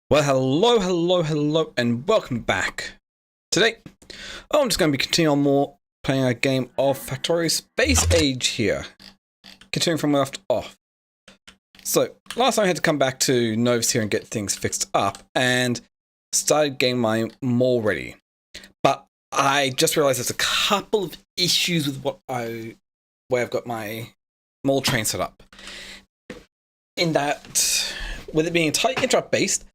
Well, hello, and welcome back. Today, I'm just going to be continuing on more playing a game of Factorio Space Age here. Continuing from where I left off. So, last time I had to come back to Novus here and get things fixed up, and started getting my mall ready. But I just realized there's a couple of issues with where I've got my mall train set up. In that, with it being entirely interrupt based,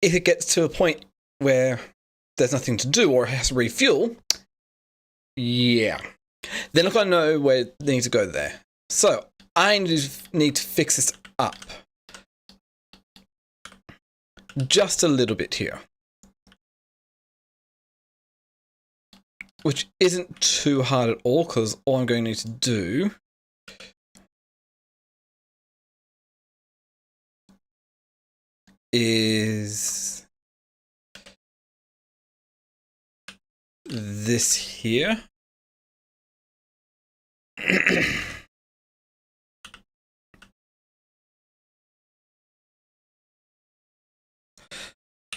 if it gets to a point where there's nothing to do or it has to refuel, yeah, they're not going to know where they need to go there. So I need to fix this up just a little bit here, which isn't too hard at all because all I'm going to need to do is this here.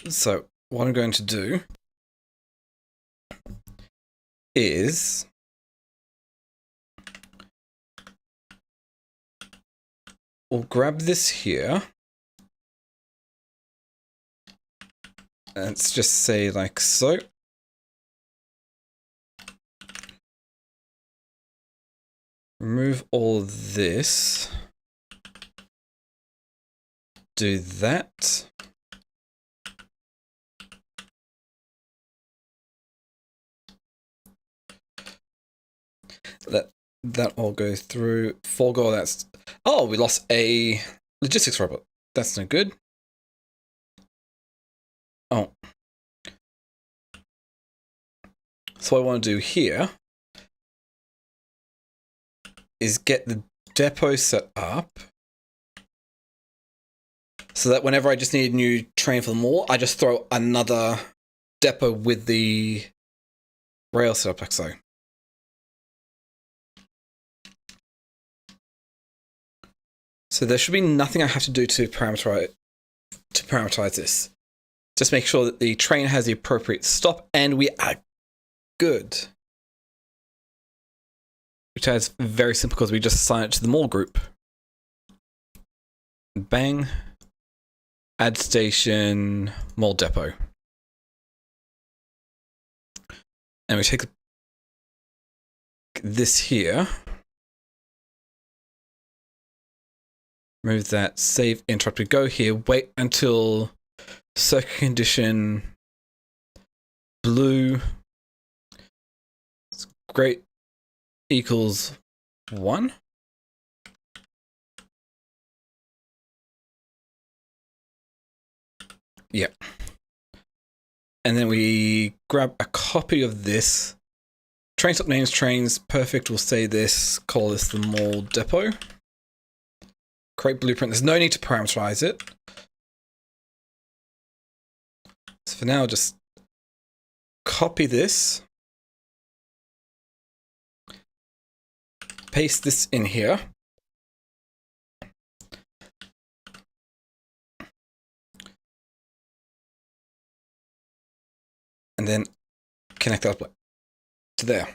So what I'm going to do is we'll grab this here. Let's just say like so. Remove all this. Do that. Let that all go through. Forgo that's... Oh, we lost a logistics robot. That's no good. Oh. So what I want to do here is get the depot set up so that whenever I just need a new train for the mall, I just throw another depot with the rail set up like so. So there should be nothing I have to do to parameterize this. Just make sure that the train has the appropriate stop and we are good. Which is very simple because we just assign it to the mall group. Bang. Add station, mall depot. And we take this here. Remove that, save, interrupt, we go here, wait until circuit condition blue great equals 1. Yeah. And then we grab a copy of this. Train stop names, trains, perfect. We'll say this, call this the mall depot. Create blueprint. There's no need to parameterize it. So for now, just copy this. Paste this in here. And then connect that up to there.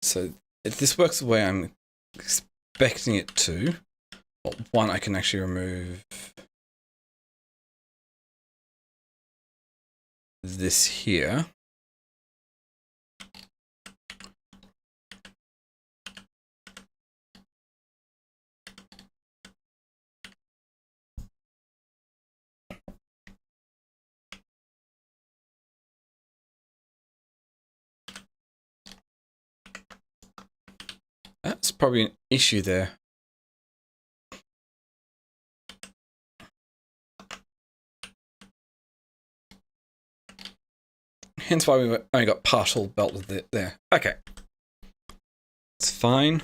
So if this works the way I'm expecting it to, well, one, I can actually remove this here. probably an issue there. Hence why we've only got partial belt with it there. Okay. It's fine.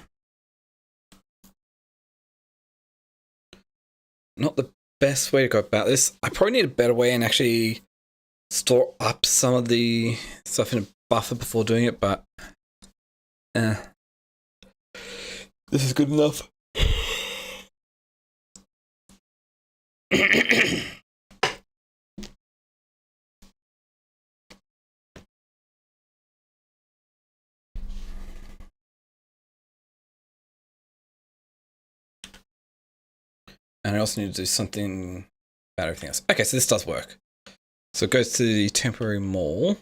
Not the best way to go about this. I probably need a better way and actually store up some of the stuff in a buffer before doing it, but this is good enough. And I also need to do something about everything else. Okay, so this does work. So it goes to the temporary mall.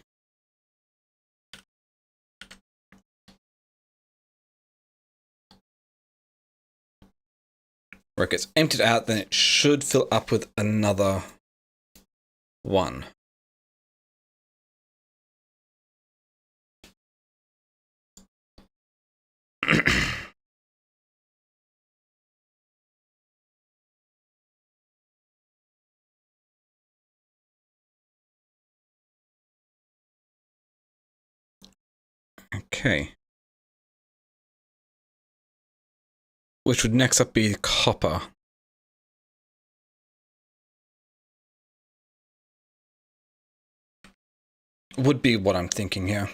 Where it gets emptied out, then it should fill up with another one. Okay. Which would next up be copper. Would be what I'm thinking here.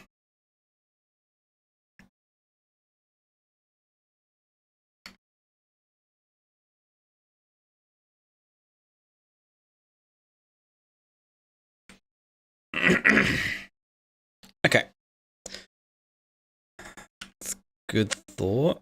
Okay. That's good thought.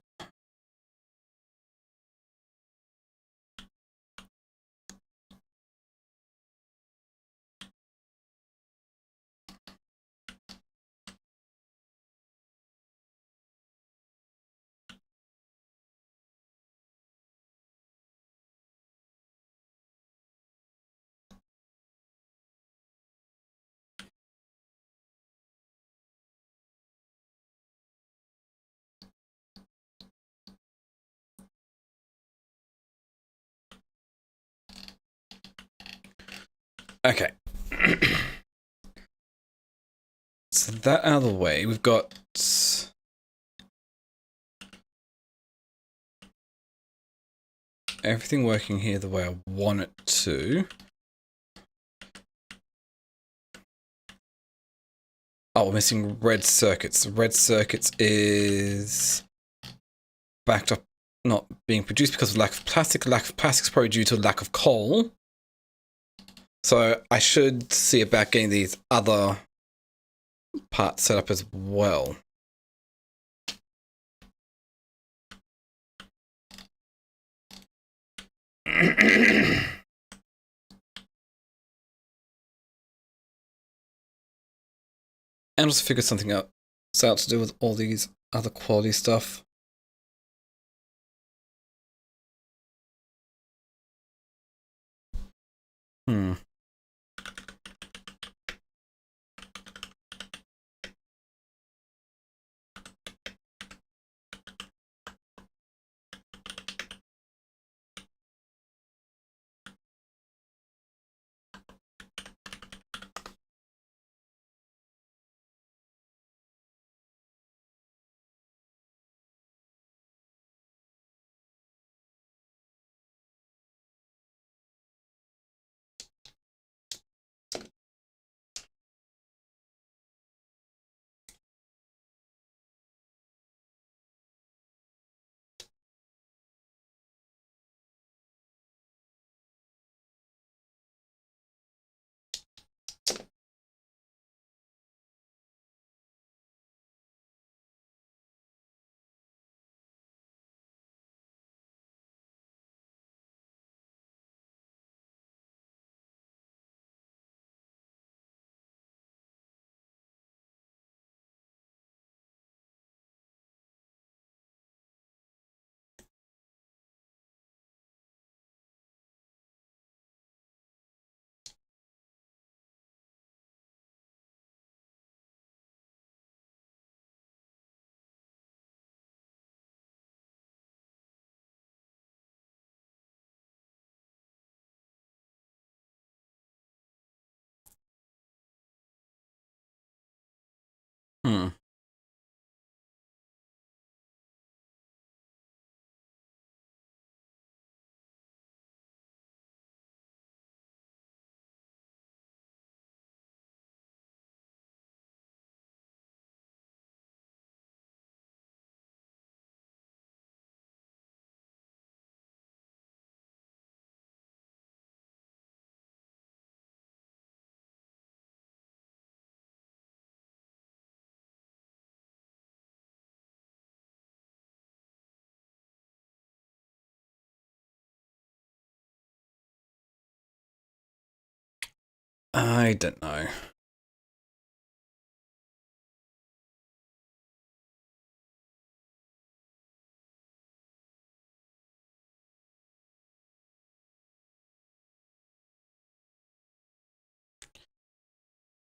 Okay. So that out of the way, we've got everything working here the way I want it to. Oh, we're missing red circuits. Red circuits is backed up, not being produced because of lack of plastic. Lack of plastic is probably due to lack of coal. So I should see about getting these other parts set up as well. And also figure something out to do with all these other quality stuff. Hmm. I don't know.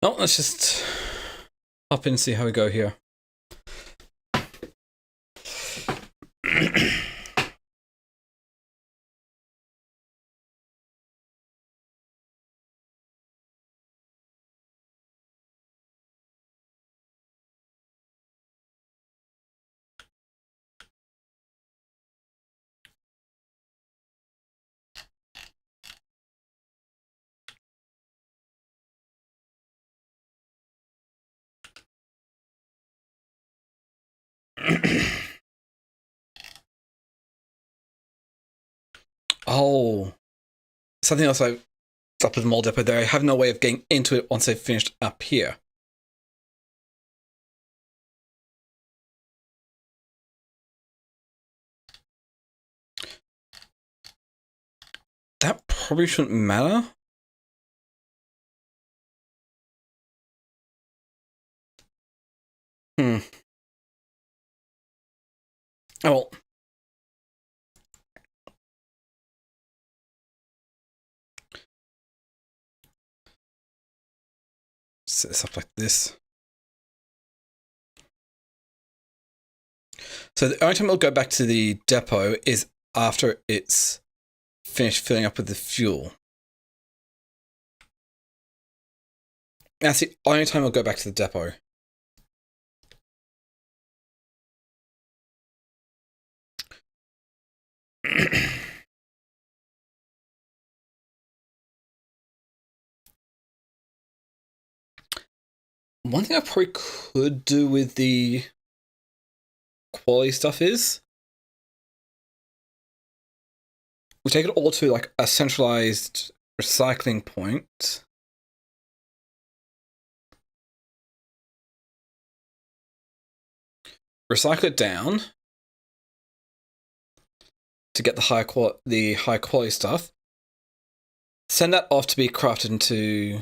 Oh, let's just hop in and see how we go here. Oh, something else I stopped with Mole Depot there. I have no way of getting into it once I've finished up here. That probably shouldn't matter. Hmm. Oh, well. Set this up like this. So the only time it'll go back to the depot is after it's finished filling up with the fuel. That's the only time it'll go back to the depot. One thing I probably could do with the quality stuff is we take it all to like a centralized recycling point. Recycle it down to get the high quality stuff. Send that off to be crafted into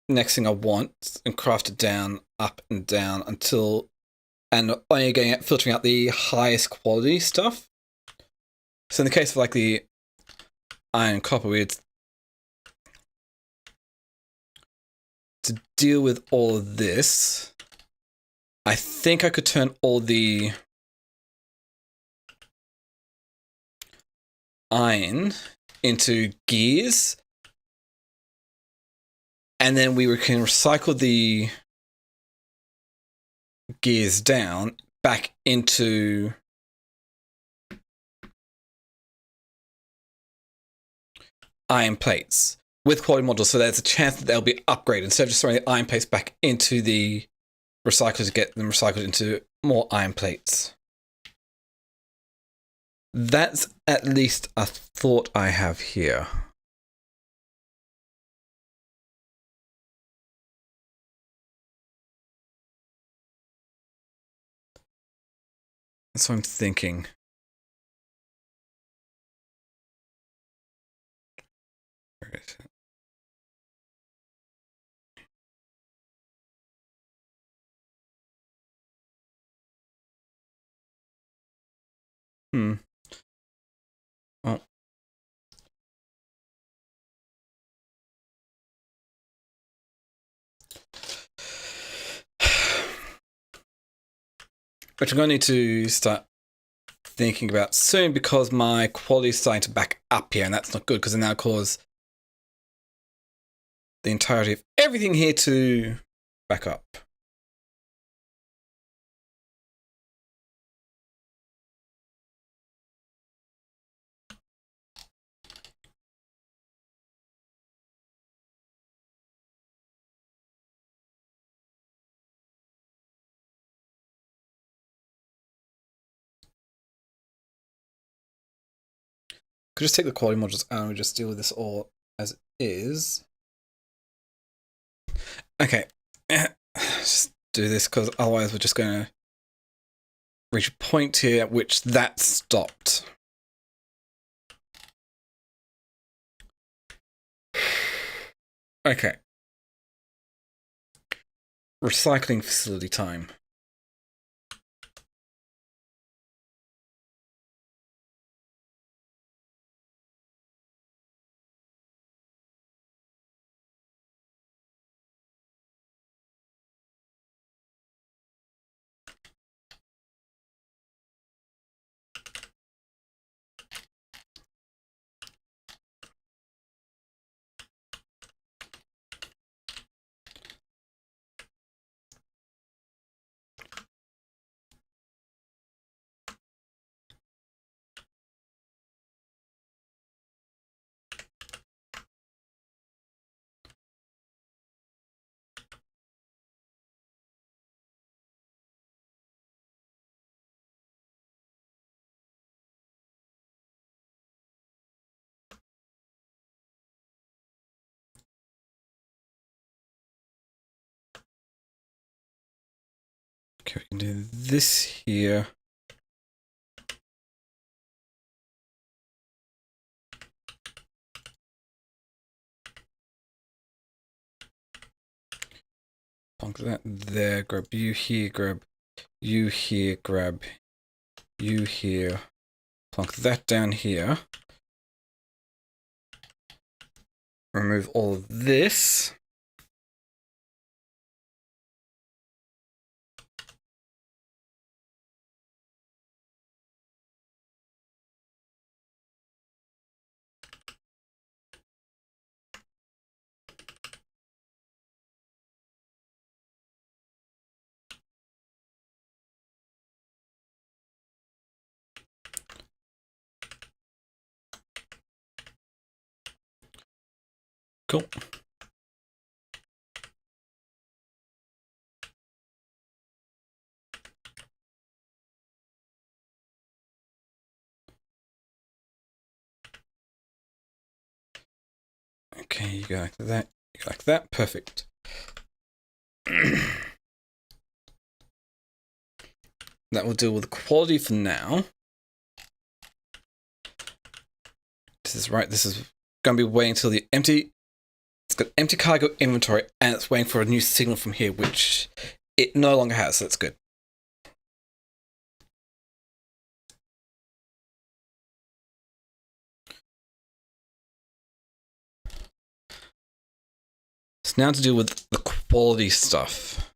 next thing I want and craft it down, up and down until, and only getting it, filtering out the highest quality stuff. So in the case of like the iron and copper, we'd to deal with all of this. I think I could turn all the iron into gears, and then we can recycle the gears down back into iron plates with quality modules, so there's a chance that they'll be upgraded instead of just throwing the iron plates back into the recycler to get them recycled into more iron plates. That's at least a thought I have here. That's what I'm thinking. Where is it? Well. Which I'm going to need to start thinking about soon because my quality is starting to back up here, and that's not good because it now cause the entirety of everything here to back up. could just take the quality modules out and we just deal with this all as it is. Okay. Just do this because otherwise we're just going to reach a point here at which that stopped. Okay. Recycling facility time. Okay, we can do this here. Plonk that there, grab you here, grab you here, grab you here. Plonk that down here. Remove all of this. Cool. Okay, you go like that, you go like that, perfect. That will deal with quality for now. This is right, this is going to be waiting until the empty, it's got empty cargo inventory and it's waiting for a new signal from here, which it no longer has, so that's good. So now to deal with the quality stuff.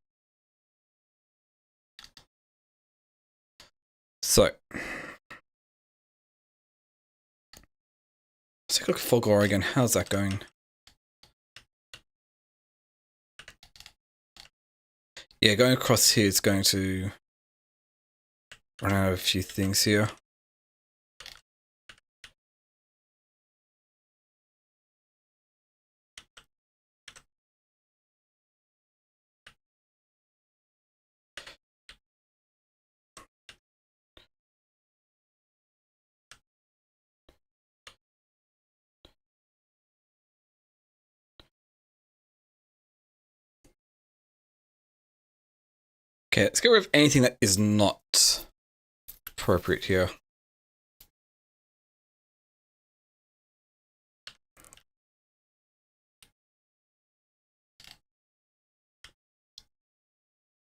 So, let's take a look at Fog Oregon. How's that going? Yeah, going across here is going to run out of a few things here. Okay, let's get rid of anything that is not appropriate here.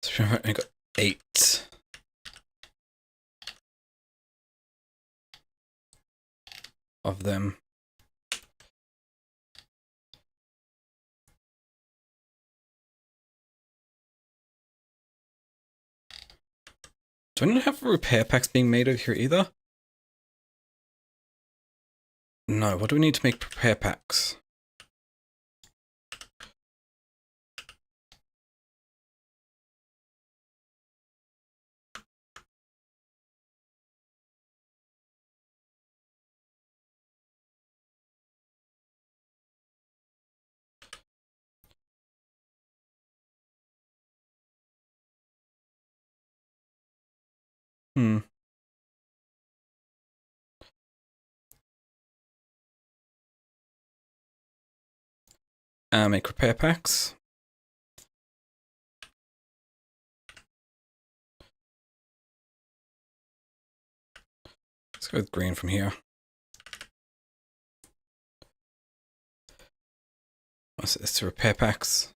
So we've only got 8 of them. Do I not have repair packs being made over here either? No, what do we need to make repair packs? Hmm. and make repair packs. Let's go with green from here. What's this to repair packs?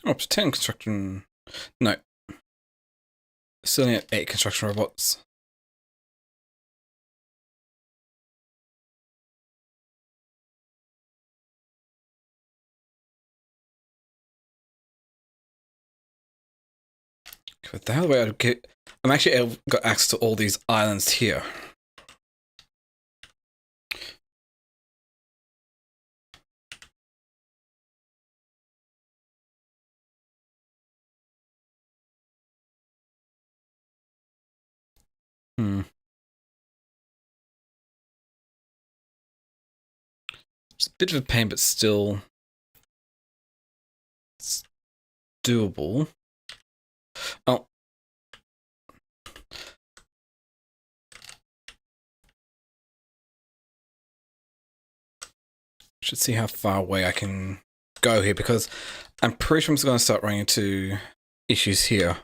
Oh, it's 10 construction. No. Still only at 8 construction robots. But the hell way I'd get. I'm actually got access to all these islands here. It's a bit of a pain, but still it's doable. Oh. Should see how far away I can go here, because I'm pretty sure I'm just going to start running into issues here.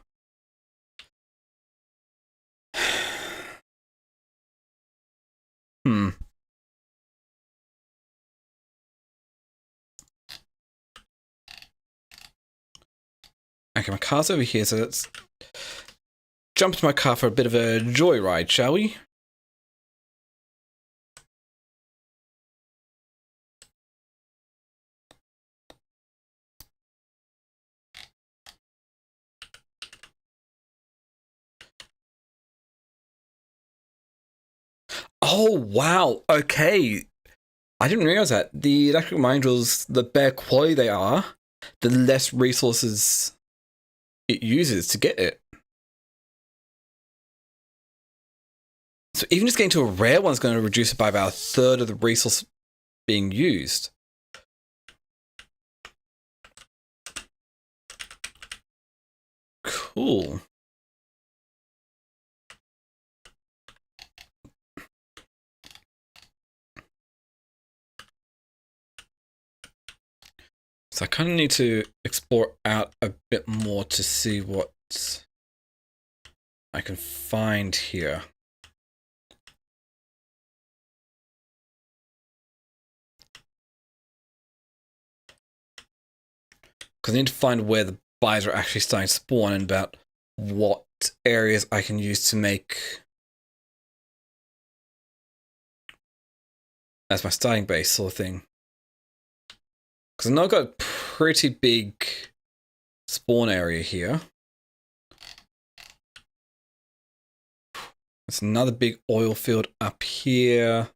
Okay, my car's over here, so let's jump into my car for a bit of a joyride, shall we? Oh, wow. Okay. I didn't realize that. The electric mine drills, the better quality they are, the less resources it uses to get it. So even just getting to a rare one is going to reduce it by about a third of the resource being used. Cool. So I kind of need to explore out a bit more to see what I can find here. Because I need to find where the buyers are actually starting to spawn and about what areas I can use to make as my starting base sort of thing. Because I know I've got a pretty big spawn area here. There's another big oil field up here.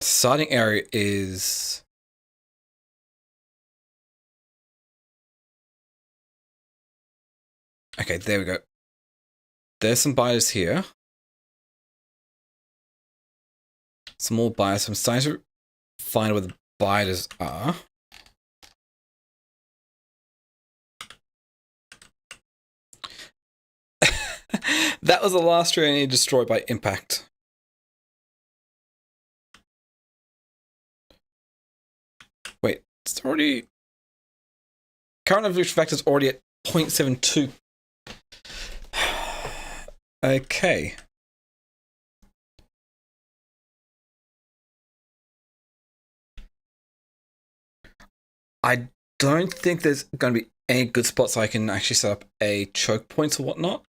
The starting area is... Okay, there we go. There's some buyers here. Some more buyers. I'm starting to find where the buyers are. That was the last tree I need destroyed by impact. Wait, it's already... Current evolution factor is already at 0.72. Okay. I don't think there's going to be any good spots I can actually set up a choke point or whatnot.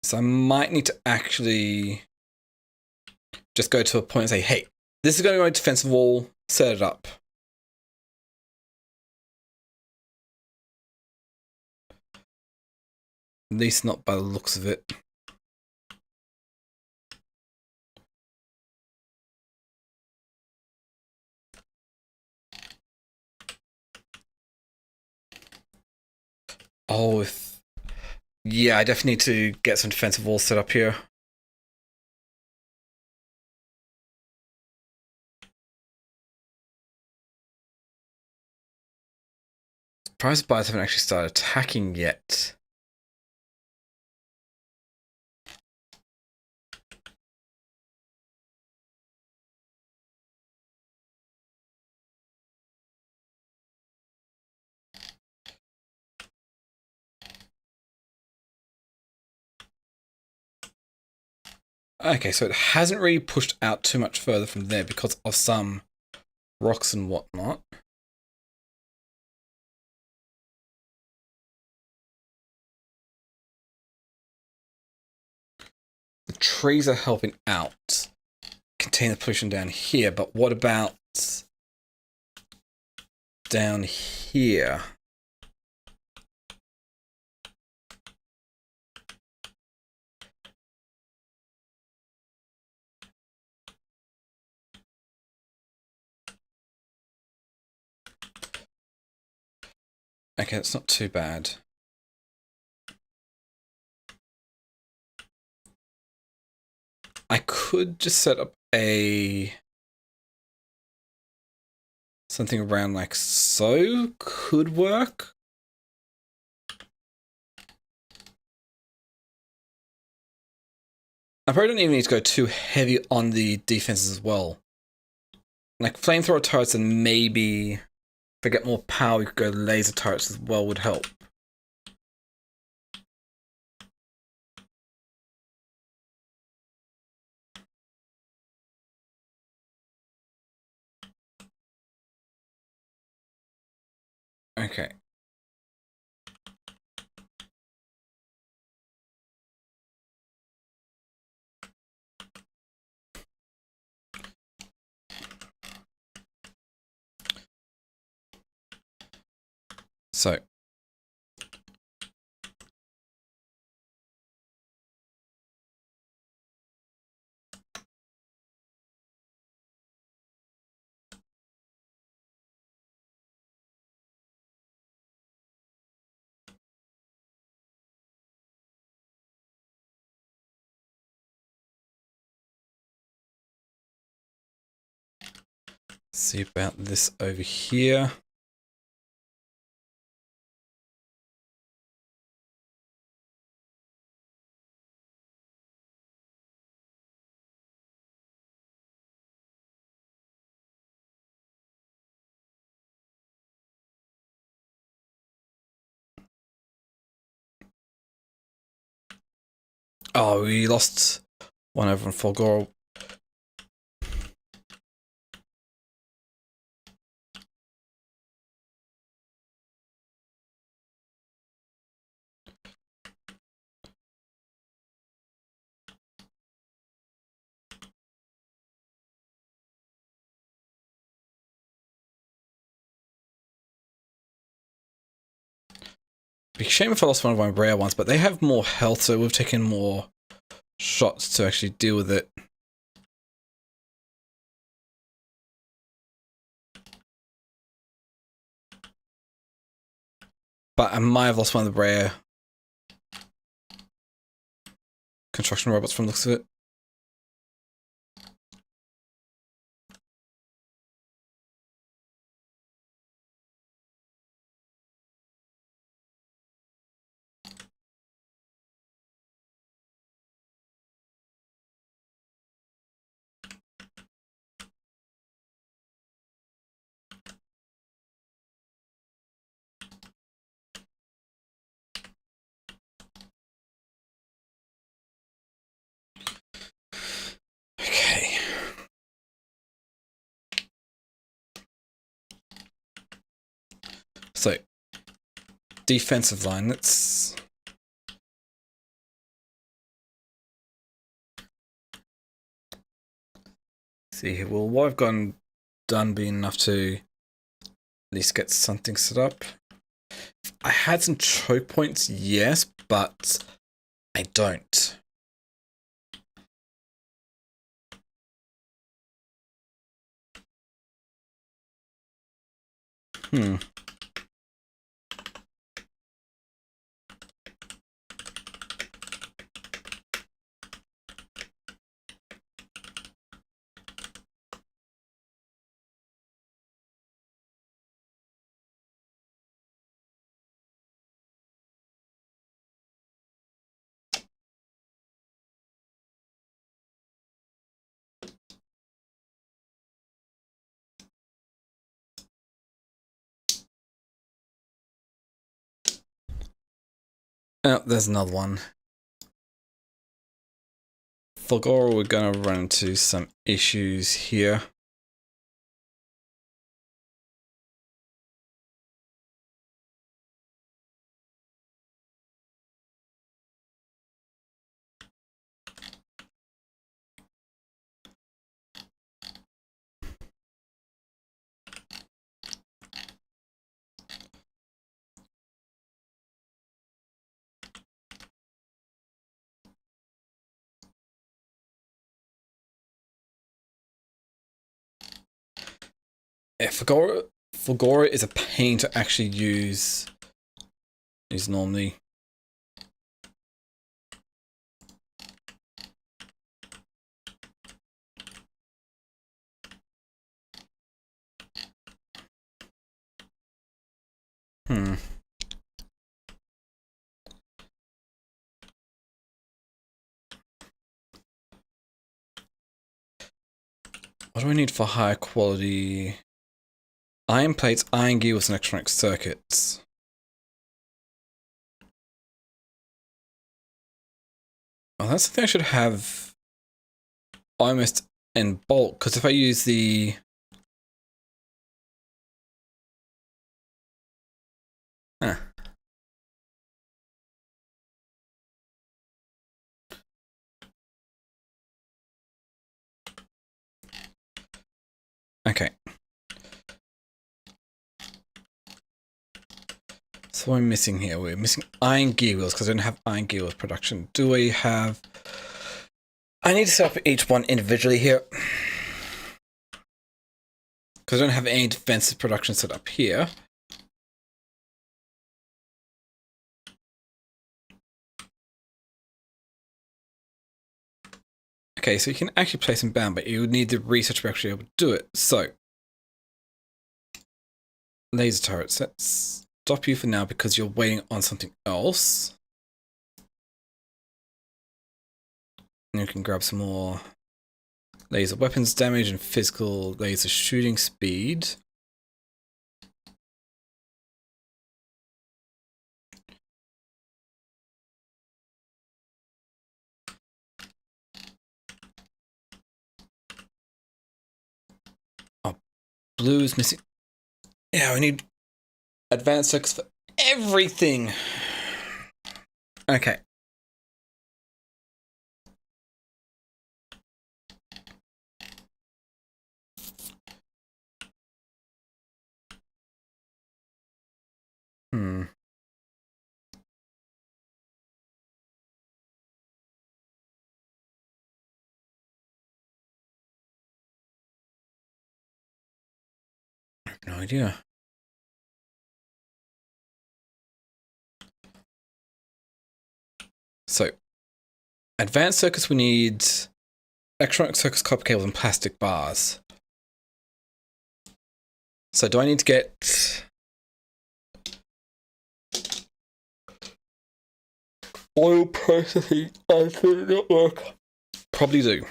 So I might need to actually just go to a point and say, hey, this is going to go defensive wall, set it up. At least not by the looks of it. Oh, if Yeah, I definitely need to get some defensive walls set up here. Surprised buyers haven't actually started attacking yet. Okay, so it hasn't really pushed out too much further from there because of some rocks and whatnot. The trees are helping out contain the pollution down here, but what about down here? Okay, that's not too bad. I could just set up a something around like so. Could work. I probably don't even need to go too heavy on the defenses as well. Like flamethrower turrets and maybe if I get more power, we could go laser turrets as well would help. Okay. So see about this over here. Oh, we lost one over in Folgore. Be a shame if I lost one of my rare ones, but they have more health, so we've taken more shots to actually deal with it. But I might have lost one of the rare construction robots from the looks of it. Okay. So, defensive line, let's see here. Well, what I've done be enough to at least get something set up. I had some choke points, yes, but I don't. Oh, there's another one. Fulgora, we're going to run into some issues here. Yeah, Fulgora is a pain to actually use normally. Hmm. What do I need for higher quality? Iron plates, iron gears, and electronic circuits. Oh, that's something I should have almost in bulk, because if I use the... Huh. Okay. So what am I missing here? We're missing iron gear wheels because I don't have iron gear wheels production. Do we have... I need to set up each one individually here. Because I don't have any defensive production set up here. Okay, so you can actually place them down, but you would need the research to actually be able to do it. So, laser turrets. Let's stop you for now because you're waiting on something else. And you can grab some more laser weapons damage and physical laser shooting speed. Oh, blue is missing. Yeah, we need advanced circuits for everything. Okay. Hmm. I have no idea. So, advanced circuits we need electronic circuits, copper cables, and plastic bars. So do I need to get oil processing onto the network? Probably do.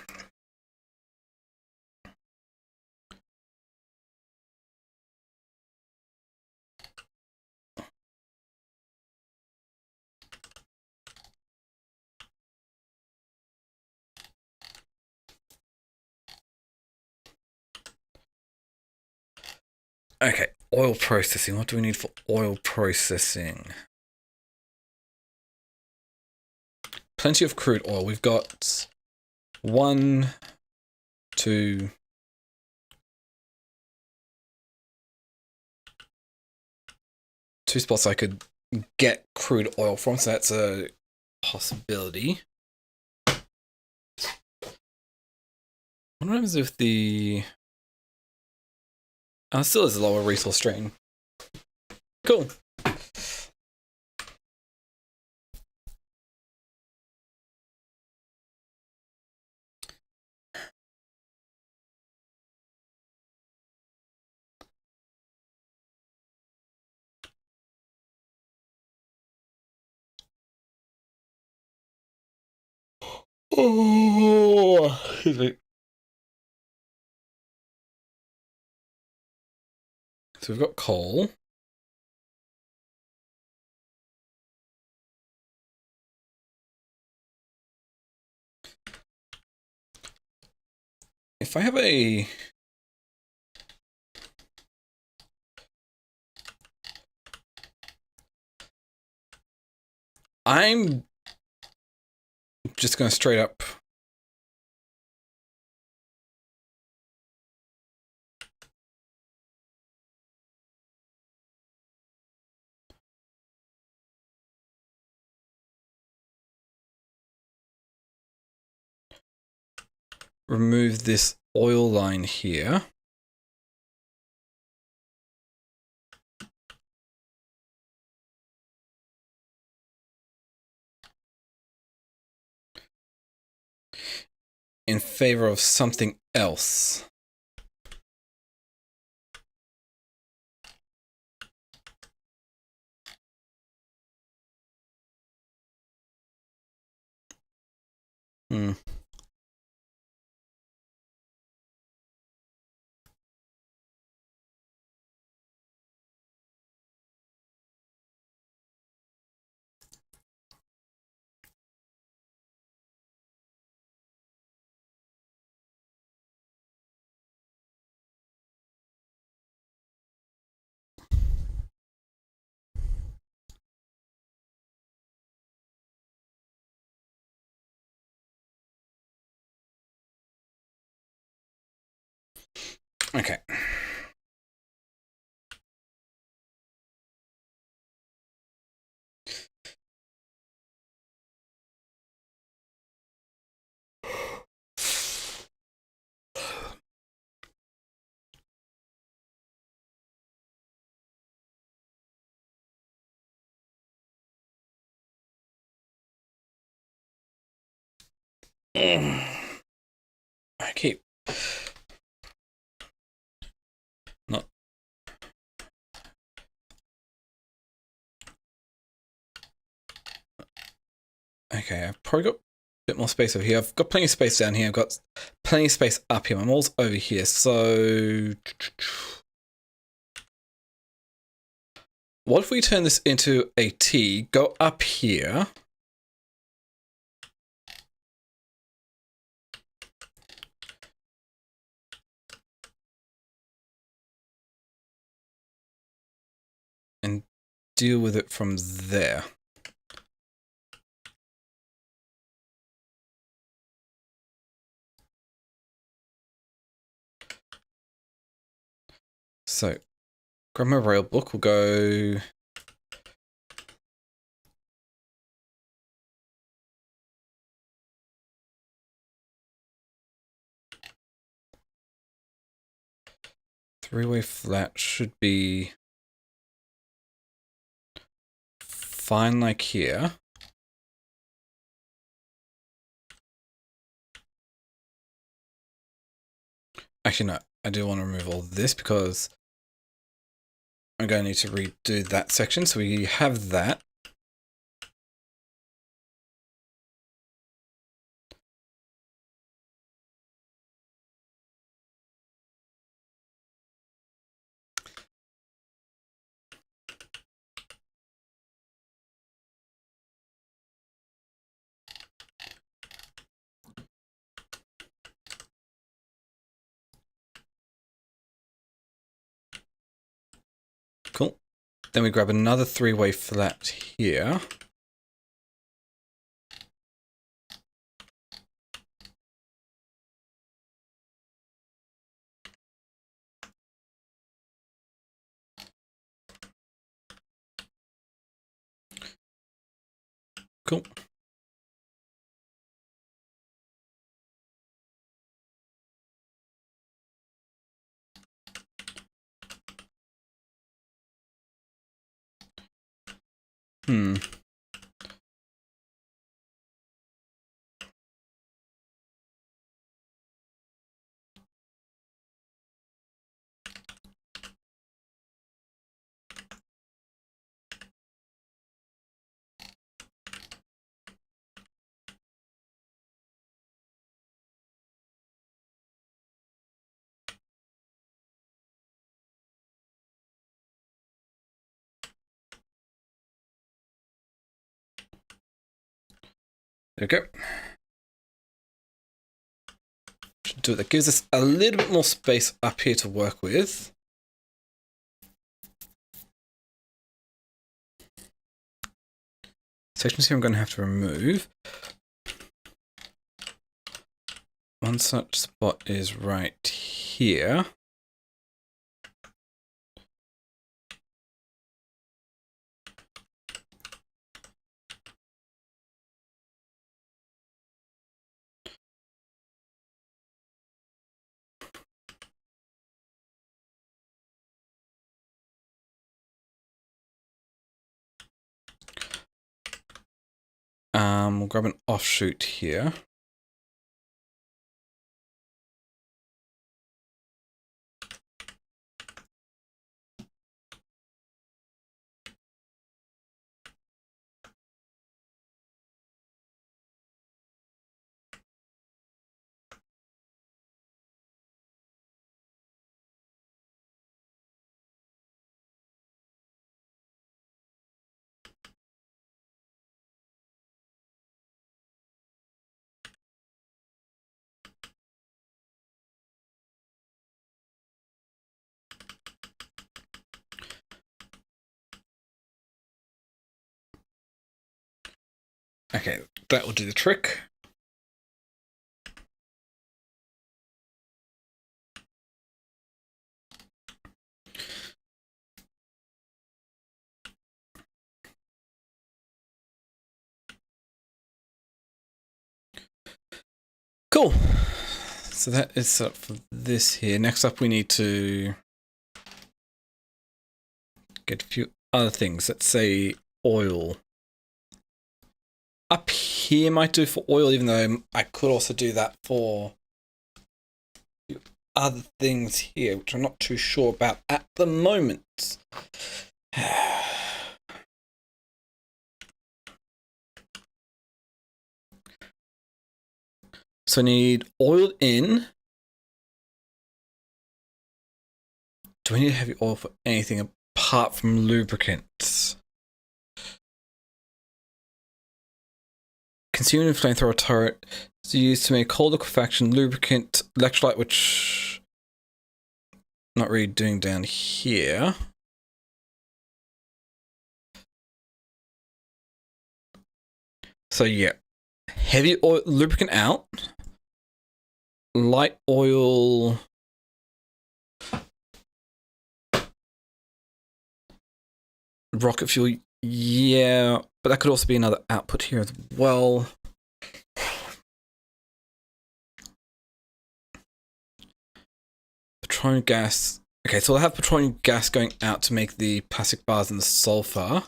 Okay, oil processing. What do we need for oil processing? Plenty of crude oil. We've got 1, 2, 2 spots I could get crude oil from, so that's a possibility. What happens if the... Oh, it still is a lower resource strain. Cool. Oh, excuse me. So we've got coal. if I have a... I'm just going to straight up... remove this oil line here. In favor of something else. Hmm. Okay. I keep not. Okay, I've probably got a bit more space over here. I've got plenty of space down here. I've got plenty of space up here. My wall's over here. So what if we turn this into a T, go up here, and deal with it from there. So grab my rail book, we'll go three-way flat should be fine like here. Actually, no, I do want to remove all this because I'm going to need to redo that section. So we have that. Cool. Then we grab another three-way flat here. Cool. There we go. Should do it. That gives us a little bit more space up here to work with. Sections here I'm going to have to remove. One such spot is right here. We'll grab an offshoot here. Okay, that will do the trick. Cool. So that is set up for this here. Next up, we need to get a few other things. Let's say oil. Up here might do for oil, even though I could also do that for other things here, which I'm not too sure about at the moment. So I need oil in. Do I need heavy oil for anything apart from lubricants? Consuming flamethrower turret is used to make cold liquefaction, lubricant, electrolyte, which I'm not really doing down here. So yeah, heavy oil, lubricant out, light oil. Rocket fuel, yeah, but that could also be another output here as well. Petroleum gas. Okay, so I'll have petroleum gas going out to make the plastic bars and the sulfur.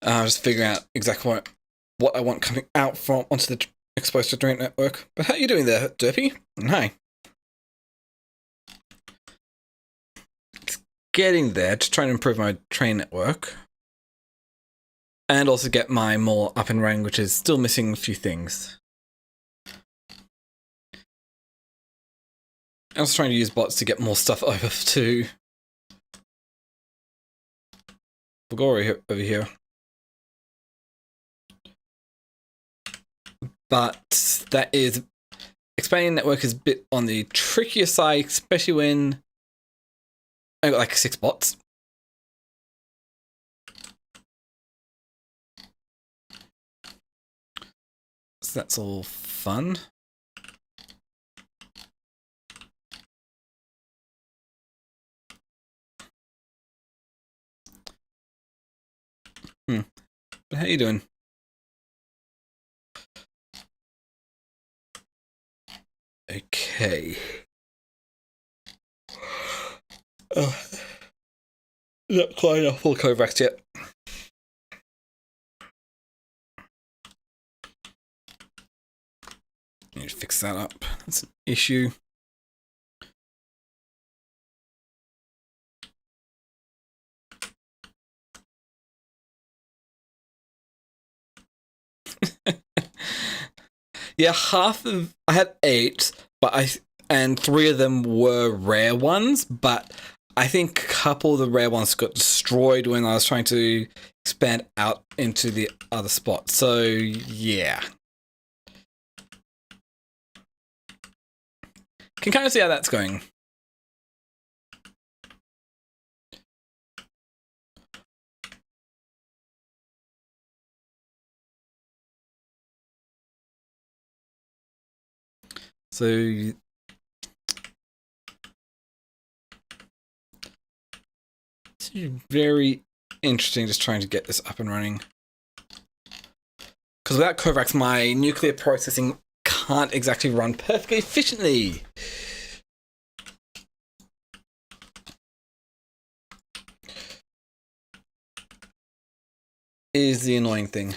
Just figuring out exactly what I want coming out from onto the exposed to drain network. But how are you doing there, Derpy? Hi. Getting there, just trying to improve my train network. And also get my mall up and running, which is still missing a few things. I was trying to use bots to get more stuff over to Bulgaria over here. But that is, expanding network is a bit on the trickier side, especially when I got like 6 bots. So that's all fun. But how you doing? Okay. Oh, not quite enough full Kovacs yet. Need to fix that up. That's an issue. Yeah, I had 8, but and 3 of them were rare ones, but I think a couple of the rare ones got destroyed when I was trying to expand out into the other spot. So, yeah. Can kind of see how that's going. So it's very interesting just trying to get this up and running. Because without Kovacs, my nuclear processing can't exactly run perfectly efficiently. Is the annoying thing.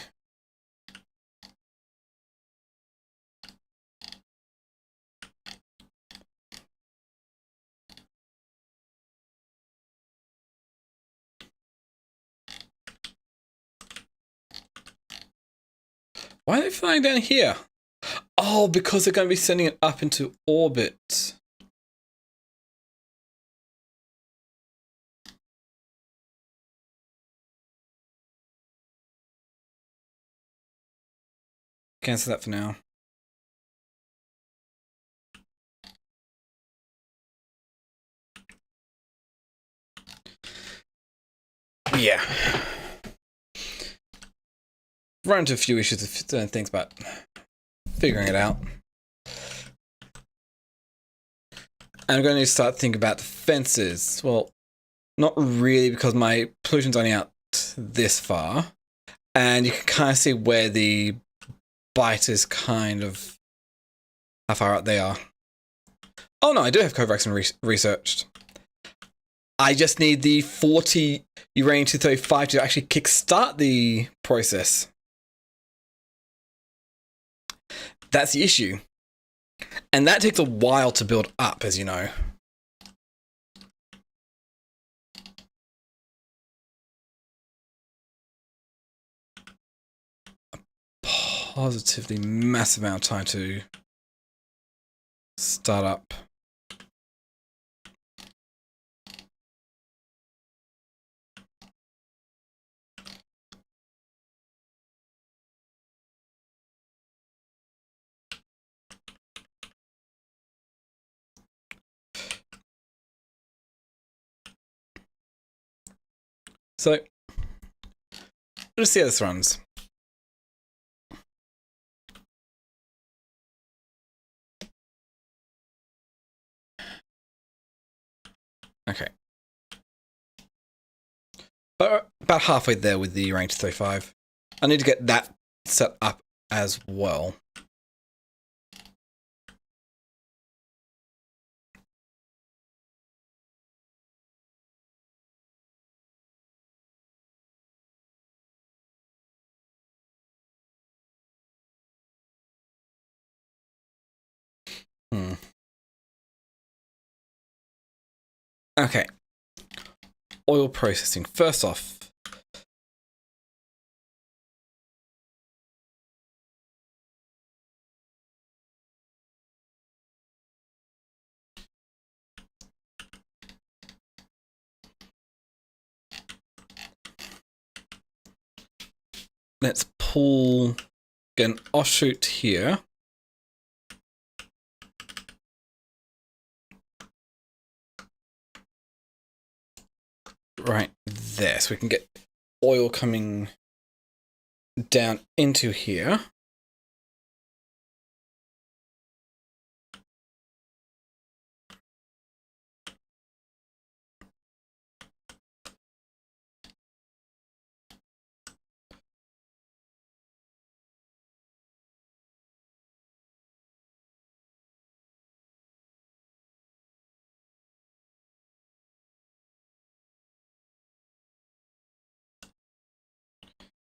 Why are they flying down here? Oh, because they're going to be sending it up into orbit. Cancel that for now. Yeah. Run into a few issues with certain things, but figuring it out. And I'm going to start thinking about defenses. Well, not really, because my pollution's only out this far. And you can kind of see where the bite is kind of how far out they are. Oh no, I do have Kovacs researched. I just need the 40 uranium-235 to actually kickstart the process. That's the issue. And that takes a while to build up, as you know. A positively massive amount of time to start up. So, let's see how this runs. Okay. About halfway there with the range 35. I need to get that set up as well. Okay. Oil processing. First off, let's get an offshoot here. Right there, so we can get oil coming down into here.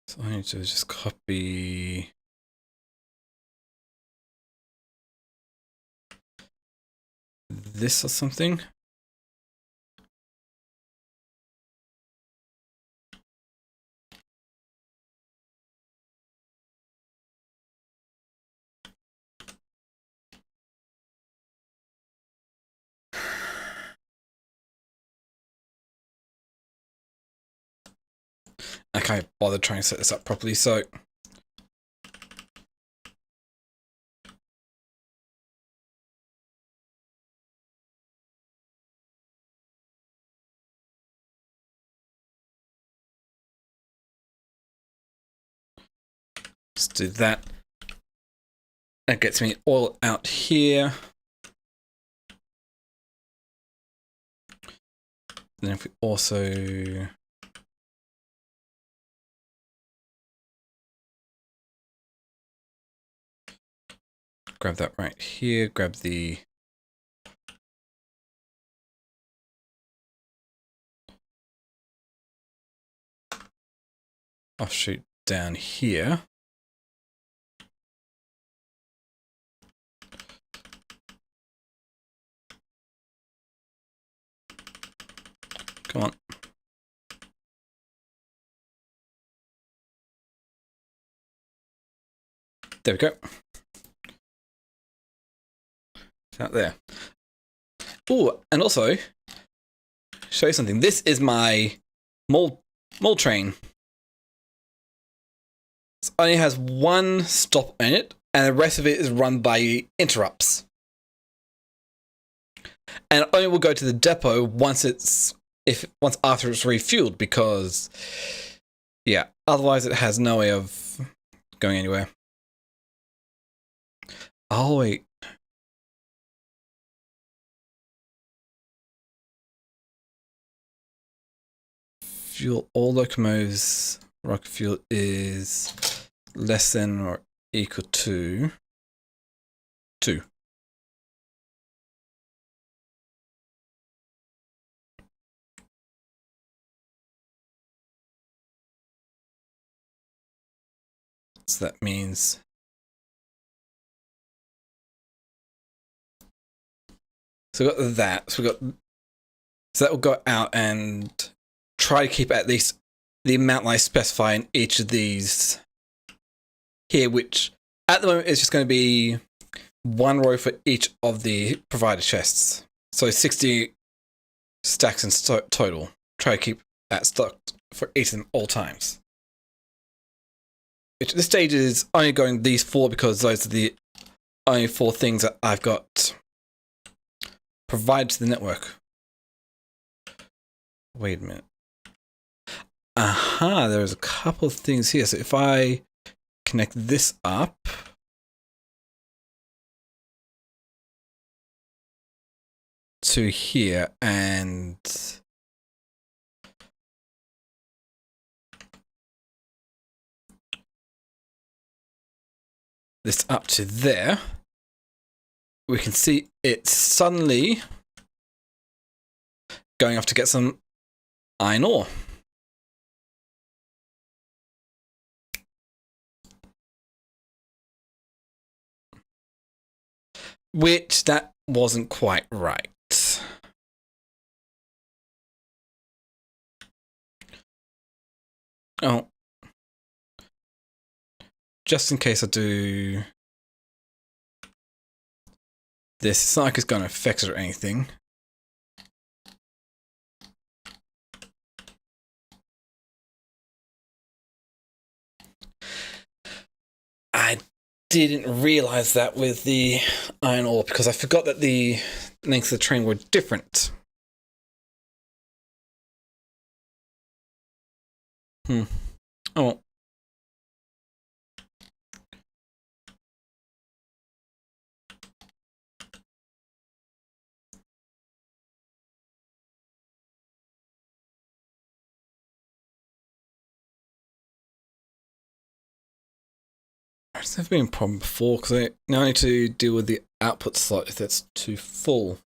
So I need to just copy this or something. I can't bother trying to set this up properly, so let's do that. That gets me all out here. Then if we also grab that right here, grab the offshoot down here. Come on. There we go. It's out there. Oh, and also show you something. This is my mole train. It only has one stop in it, and the rest of it is run by interrupts. And it only will go to the depot once after it's refueled, because yeah, otherwise it has no way of going anywhere. Oh wait. Fuel all locomotives. Rocket fuel is less than or equal to 2. So that means we got that. So that will go out and try to keep at least the amount I specify in each of these here, which at the moment is just going to be 1 row for each of the provider chests. So 60 stacks in total. Try to keep that stocked for each of them all times. Which at this stage is only going these 4 because those are the only 4 things that I've got provided to the network. Wait a minute. Aha, there's a couple of things here. So if I connect this up, to here and this up to there, we can see it's suddenly going off to get some iron ore. Which that wasn't quite right. Oh. Just in case I do this, it's not like it's going to affect it or anything. I didn't realize that with the iron ore because I forgot that the lengths of the train were different. Oh. It's never been a problem before because I now need to deal with the output slot if that's too full.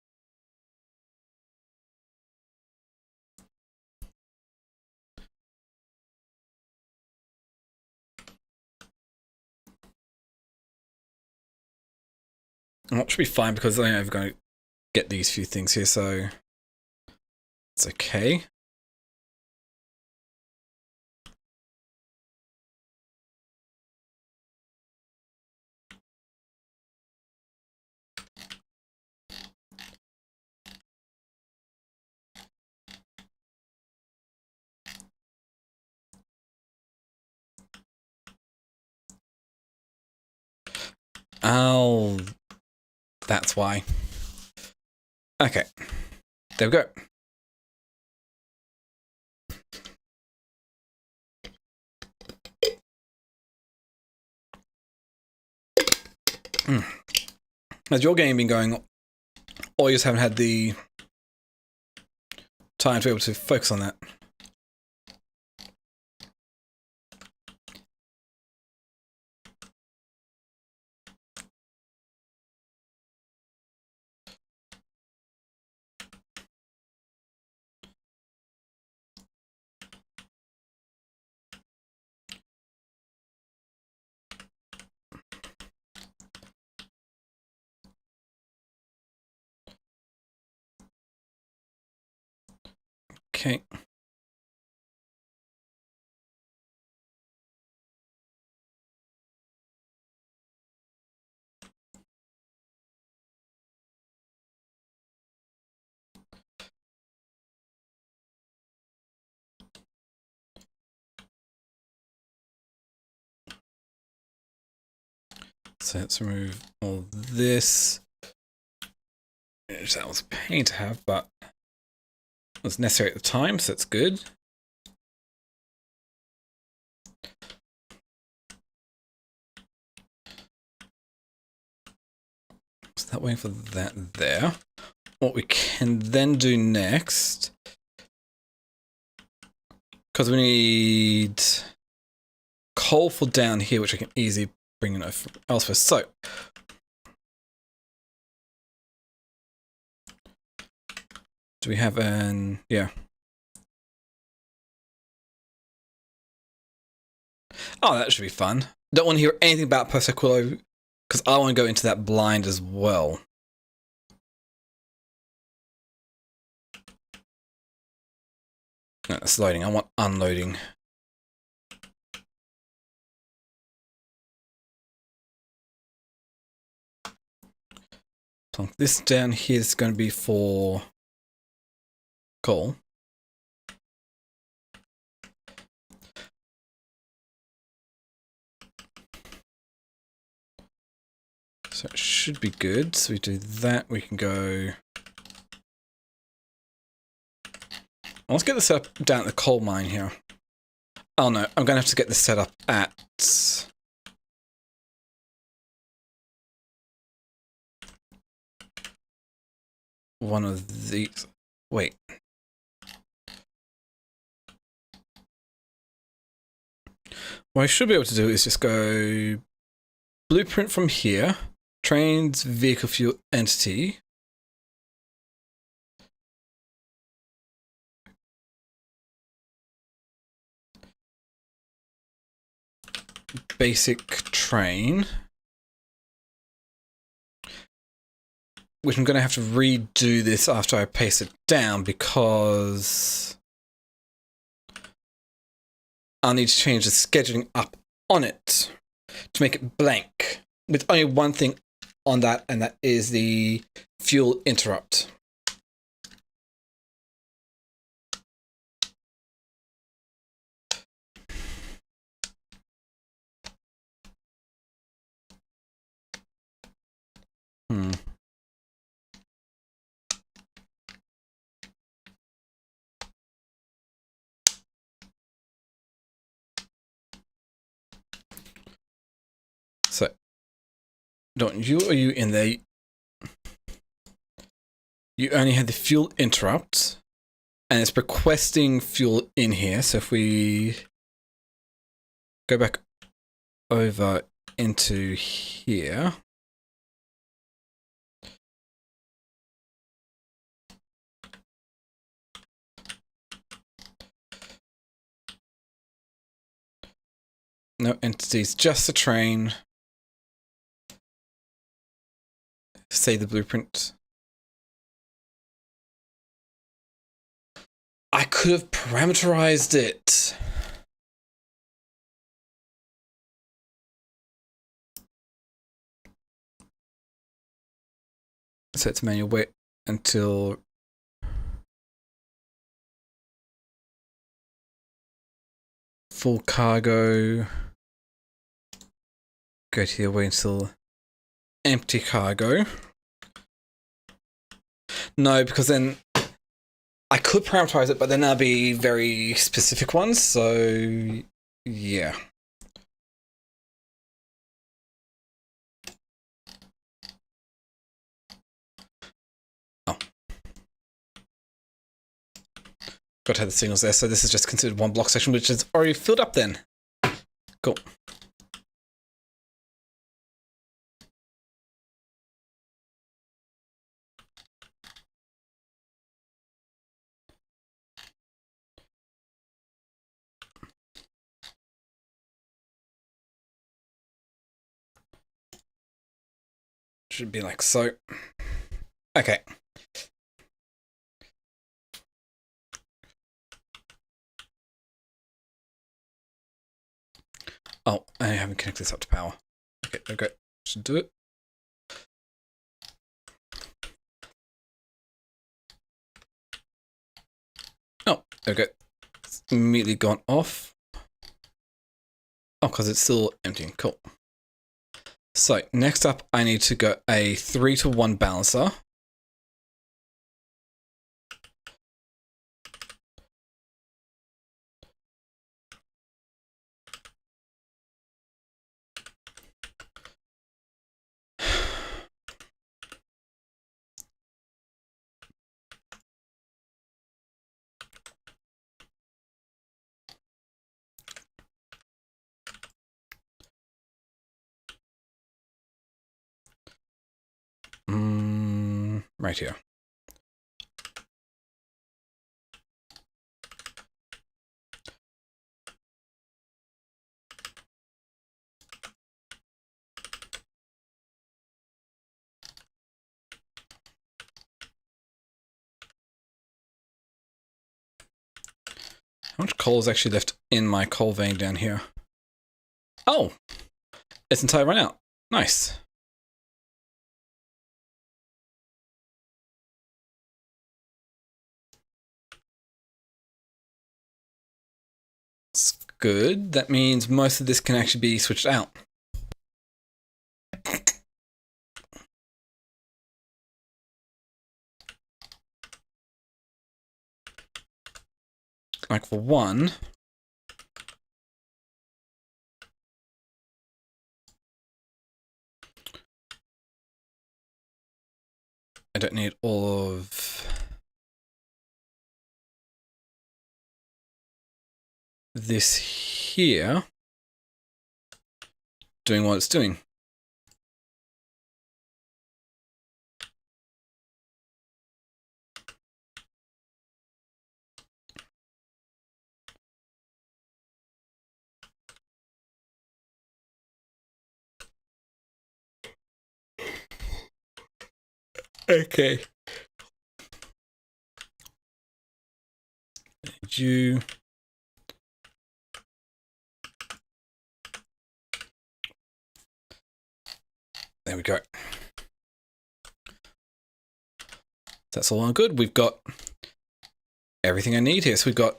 That should be fine because I am going to get these few things here, so it's okay. Oh, that's why. Okay, there we go. Has your game been going, or you just haven't had the time to be able to focus on that? Okay. So let's remove all this. That was a pain to have, but it was necessary at the time, so that's good. So that waiting for that there. What we can then do next, because we need coal for down here, which I can easily bring in elsewhere. So do we have an, yeah. Oh, that should be fun. Don't want to hear anything about Persequillo, because I want to go into that blind as well. No, it's loading. I want unloading. So this down here is going to be for coal. So it should be good. So we do that. We can go. Let's get this up down at the coal mine here. Oh no, I'm going to have to get this set up at one of these. Wait. What I should be able to do is just go blueprint from here, trains, vehicle, fuel, entity. Basic train. Which I'm going to have to redo this after I paste it down because I'll need to change the scheduling up on it to make it blank with only one thing on that, and that is the fuel interrupt. So, don't you or you in there? You only had the fuel interrupt, and it's requesting fuel in here. So if we go back over into here. No entities, just the train. Say the blueprint. I could have parameterized it. So it's manual, wait until full cargo. Go to here, wait until empty cargo. No, because then I could prioritize it, but then there'll be very specific ones, so yeah. Oh. Got to have the signals there, so this is just considered one block section, which is already filled up then. Cool. Should be like so. Okay. Oh, I haven't connected this up to power. Okay. Should do it. Oh, okay. It's immediately gone off. Oh, because it's still emptying. Cool. So, next up, I need to go a 3-to-1 balancer. Right here. How much coal is actually left in my coal vein down here? Oh! It's entirely run out. Nice. It's good. That means most of this can actually be switched out. Like for one, I don't need all of this here doing what it's doing. Okay. You. There we go. That's all on good. We've got everything I need here. So we've got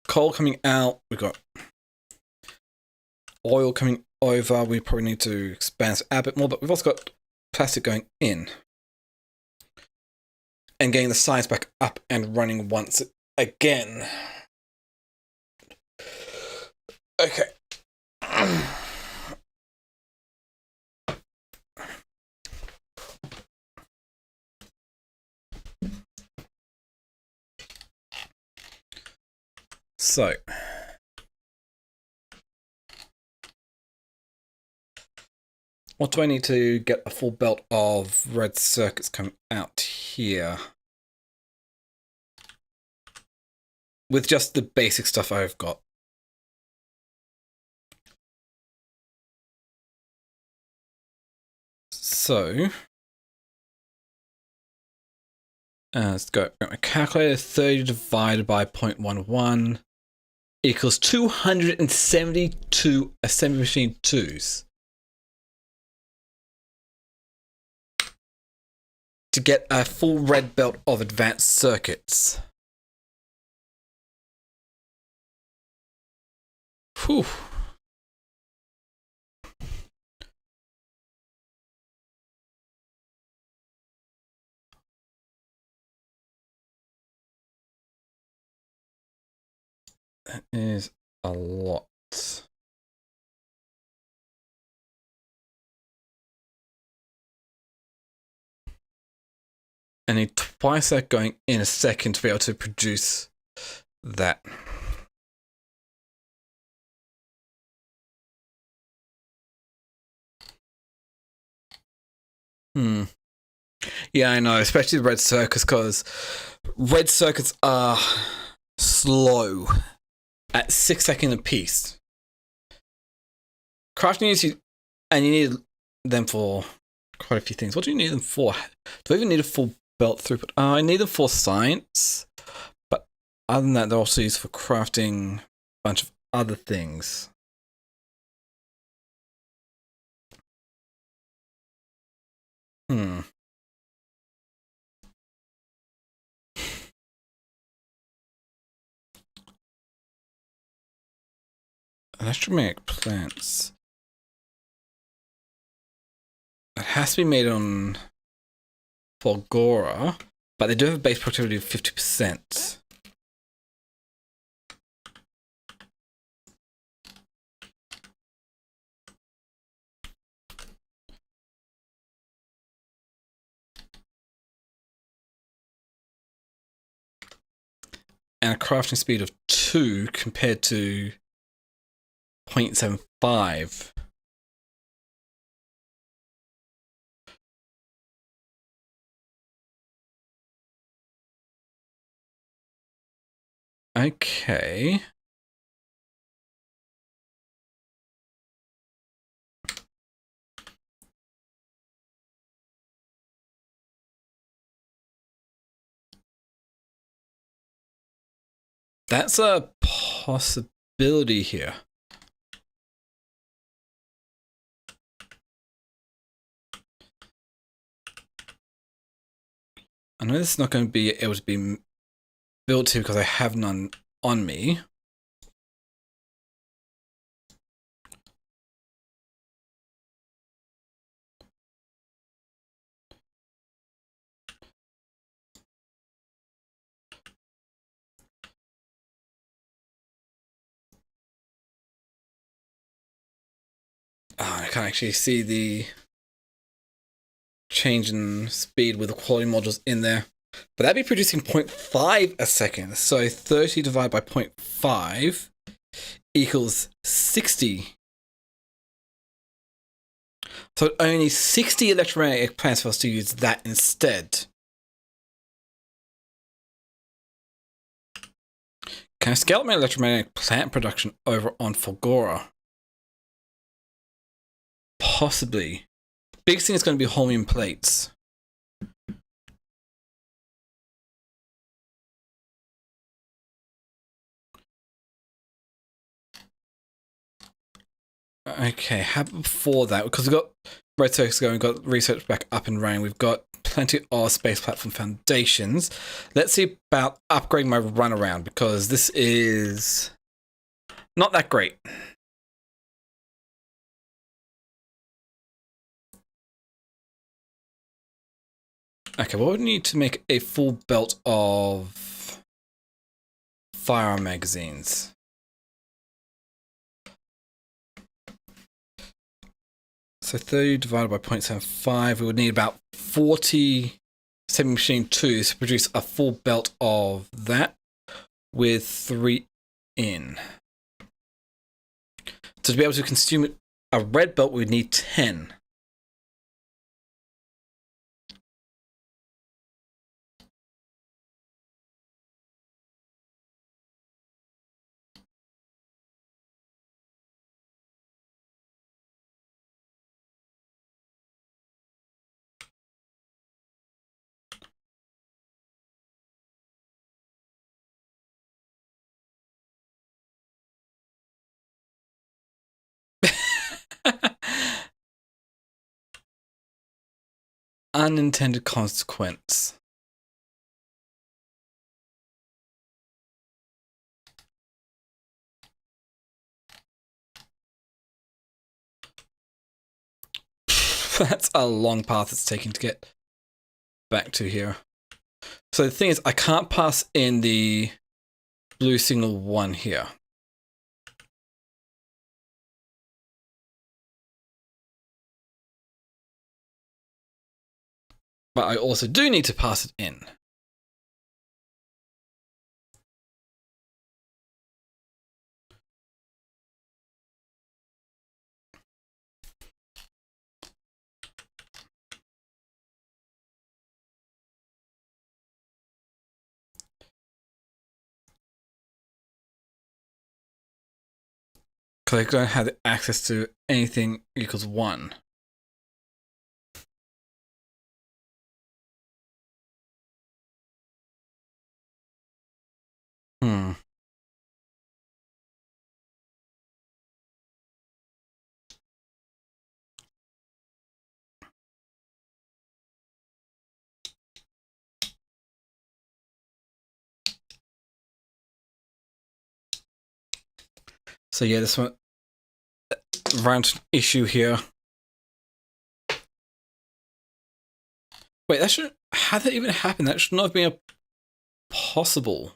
coal coming out. We've got oil coming over. We probably need to expand it out a bit more, but we've also got plastic going in. And getting the sides back up and running once again. Okay. So. What do I need to get a full belt of red circuits coming out here? With just the basic stuff I've got. So, let's go. My calculator, 30 divided by 0.11 equals 272 assembly machine 2s. To get a full red belt of advanced circuits. Whew. That is a lot. I need twice that going in a second to be able to produce that. Yeah, I know, especially the red circuits, because red circuits are slow at 6 seconds a piece. Crafting needs you, and you need them for quite a few things. What do you need them for? Do I even need a full belt throughput? I need them for science, but other than that, they're also used for crafting a bunch of other things. Electromagnetic plants. It has to be made on Fulgora, but they do have a base productivity of 50%. And a crafting speed of 2 compared to 0.75. Okay. That's a possibility here. I know this is not going to be able to be built here because I have none on me. Oh, I can't actually see the change in speed with the quality modules in there. But that'd be producing 0.5 a second. So 30 divided by 0.5 equals 60. So only 60 electromagnetic plants for us to use that instead. Can I scale up my electromagnetic plant production over on Fulgora? Possibly. Biggest thing is going to be holmium plates. Okay, how about before that? Because we've got Red Circus going, we've got research back up and running, we've got plenty of space platform foundations. Let's see about upgrading my runaround, because this is not that great. Okay, what would we need to make a full belt of firearm magazines? So 30 divided by 0.75, we would need about 40 semi-machine 2s to produce a full belt of that with 3 in. So to be able to consume a red belt, we would need 10. Unintended consequence. That's a long path it's taking to get back to here. So the thing is, I can't pass in the blue signal 1 here. But I also do need to pass it in. Because I don't have access to anything equals 1. So yeah, this one random issue here. Wait, that should, how did that even happen? That should not have been possible.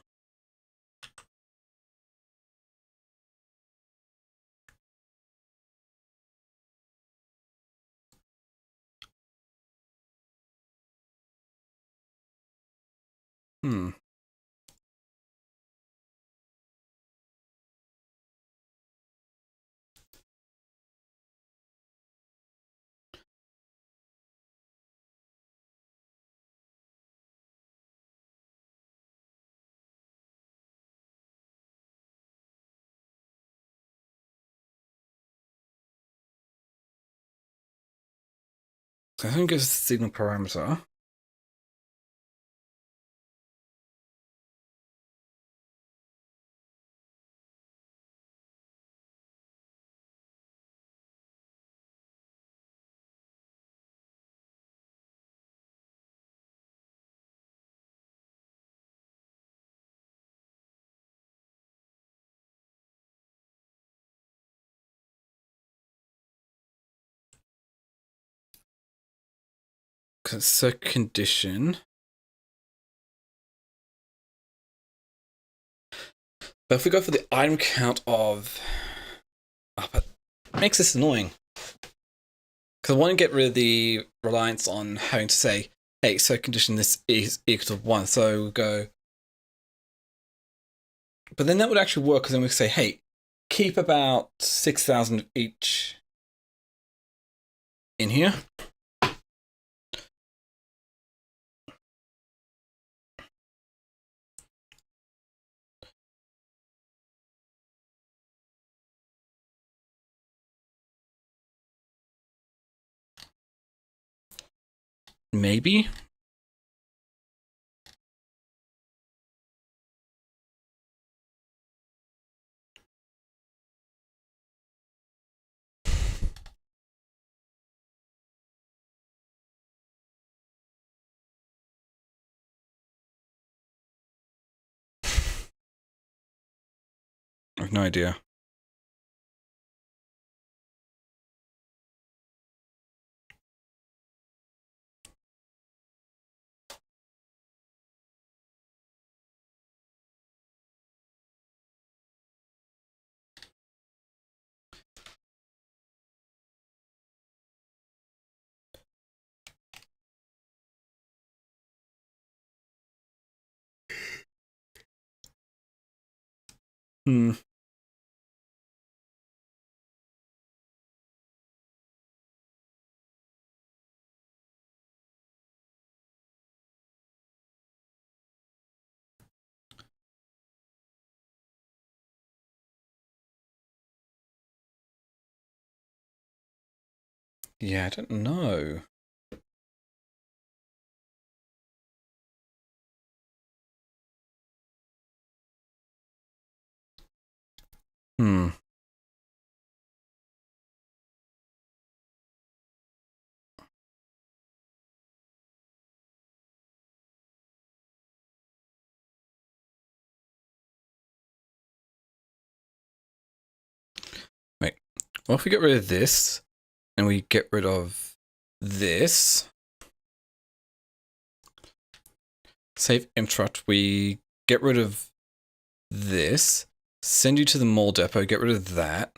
So I think it's the signal parameter. So condition. But if we go for the item count of... Oh, but it makes this annoying. Because I want to get rid of the reliance on having to say, hey, so condition this is equal to 1. So we go... But then that would actually work, because then we could say, hey, keep about 6,000 of each in here. Maybe. I have no idea. Yeah, I don't know. Wait. Well, if we get rid of this, and we get rid of this, save interrupt, we get rid of this, send you to the mall depot, get rid of that.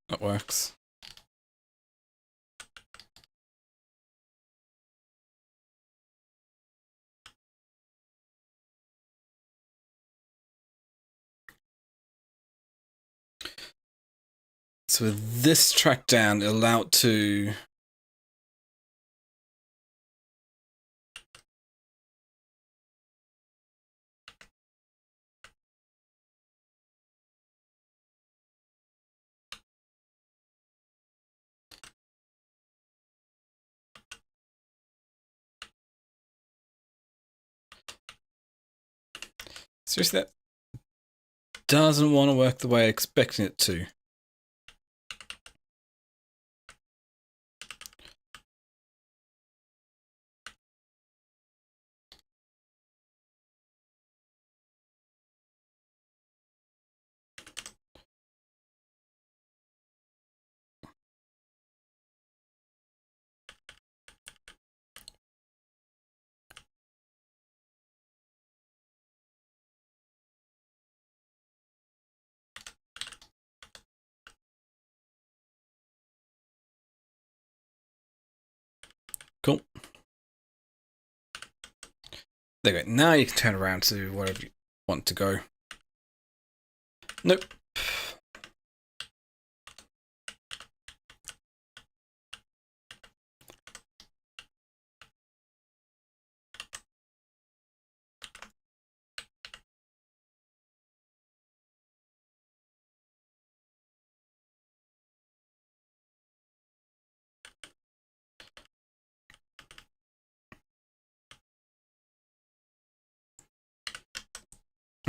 That works. So with this track down, it'll allow it to... Seriously, that doesn't want to work the way I expected it to. Cool. There we go. Now you can turn around to wherever you want to go. Nope.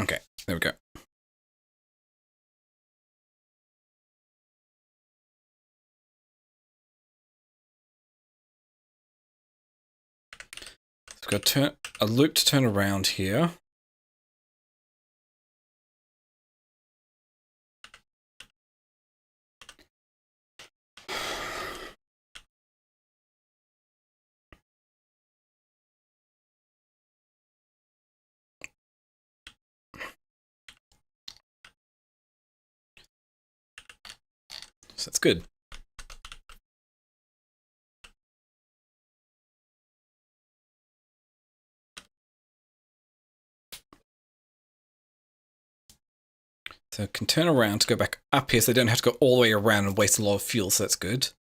Okay, there we go. So we've got a loop to turn around here. So that's good. So I can turn around to go back up here so they don't have to go all the way around and waste a lot of fuel, so that's good.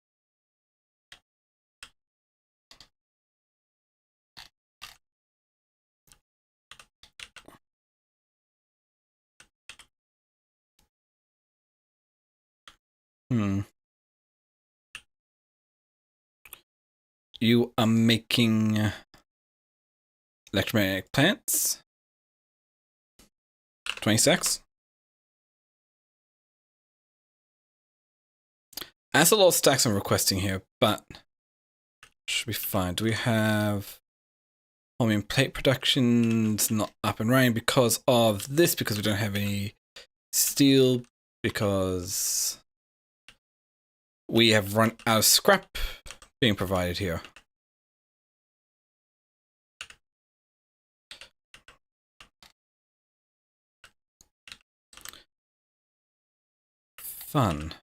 You are making electromagnetic plants. 20 stacks. That's a lot of stacks I'm requesting here, but should be fine. Do we have... I mean, plate production's not up and running because of this, because we don't have any steel, because we have run out of scrap being provided here. Fun.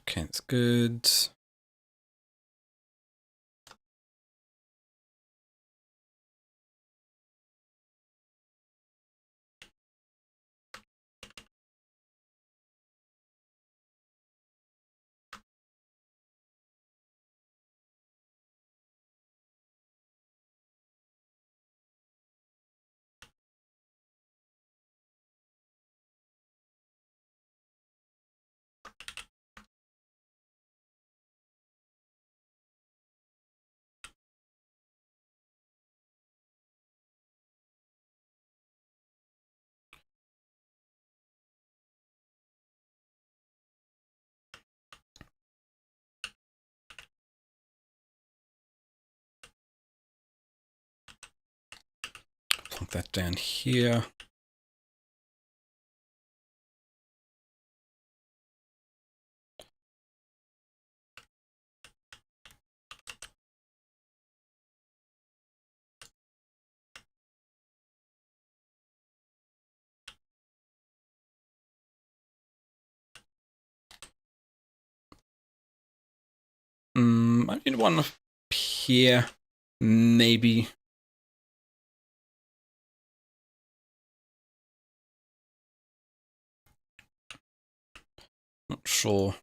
Okay, that's good. Plunk that down here. I need one up here, maybe. Not sure.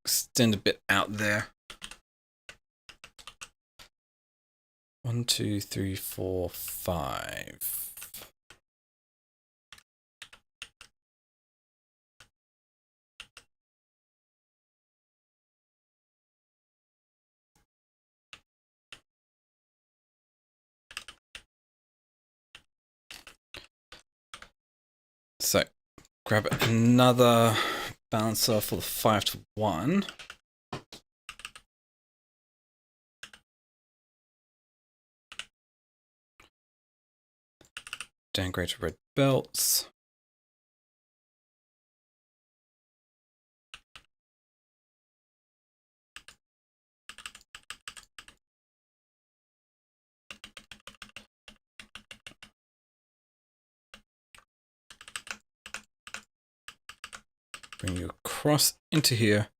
Extend a bit out there. 1, 2, 3, 4, 5. So grab another balancer for the 5 to 1. Downgrade to red belts. Bring you across into here,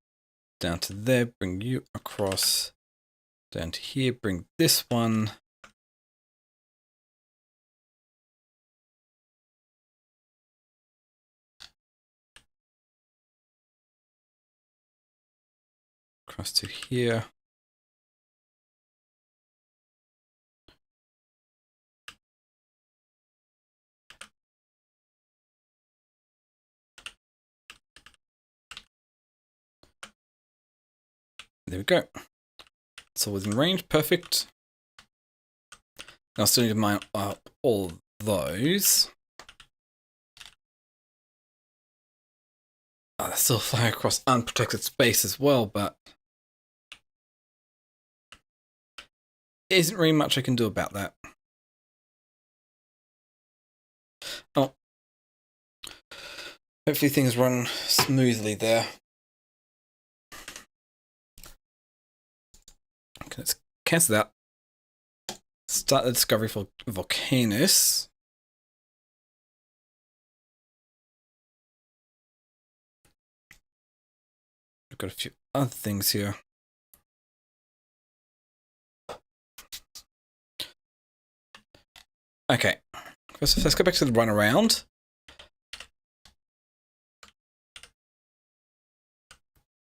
down to there, bring you across, down to here, bring this one. Across to here. There we go. So within range, perfect. Now I still need to mine up all those. Oh, that's still flying across unprotected space as well, but there isn't really much I can do about that. Oh. Hopefully things run smoothly there. Okay, let's cancel that. Start the discovery for Volcanus. We've got a few other things here. Okay, let's go back to the run around.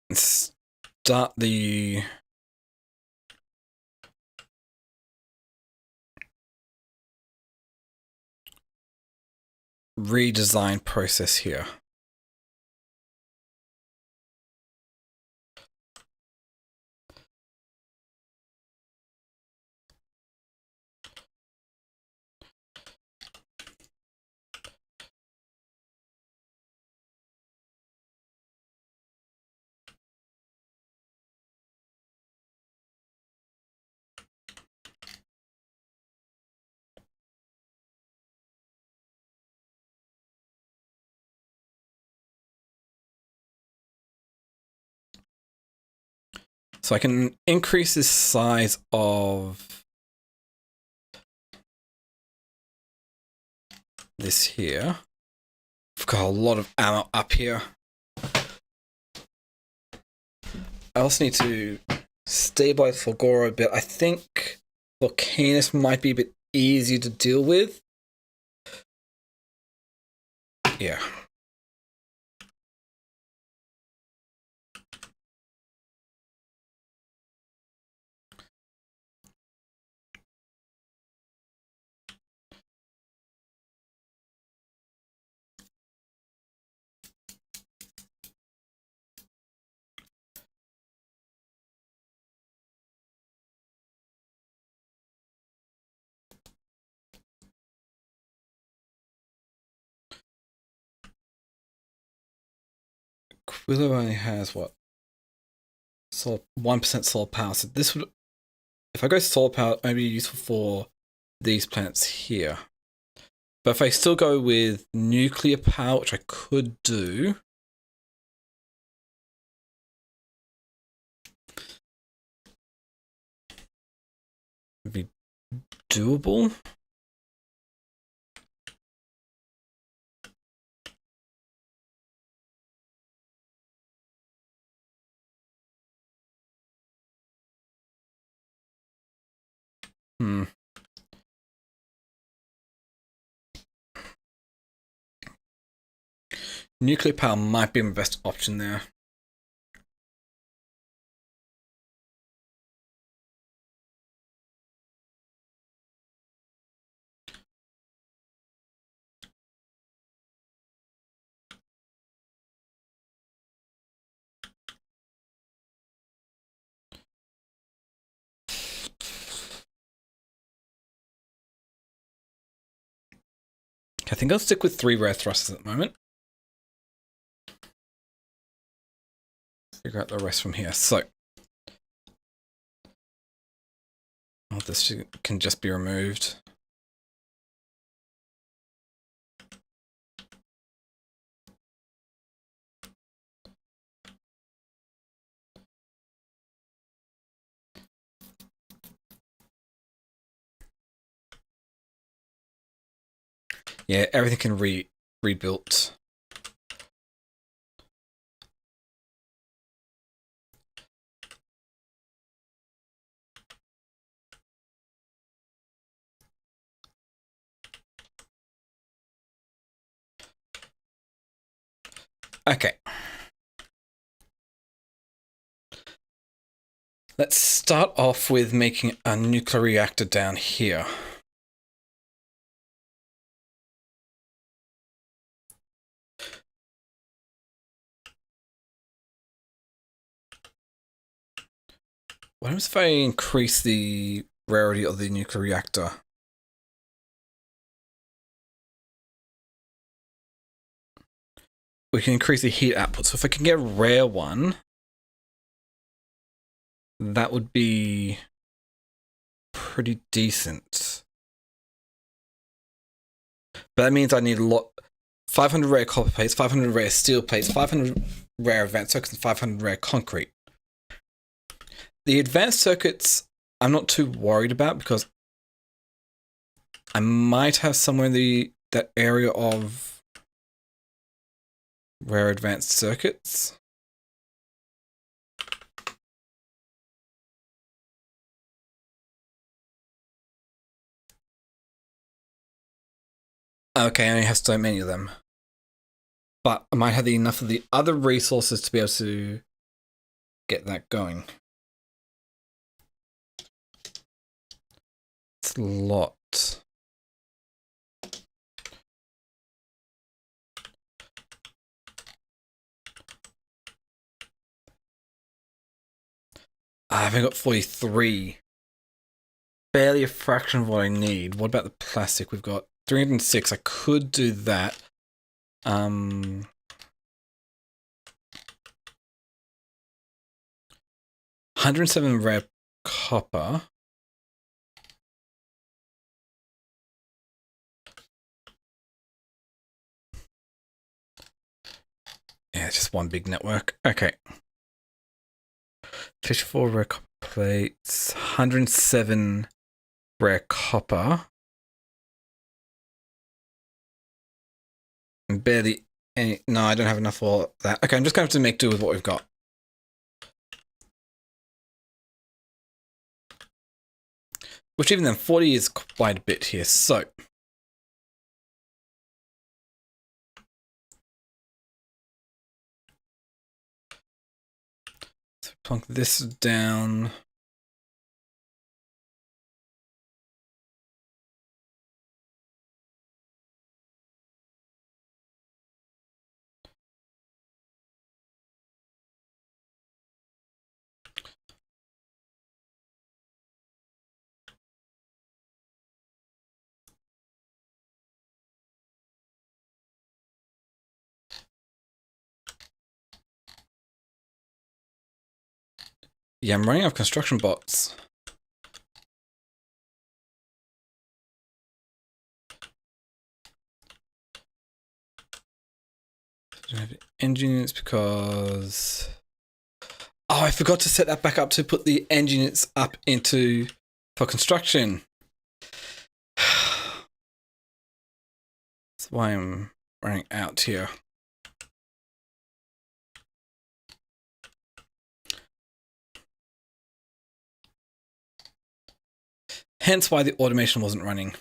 And start the redesign process here. So I can increase the size of this here. I've got a lot of ammo up here. I also need to stabilize Fulgora a bit. I think Volcanus might be a bit easier to deal with. Yeah. Quillo only has what? 1% solar power. So this would, if I go solar power, it may be useful for these planets here. But if I still go with nuclear power, which I could do, would be doable. Nuclear power might be my best option there. I think I'll stick with 3 rare thrusters at the moment. Figure out the rest from here. So, this can just be removed. Yeah, everything can rebuilt. Okay. Let's start off with making a nuclear reactor down here. What happens if I increase the rarity of the nuclear reactor? We can increase the heat output. So if I can get a rare one, that would be pretty decent. But that means I need a lot. 500 rare copper plates, 500 rare steel plates, 500 rare advanced circuits, and 500 rare concrete. The advanced circuits, I'm not too worried about because I might have somewhere in that area of rare advanced circuits. Okay, I only have so many of them. But I might have enough of the other resources to be able to get that going. It's a lot. I haven't got 43. Barely a fraction of what I need. What about the plastic? We've got 306. I could do that. 107 rare copper. Yeah, it's just one big network. Okay. 54 rare copper plates. 107 rare copper. And barely any. No, I don't have enough for that. Okay, I'm just going to have to make do with what we've got. Which even then, 40 is quite a bit here. So plunk this down. Yeah, I'm running out of construction bots. I don't have engine units because... Oh, I forgot to set that back up to put the engine units up into for construction. That's why I'm running out here. Hence why the automation wasn't running.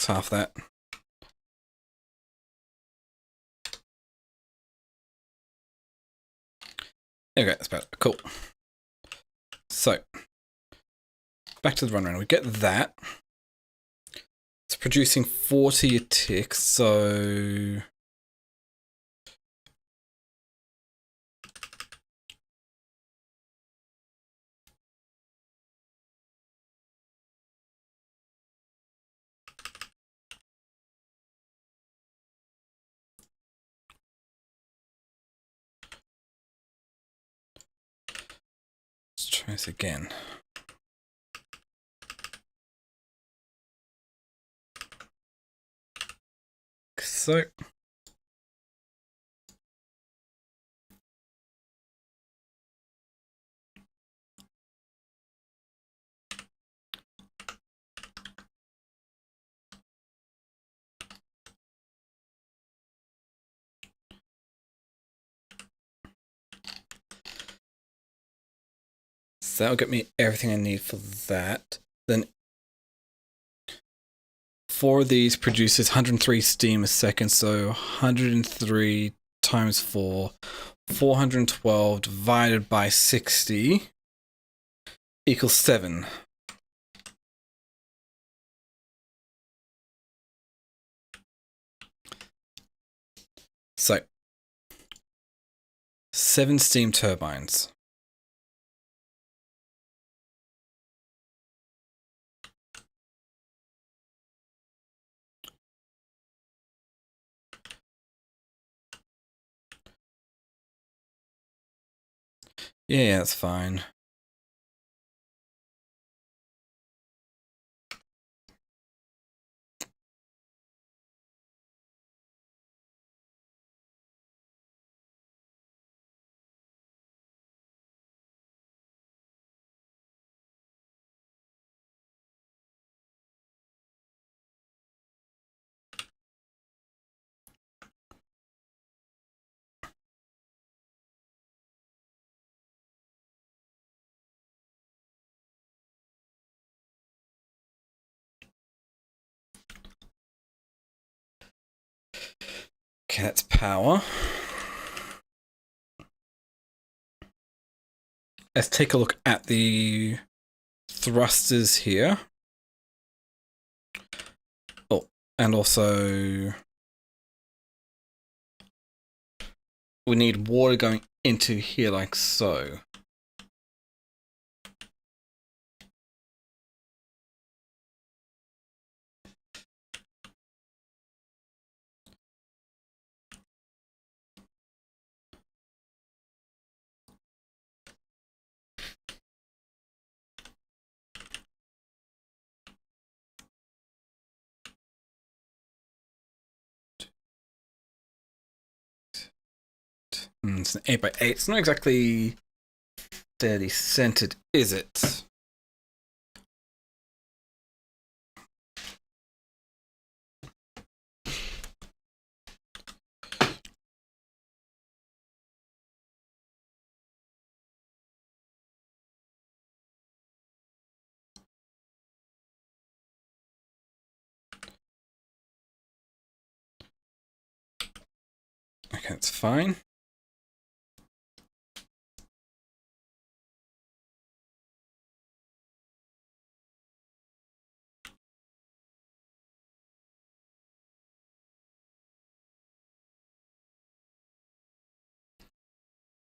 It's half that. Okay, that's better. Cool. So, back to the run around. We get that. It's producing 40 a tick, so... Let's try this again. So... So that'll get me everything I need for that. Then 4 of these produces 103 steam a second, so 103 times 4, 412 divided by 60 equals 7. So 7 steam turbines. Yeah, that's fine. Okay, that's power. Let's take a look at the thrusters here. Oh, and also we need water going into here like so. It's an 8 by 8. It's not exactly fairly centered, is it? Okay, that's fine.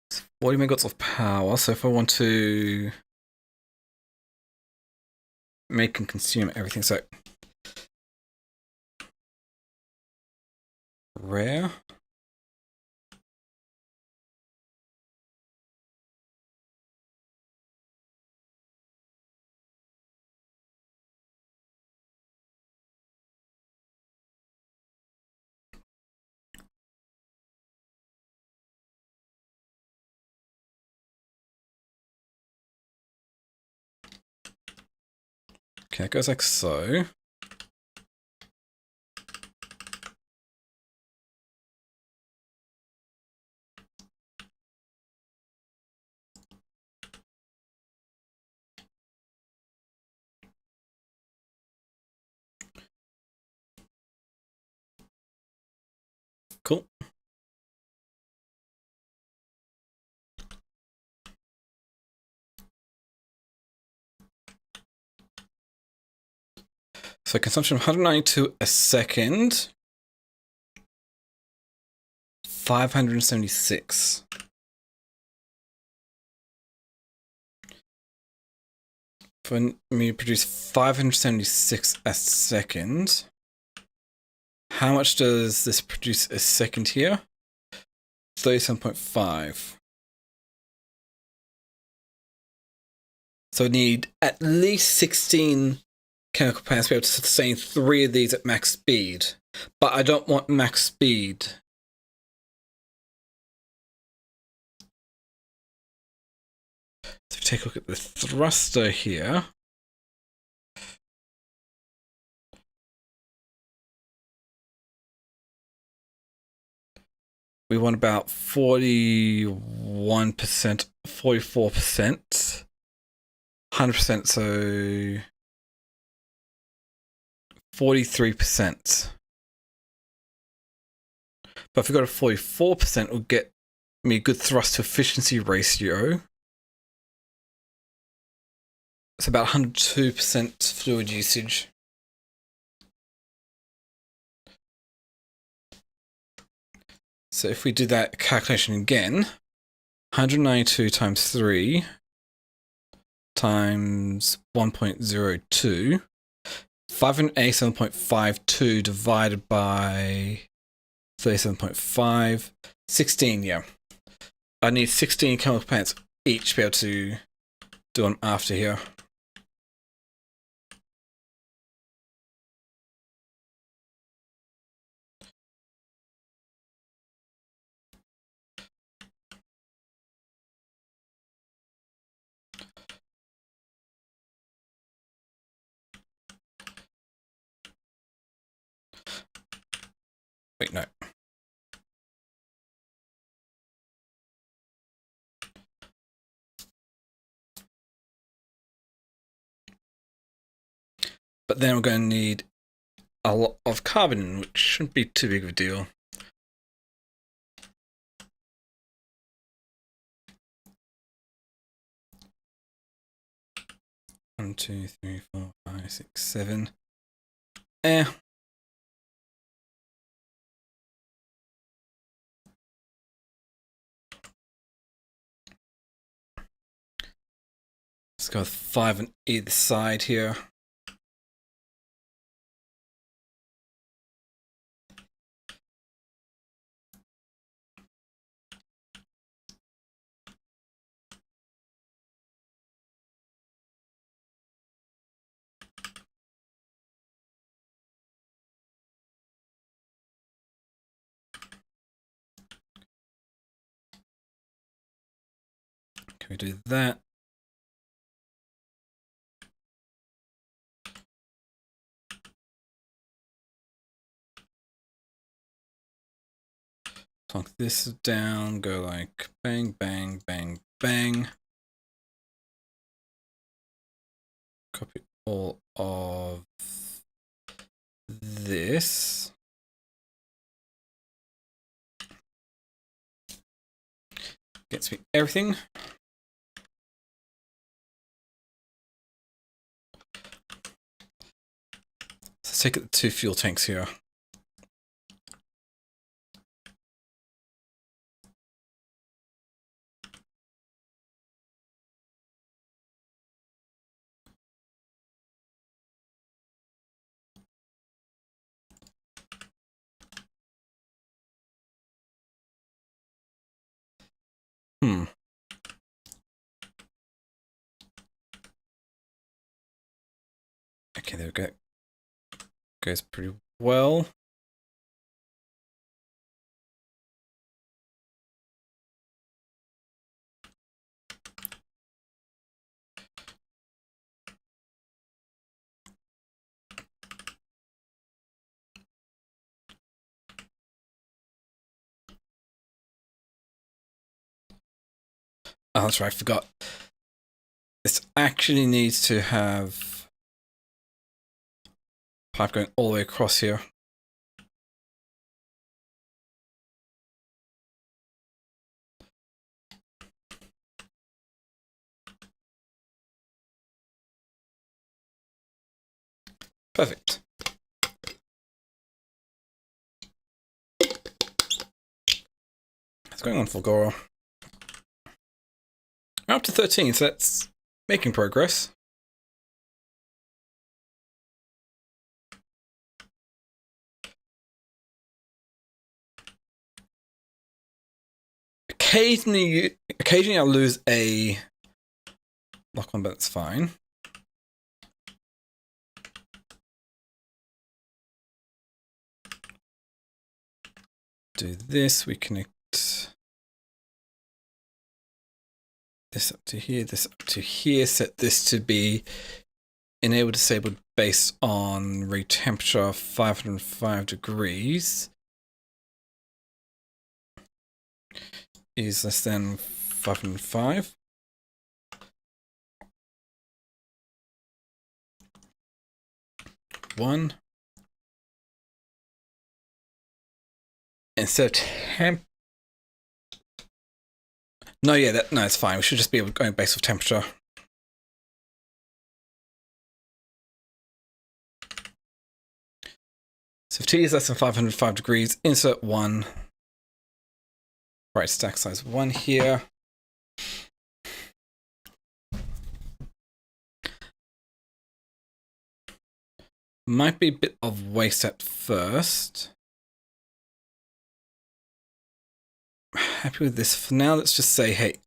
It's 40 megawatts of power. So if I want to make and consume everything, so rare. Okay, it goes like so. Cool. So consumption of 192 a second. 576. For me to produce 576 a second, how much does this produce a second here? 37.5. So I need at least 16 chemical plants to be able to sustain 3 of these at max speed. But I don't want max speed. So if you take a look at the thruster here. We want about 41%, 44%, 100%, so 43%. But if we got a 44%, it'll get me a good thrust to efficiency ratio. It's about 102% fluid usage. So if we do that calculation again, 192 times 3 times 1.02, 587.52 divided by 37.5, 16, yeah. I need 16 chemical plants each to be able to do them after here. Wait, no. But then we're going to need a lot of carbon, which shouldn't be too big of a deal. One, two, three, four, five, six, 7. Let's go with 5 on either side here. Can we do that? Plunk this down, go like bang, bang, bang, bang. Copy all of this. Gets me everything. Let's take the 2 fuel tanks here. Okay, there we go. Goes pretty well. Oh, that's right, I forgot. This actually needs to have pipe going all the way across here. Perfect. What's going on, Fulgora? We're up to 13, so that's making progress. Occasionally I'll lose a lock on, but that's fine. Do this, we connect this up to here, this up to here, set this to be enable disabled based on rate temperature 505 degrees. Is less than 505. One. Instead of temp. No, yeah, no, it's fine. We should just be going based off temperature. So if T is less than 505 degrees, insert 1. Right, stack size 1 here. Might be a bit of waste at first. Happy with this for now. Let's just say, hey,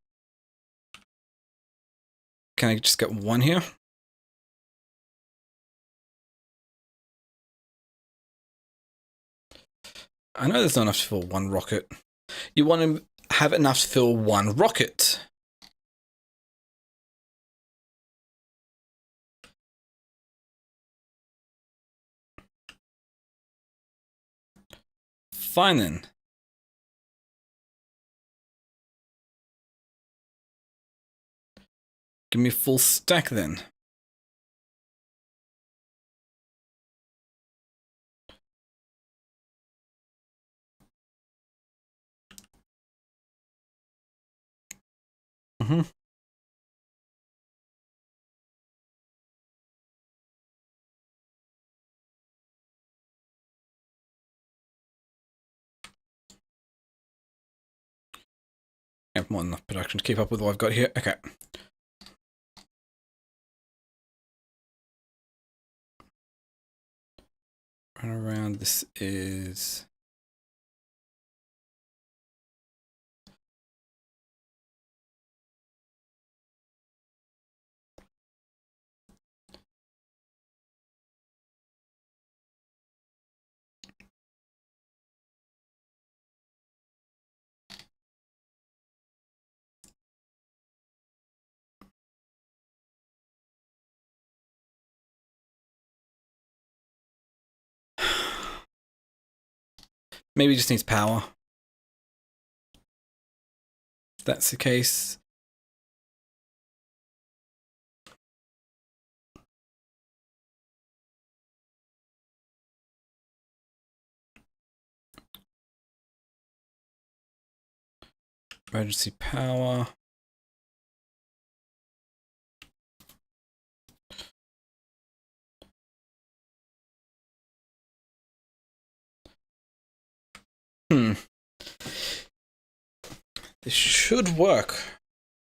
can I just get 1 here? I know there's not enough to fill 1 rocket. You want to have enough to fill 1 rocket. Fine then. Give me a full stack then. Mm-hmm. I have more than enough production to keep up with what I've got here. Okay. Run around. This is Maybe it just needs power. If that's the case. Emergency power. This should work.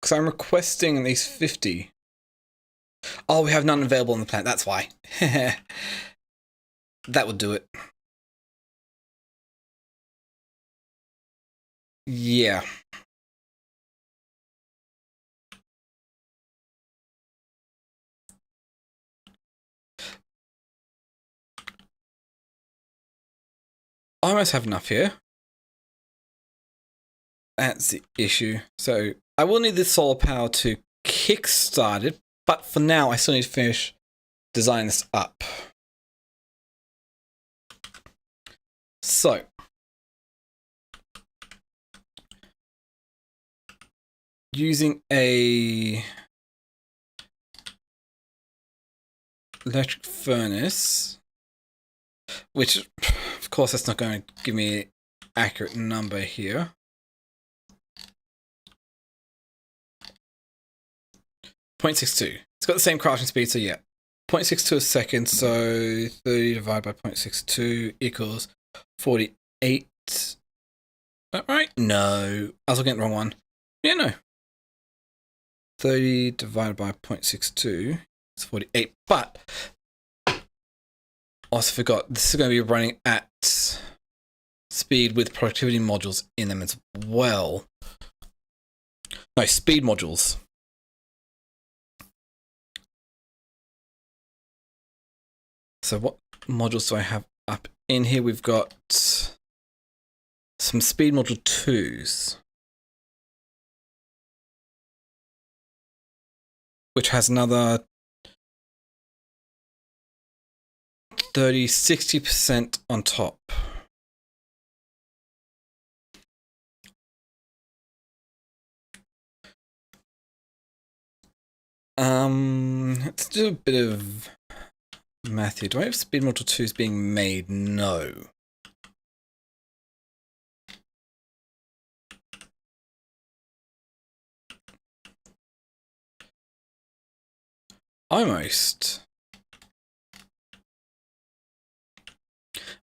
Because I'm requesting at least 50. Oh, we have none available on the planet. That's why. That would do it. Yeah. I almost have enough here. That's the issue. So I will need this solar power to kickstart it, but for now I still need to finish designing this up. So using a electric furnace, which of course that's not going to give me an accurate number here. .62. It's got the same crafting speed, so yeah. 0.62 a second, so 30 divided by 0.62 equals 48. Is that right? No. I was looking at the wrong one. Yeah, no. 30 divided by 0.62 is 48. But I also forgot, this is going to be running at speed with productivity modules in them as well. No, speed modules. So what modules do I have up in here? We've got some speed module 2s, which has another 60% on top. Let's do a bit of math here. Do I have speed module 2s being made? No. Almost.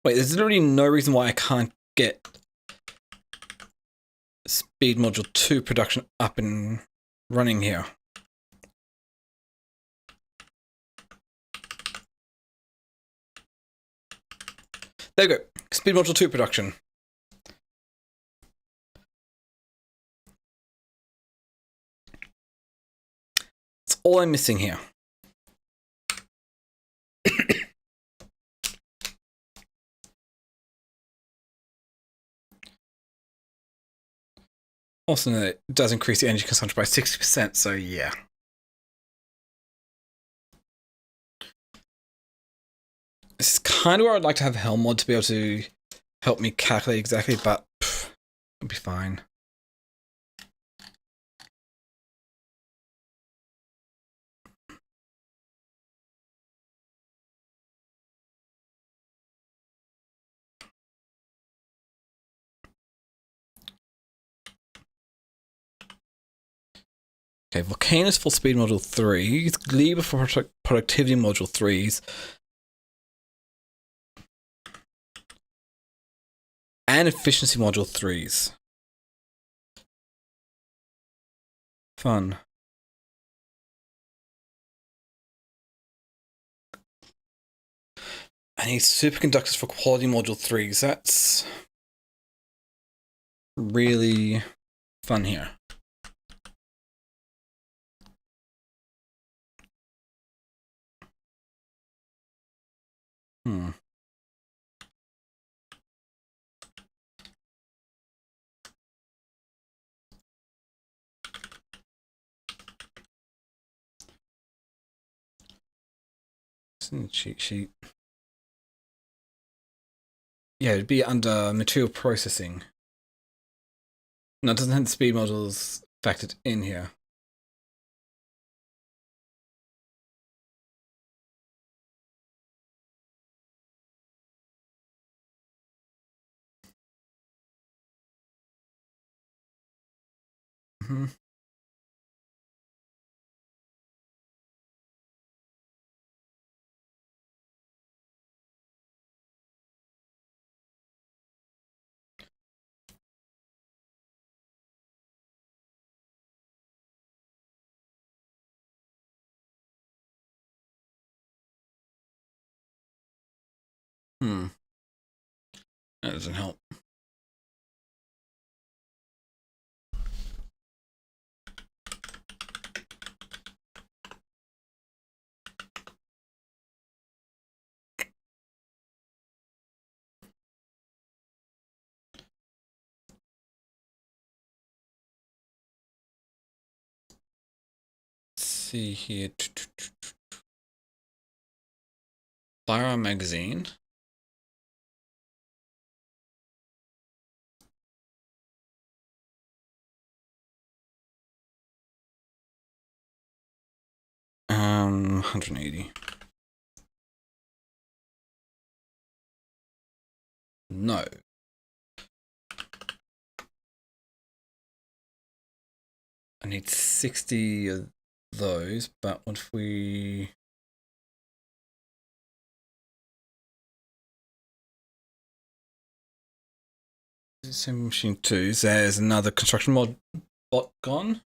Wait, there's literally no reason why I can't get speed module 2 production up and running here. There we go. Speed module 2 production. That's all I'm missing here. Also, it does increase the energy consumption by 60%, so yeah. This is kind of where I'd like to have Helm-mod to be able to help me calculate exactly, but it'll be fine. Okay, Volcano's full speed module 3, Gleba for productivity module 3s, and efficiency module 3s. Fun. I need superconductors for quality module 3s. That's really fun here. It's in the cheat sheet. Yeah, it'd be under material processing. No, it doesn't have the speed models factored in here. Mm-hmm. Hmm. That doesn't help. Let's see here. Firearm magazine. Um, 180. No. I need 60 of those, but what if we... Same machine 2. There's another construction mod bot gone.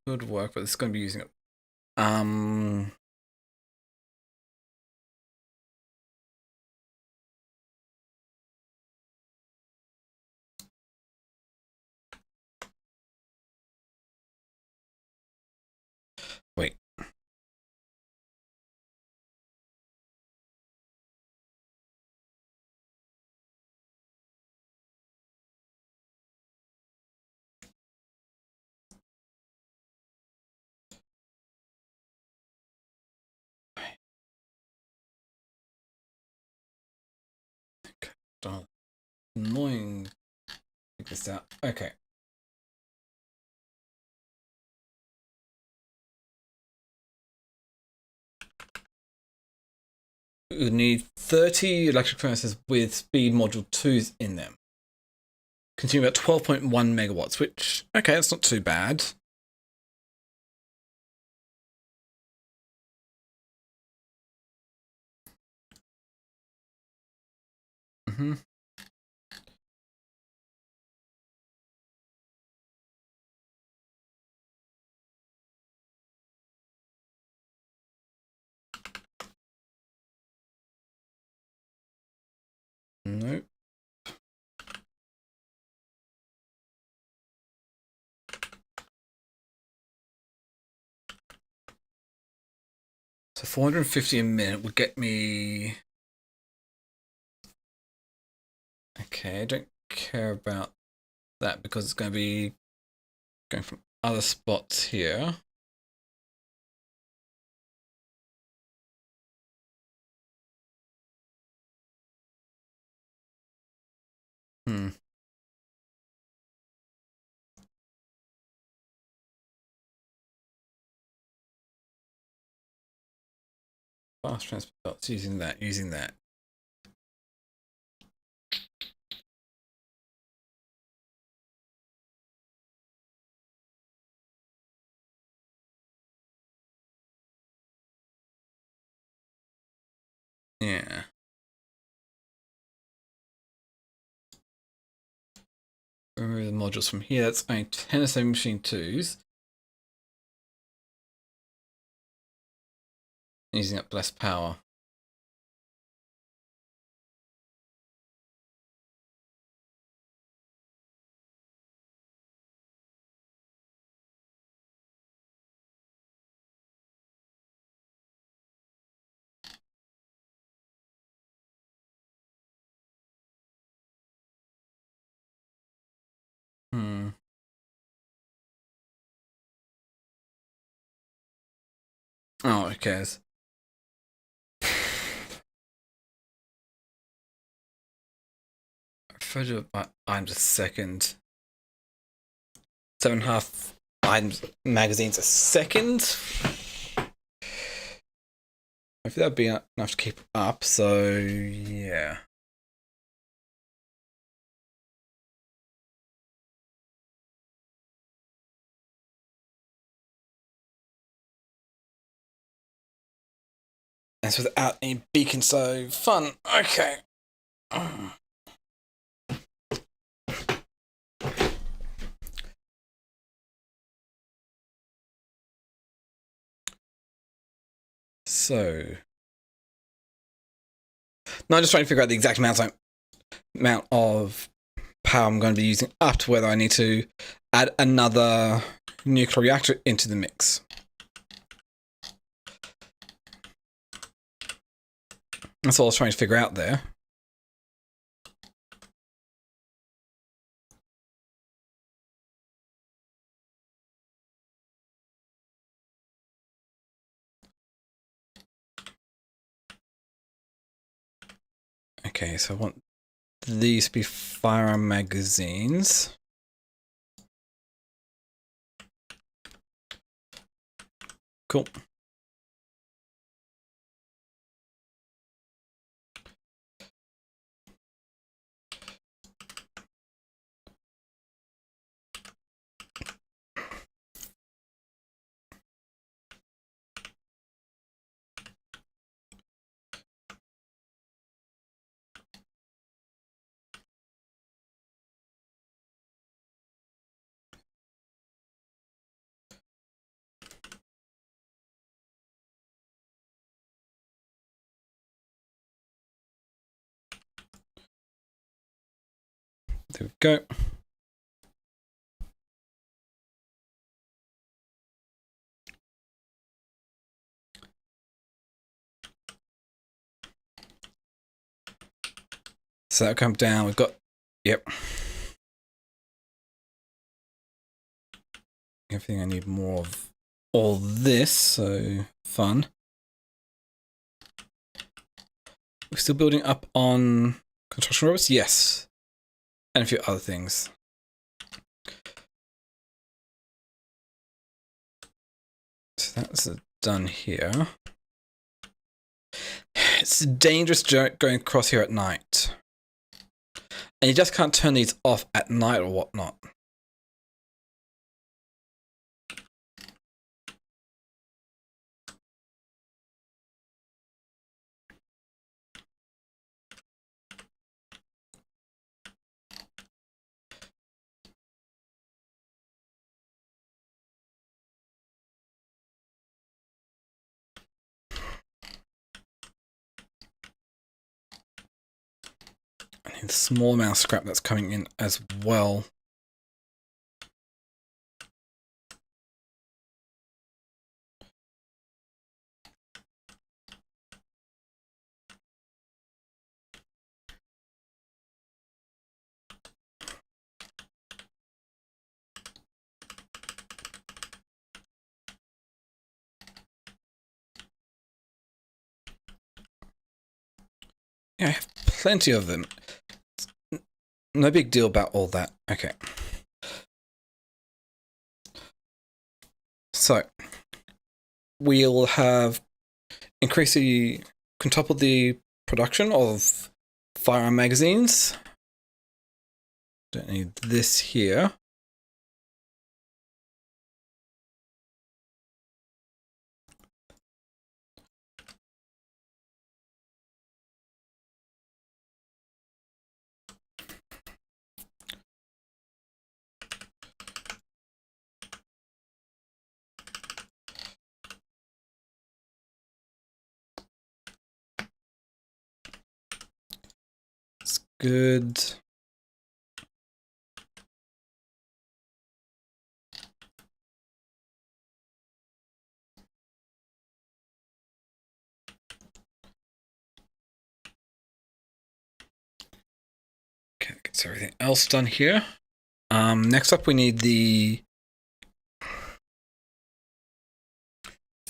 Could work, but it's going to be using it. Wait. Annoying. Take this out. Okay. We would need 30 electric furnaces with speed module 2s in them. Consume about 12.1 megawatts, which, okay, that's not too bad. Mm-hmm. Nope. So 450 a minute would get me... Okay, I don't care about that because it's going to be going from other spots here. Hmm. Fast transport, using that. Yeah. Remove the modules from here. That's only 10 or so machine 2s. Using up less power. Oh, who cares? Photo of my items a second. 7.5 items magazines a second. Hopefully that'd be enough to keep up, so yeah. That's without any beacon, so fun. Okay. So, now I'm just trying to figure out the exact amount of power I'm going to be using up to whether I need to add another nuclear reactor into the mix. That's all I was trying to figure out there. Okay, so I want these to be firearm magazines. Cool. There we go. So that'll come down. We've got, yep. Everything I need more of all this, so fun. We're still building up on construction robots? Yes. And a few other things. So that's done here. It's dangerous going across here at night. And you just can't turn these off at night or whatnot. The small amount of scrap that's coming in as well. Yeah, I have plenty of them. No big deal about all that. Okay. So, we'll have quintuple the production of firearm magazines. Don't need this here. It's good. Okay, gets everything else done here. Next up we need the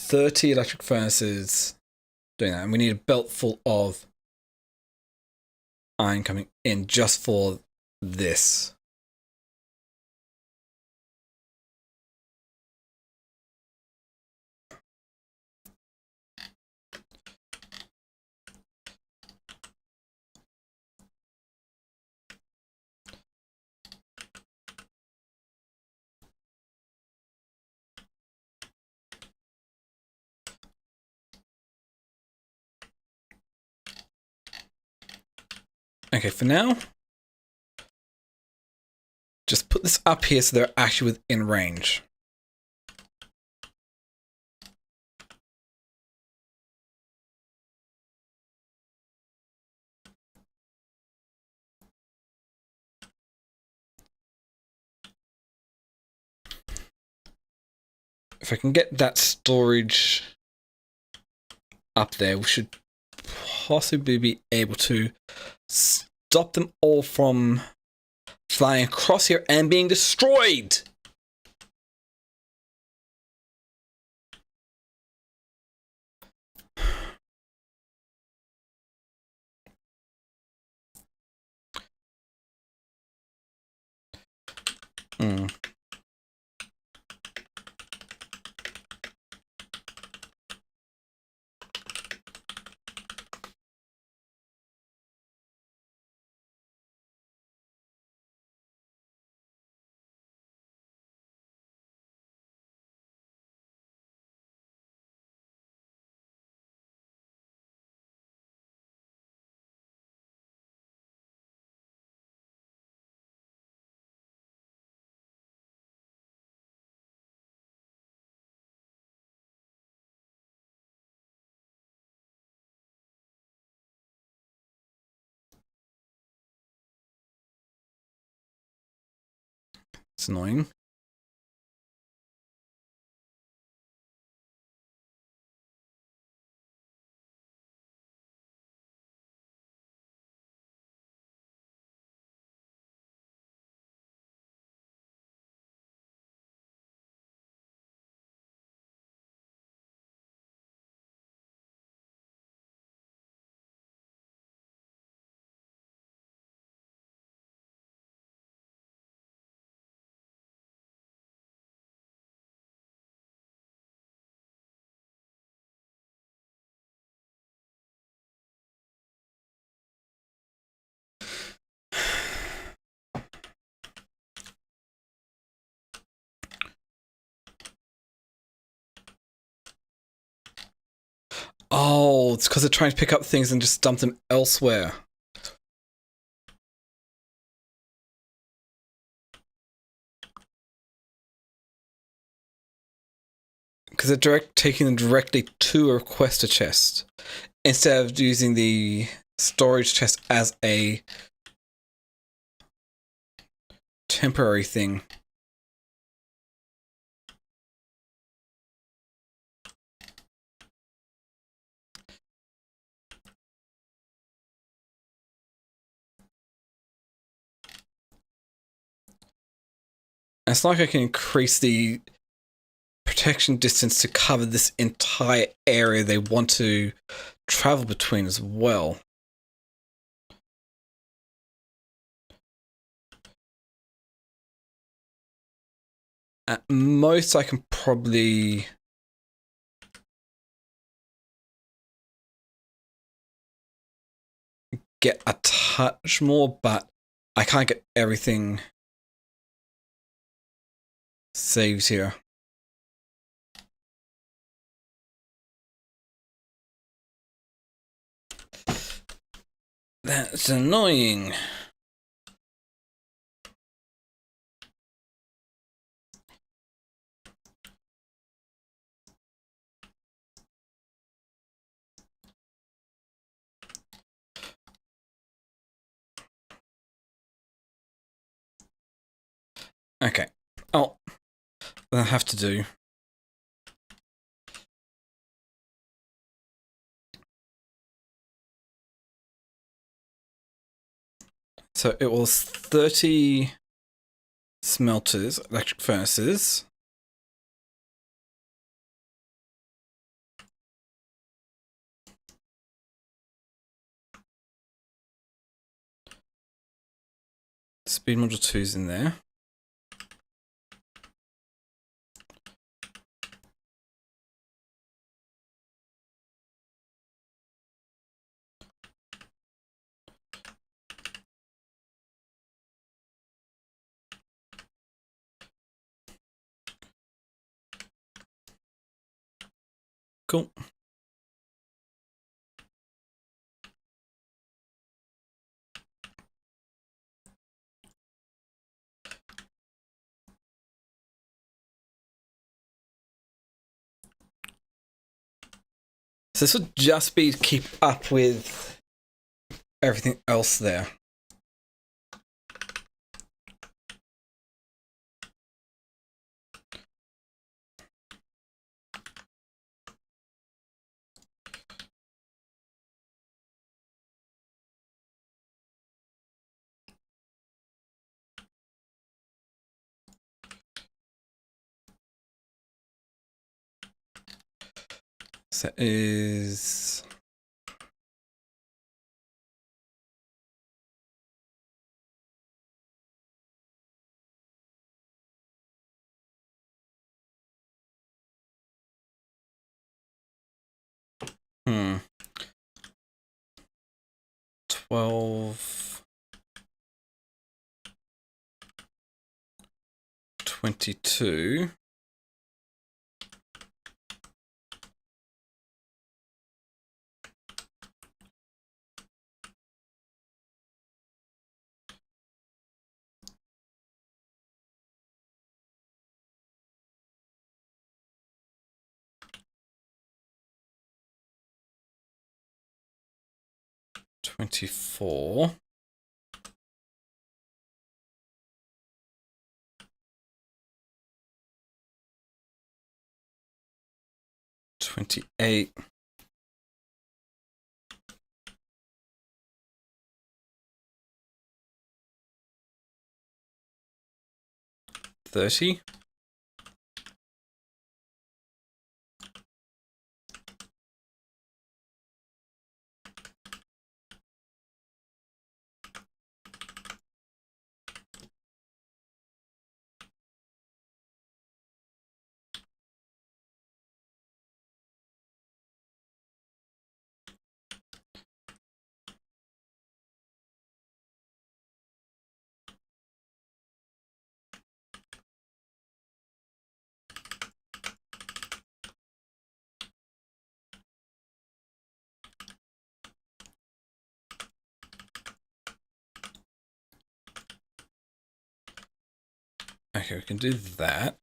30 electric furnaces doing that. And we need a belt full of iron coming in just for this. Okay, for now, just put this up here so they're actually within range. If I can get that storage up there, we should possibly be able to stop them all from flying across here and being destroyed. Hmm. It's annoying. Oh, it's because they're trying to pick up things and just dump them elsewhere. Because they're taking them directly to a requester chest instead of using the storage chest as a temporary thing. And it's not like I can increase the protection distance to cover this entire area they want to travel between as well. At most, I can probably get a touch more, but I can't get everything saved here. That's annoying. Okay. Oh, I have to do. So it was 30 smelters, electric furnaces. Speed module 2's in there. Cool. So this would just be to keep up with everything else there. So that is... Hmm. 12... 22... 24... 28... 30... Okay, we can do that.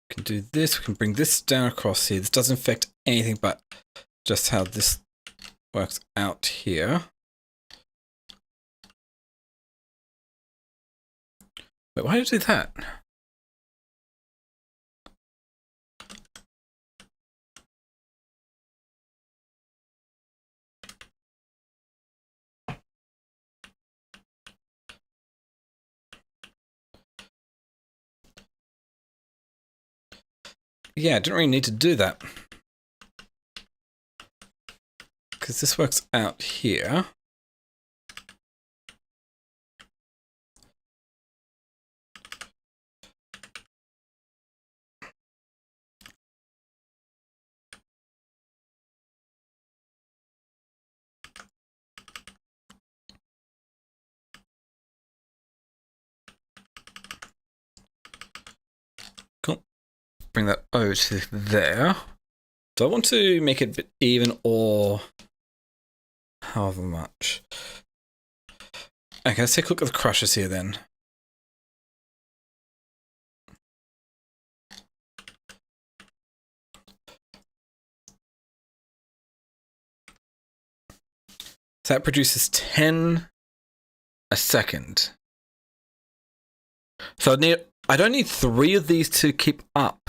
We can do this. We can bring this down across here. This doesn't affect anything but just how this works out here. Wait, why did I do that? Yeah, I didn't really need to do that. Because this works out here. Cool. Bring that over to there. Do I want to make it a bit even or however much? Okay, let's take a look at the crushers here then. So that produces 10 a second. So I don't need 3 of these to keep up.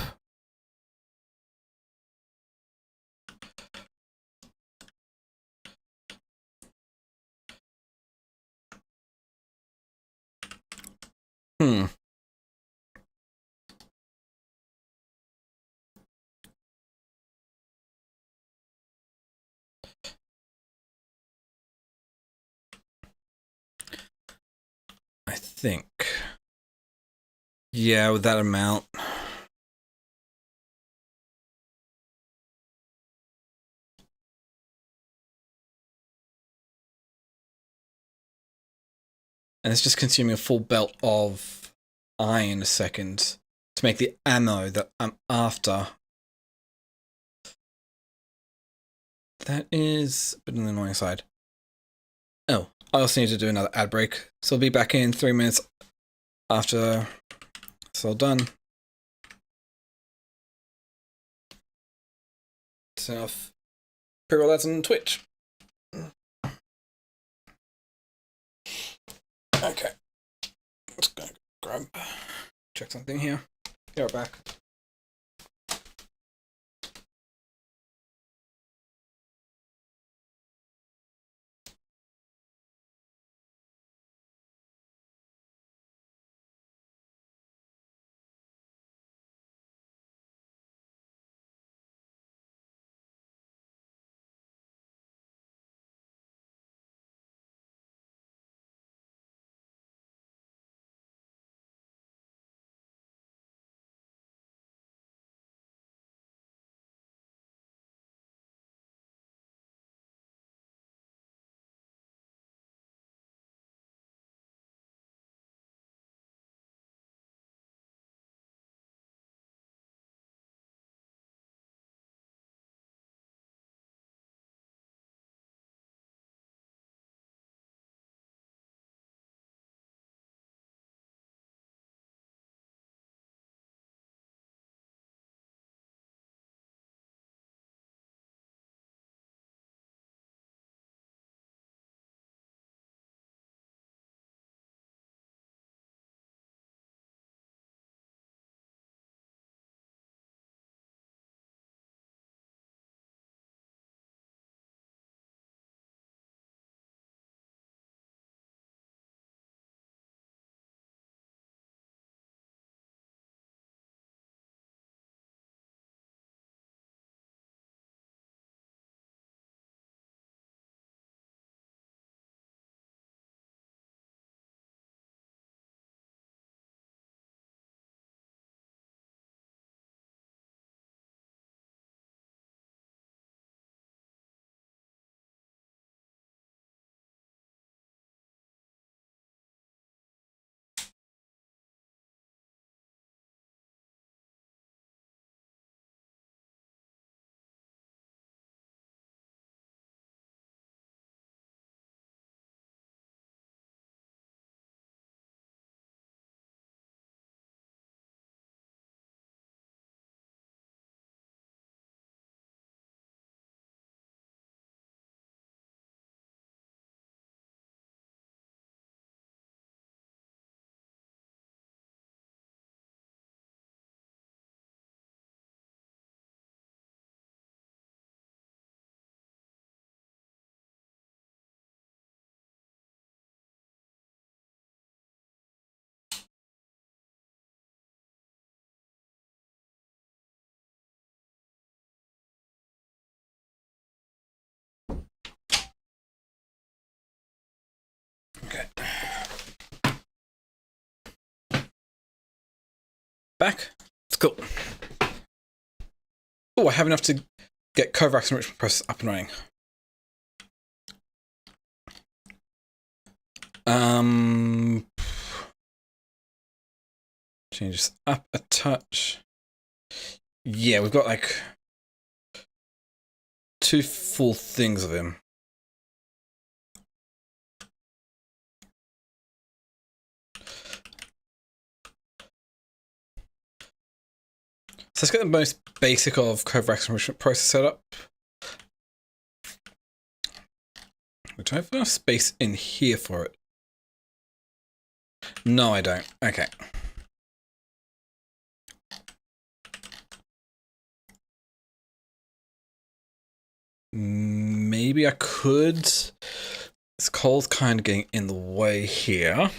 I think. Yeah, with that amount. And it's just consuming a full belt of iron a second to make the ammo that I'm after. That is a bit on the annoying side. Oh, I also need to do another ad break. So I'll be back in 3 minutes after it's all done. Turn off pre-roll ads on Twitch. Okay. Let's go check something here. Be right back. Okay. Back. It's cool. Oh, I have enough to get Kovacs enrichment process up and running. Change this up a touch. Yeah, we've got like 2 full things of him. So let's get the most basic of Kovacs enrichment process set up. We don't have enough space in here for it. No, I don't. Okay. Maybe I could. This coal's kind of getting in the way here.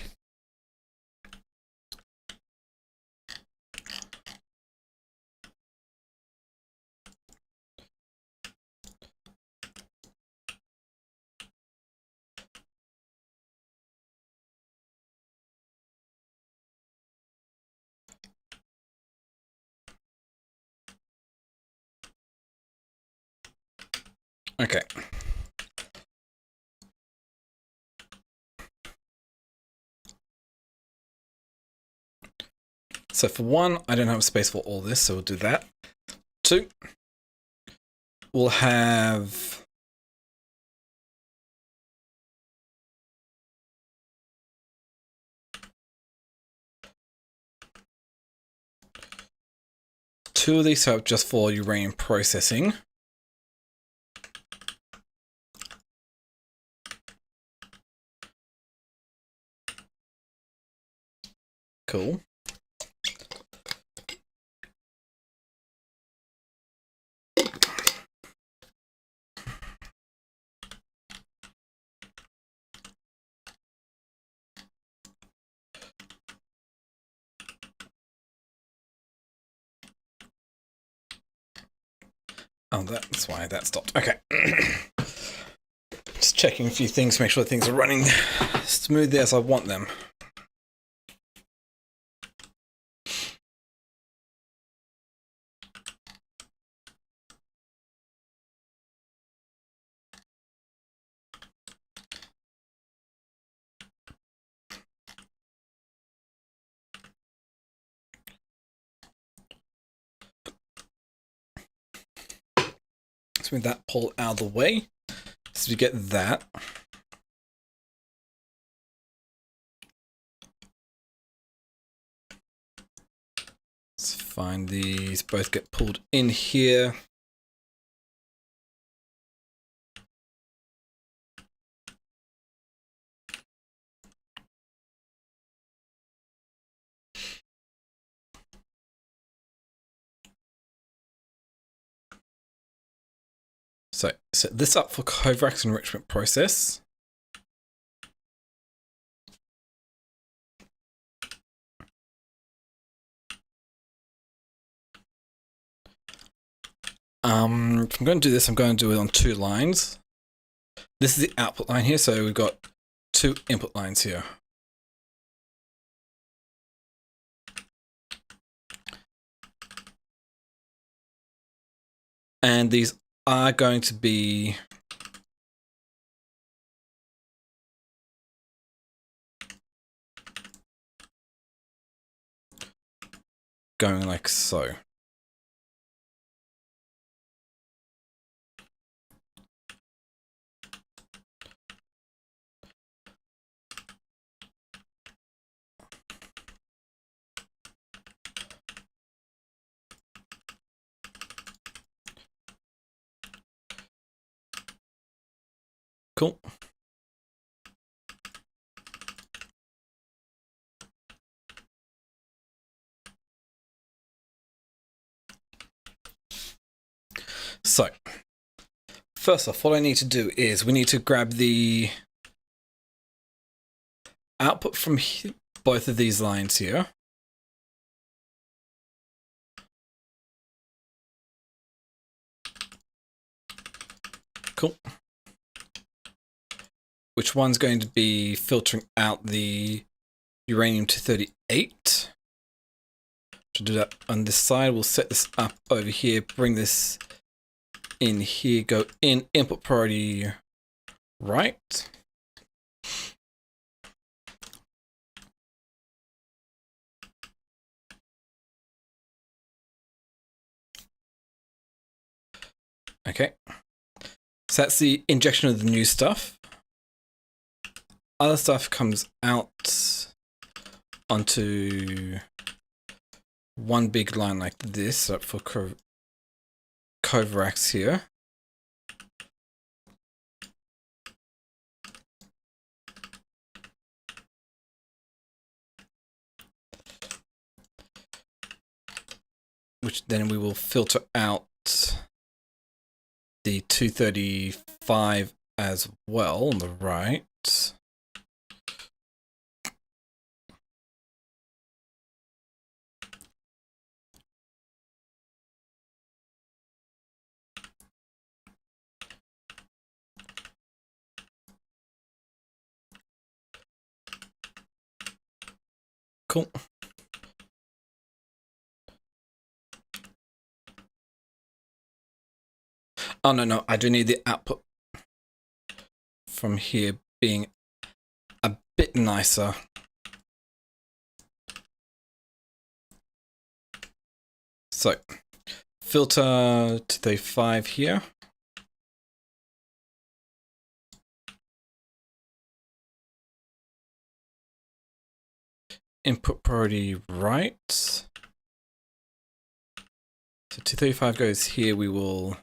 Okay. So for one, I don't have space for all this, so we'll do that. Two, we'll have two of these up just for uranium processing. Cool. Oh, that's why that stopped. Okay. Just checking a few things to make sure things are running smoothly as I want them. So with that pull out of the way, so we get that. Let's find these, both get pulled in here. So set this up for Kovrak's enrichment process. If I'm going to do this, I'm going to do it on two lines. This is the output line here, so we've got two input lines here. And these are going to be going like so. Cool. So, first off, what I need to do is we need to grab the output from both of these lines here. Cool. Which one's going to be filtering out the uranium-238. To do that on this side, we'll set this up over here, bring this in here, go in input priority right. Okay. So that's the injection of the new stuff. Other stuff comes out onto one big line like this up for Kovrak's here. which then we will filter out the 235 as well on the right. Cool. Oh, no, I do need the output from here being a bit nicer. So, filter to the 5 here. Input priority right. So 235 goes here, we will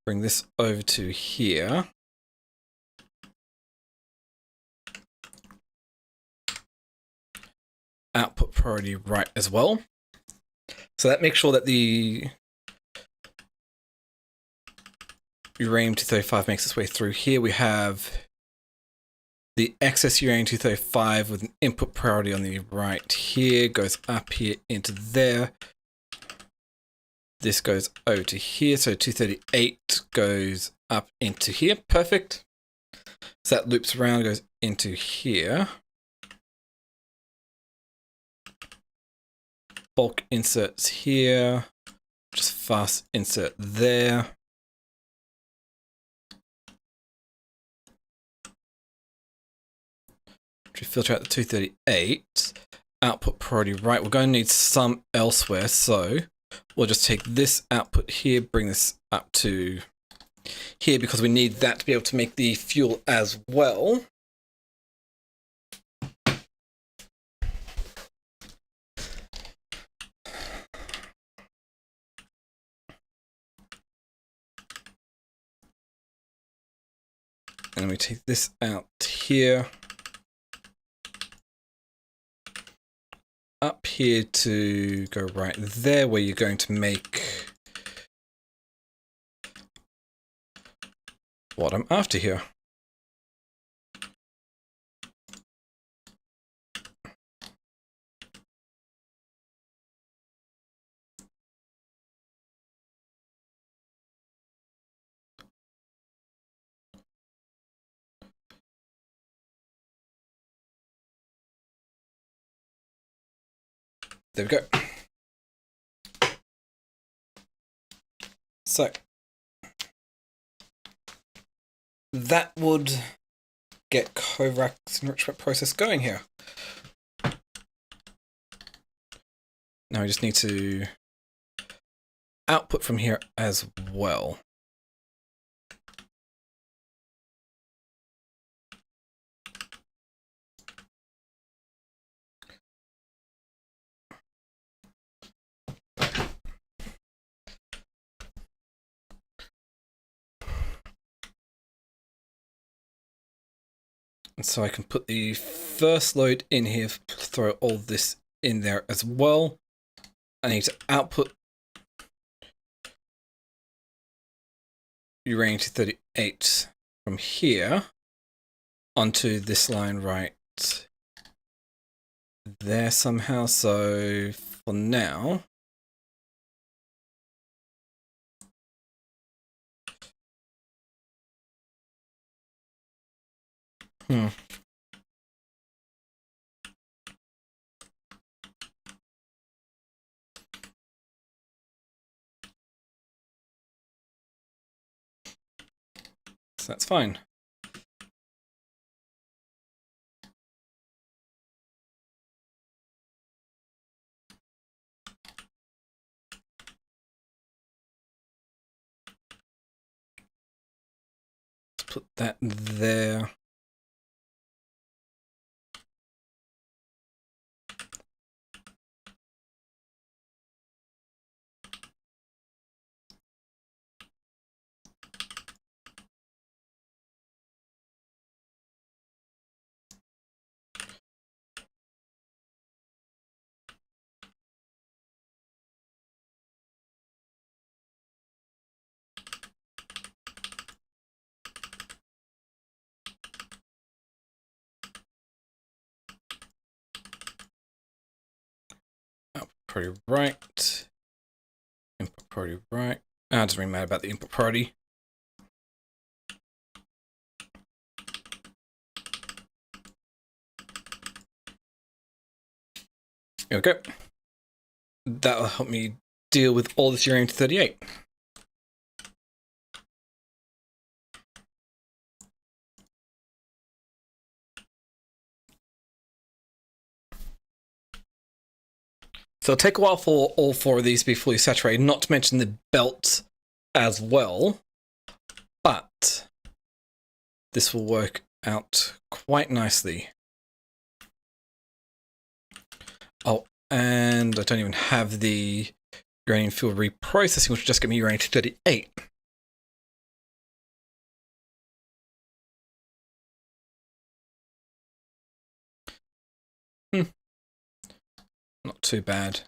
bring this over to here. Output priority right as well. So that makes sure that the uranium-235 makes its way through here. We have the excess uranium-235 with an input priority on the right here, goes up here into there. This goes over to here, so 238 goes up into here. Perfect. So that loops around, goes into here. Bulk inserts here. Just fast insert there. Filter out the 238. Output priority right. We're going to need some elsewhere, so we'll just take this output here, bring this up to here because we need that to be able to make the fuel as well. And we take this out here. Up here to go right there where you're going to make what I'm after here. There we go. So that would get Kovac's enrichment process going here. Now we just need to output from here as well. And so I can put the first load in here, throw all this in there as well. I need to output uranium-238 from here onto this line right there somehow. So for now, so that's fine. Let's put that there. priority right. Input priority right. Ah, it doesn't really matter about the input priority. There we go. That'll help me deal with all this uranium-238. So it'll take a while for all 4 of these to be fully saturated, not to mention the belt as well. But this will work out quite nicely. Oh, and I don't even have the uranium fuel reprocessing, which will just get me uranium-238. Not too bad.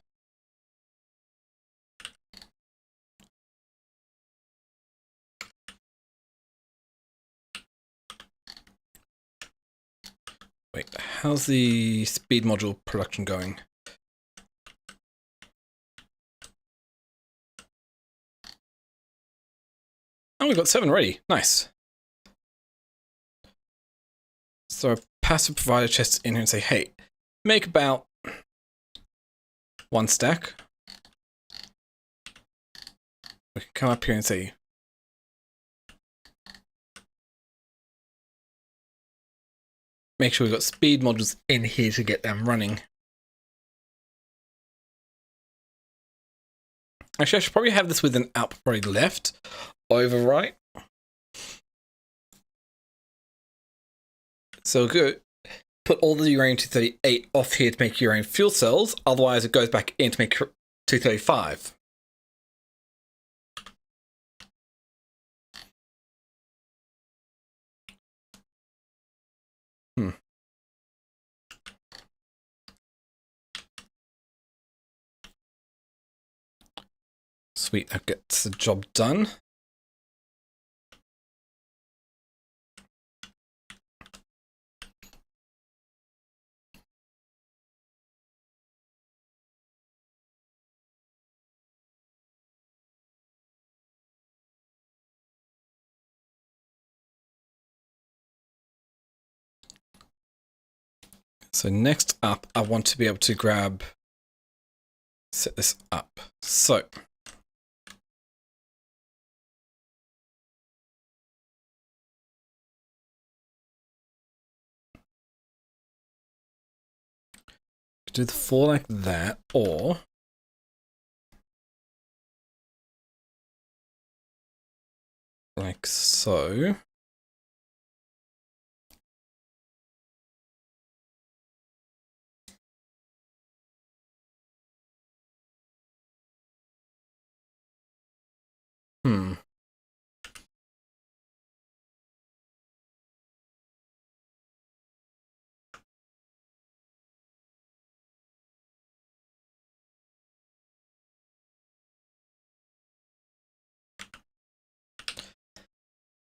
Wait, how's the speed module production going? Oh, we've got 7 ready. Nice. So passive provider chests in here and say, hey, make about 1 stack. We can come up here and say, make sure we've got speed modules in here to get them running. Actually, I should probably have this with an output priority left. Overwrite. So good. Put all the uranium-238 off here to make uranium fuel cells. Otherwise, it goes back in to make 235. Sweet, that gets the job done. So next up, I want to be able to set this up. So do the 4 like that, or like so.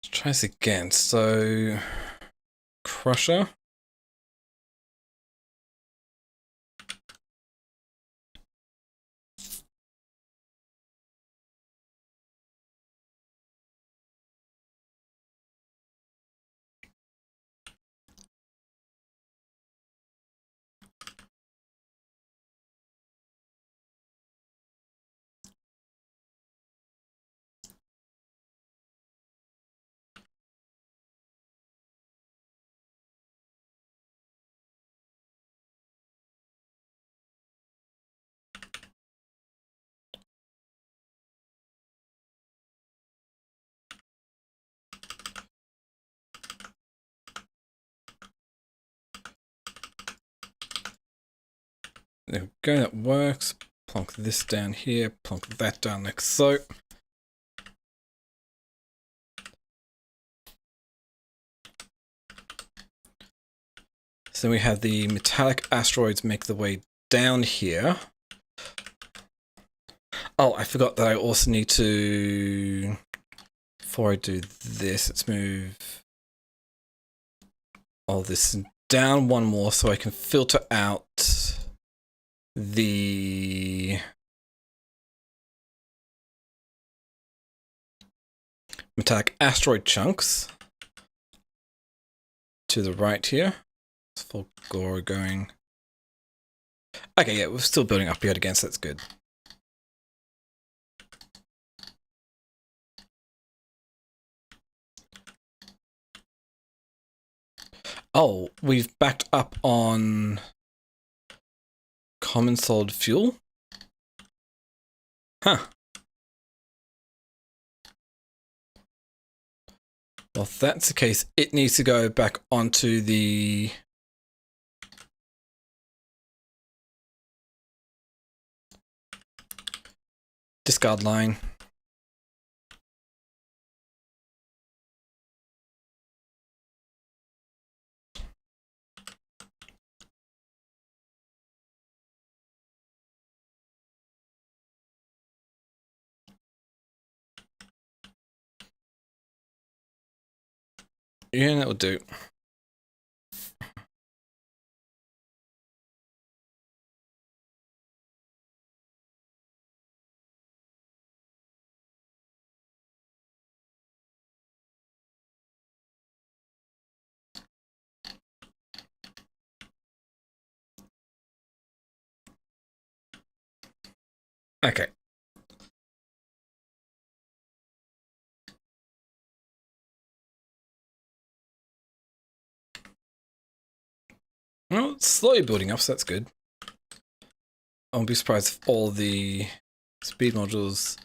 Let's try this again. So crusher. There we go, that works. Plonk this down here, plonk that down like so. So we have the metallic asteroids make the way down here. Oh, I forgot that I also need to, before I do this, let's move all this down 1 more so I can filter out the metallic asteroid chunks to the right here. It's full glory going. Okay, yeah, we're still building up yet again, so that's good. Oh, we've backed up on common solid fuel? Huh. Well, if that's the case, it needs to go back onto the discard line. Yeah, that will do. Okay. Well, it's slowly building up, so that's good. I won't be surprised if all the speed modules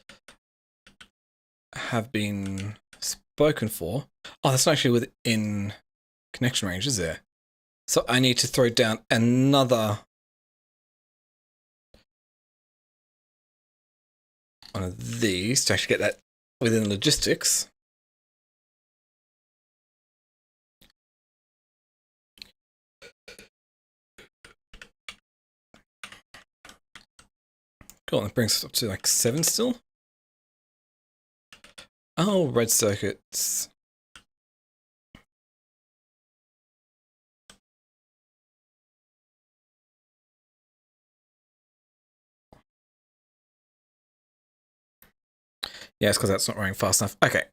have been spoken for. Oh, that's not actually within connection range, is there? So I need to throw down another one of these to actually get that within logistics. Cool, that brings us up to like 7 still. Oh, red circuits. Yeah, it's because that's not running fast enough. Okay.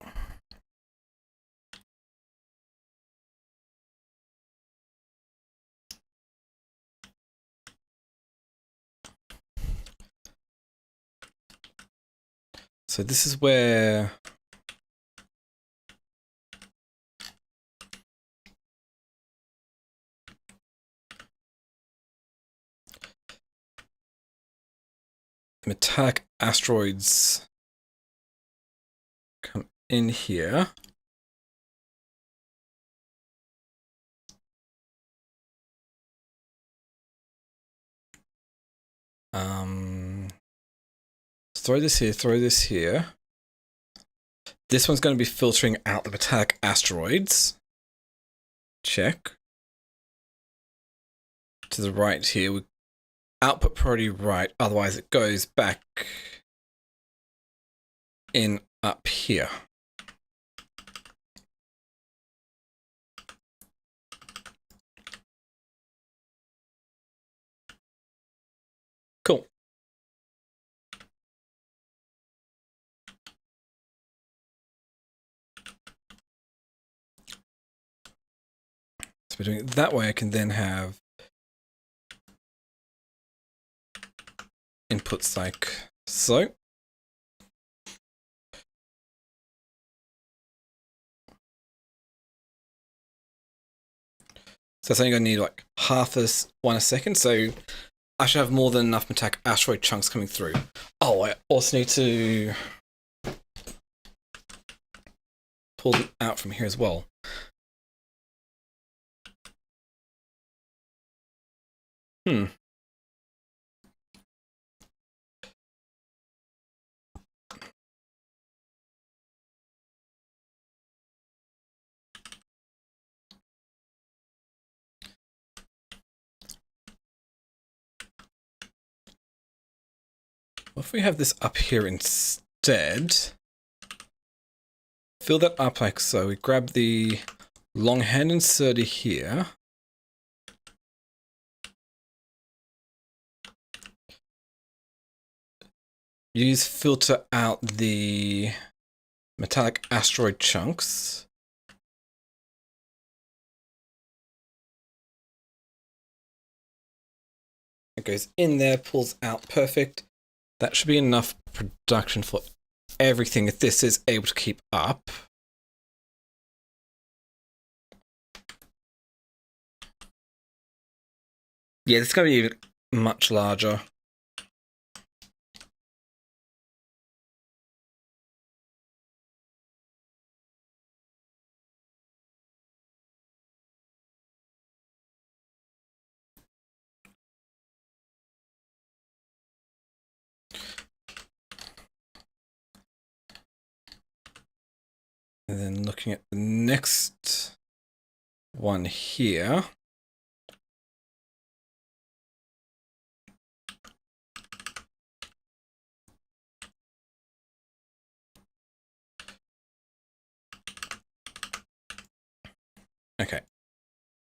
So this is where metallic asteroids come in here. Throw this here, throw this here. This one's going to be filtering out the metallic asteroids. Check. To the right here, we output priority right, otherwise it goes back in up here. Cool. So we're doing it that way. I can then have inputs like so. So it's only going to need like half a second. So I should have more than enough metallic asteroid chunks coming through. Oh, I also need to pull them out from here as well. What if we have this up here instead? Fill that up like so. We grab the long hand inserter here. use filter out the metallic asteroid chunks. It goes in there, pulls out perfect. That should be enough production for everything if this is able to keep up. Yeah, this is going to be much larger. And then looking at the next one here. Okay. I'm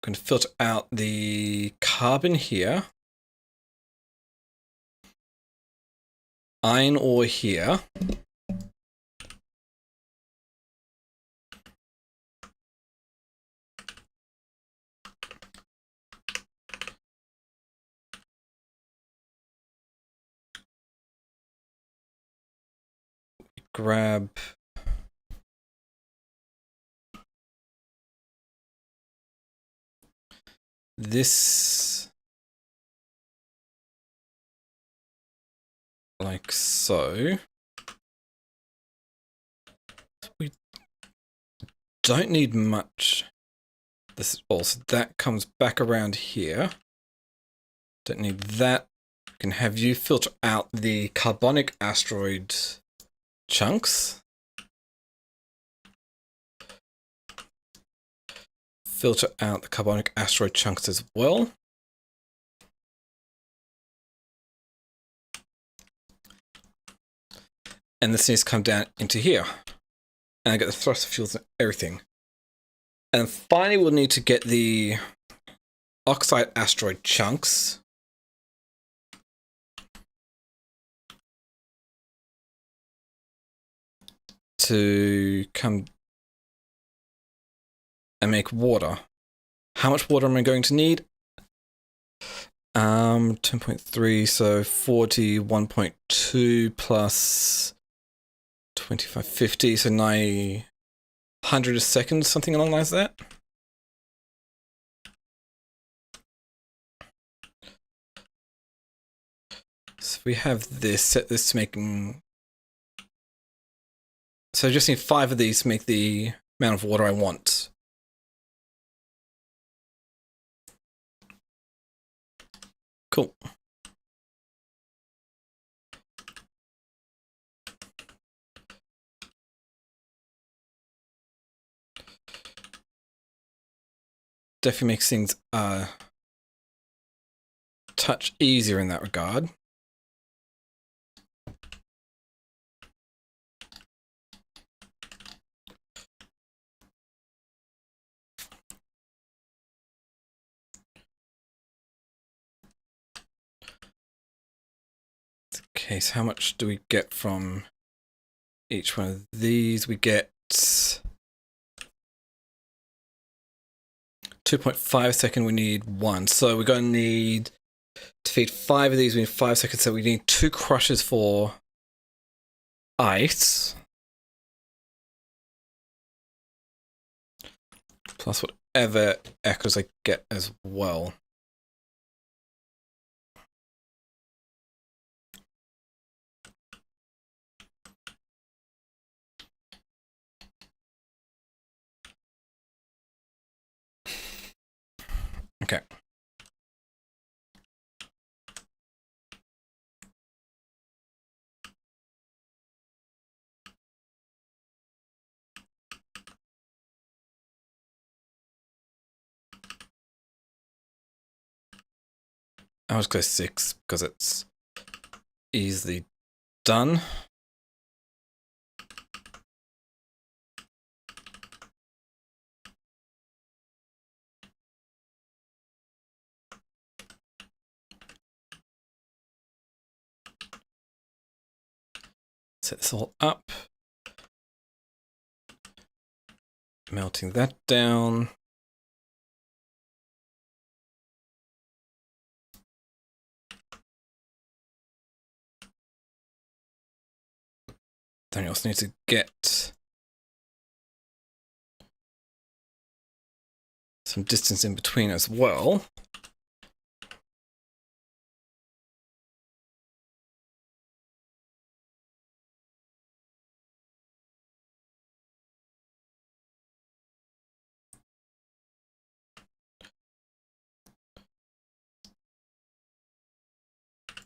going to filter out the carbon here. Iron ore here. Grab this like so. We don't need much. This also that comes back around here. Don't need that. Can have you filter out the carbonic asteroid chunks. Filter out the carbonic asteroid chunks as well. And this needs to come down into here. And I get the thruster fuels and everything. And finally, we'll need to get the oxide asteroid chunks. To come and make water. How much water am I going to need? 10.3, so 41.2 plus 2550, so 900 a second, something along like that. So we have this, set this to making. So I just need 5 of these to make the amount of water I want. Cool. Definitely makes things touch easier in that regard. Okay, so how much do we get from each one of these? We get 2.5 seconds, we need 1. So we're going to need, to feed 5 of these, we need 5 seconds. So we need 2 crushers for ice. Plus whatever echoes I get as well. Okay. I was go 6 because it's easily done. Set this all up. Melting that down. Then you also need to get some distance in between as well.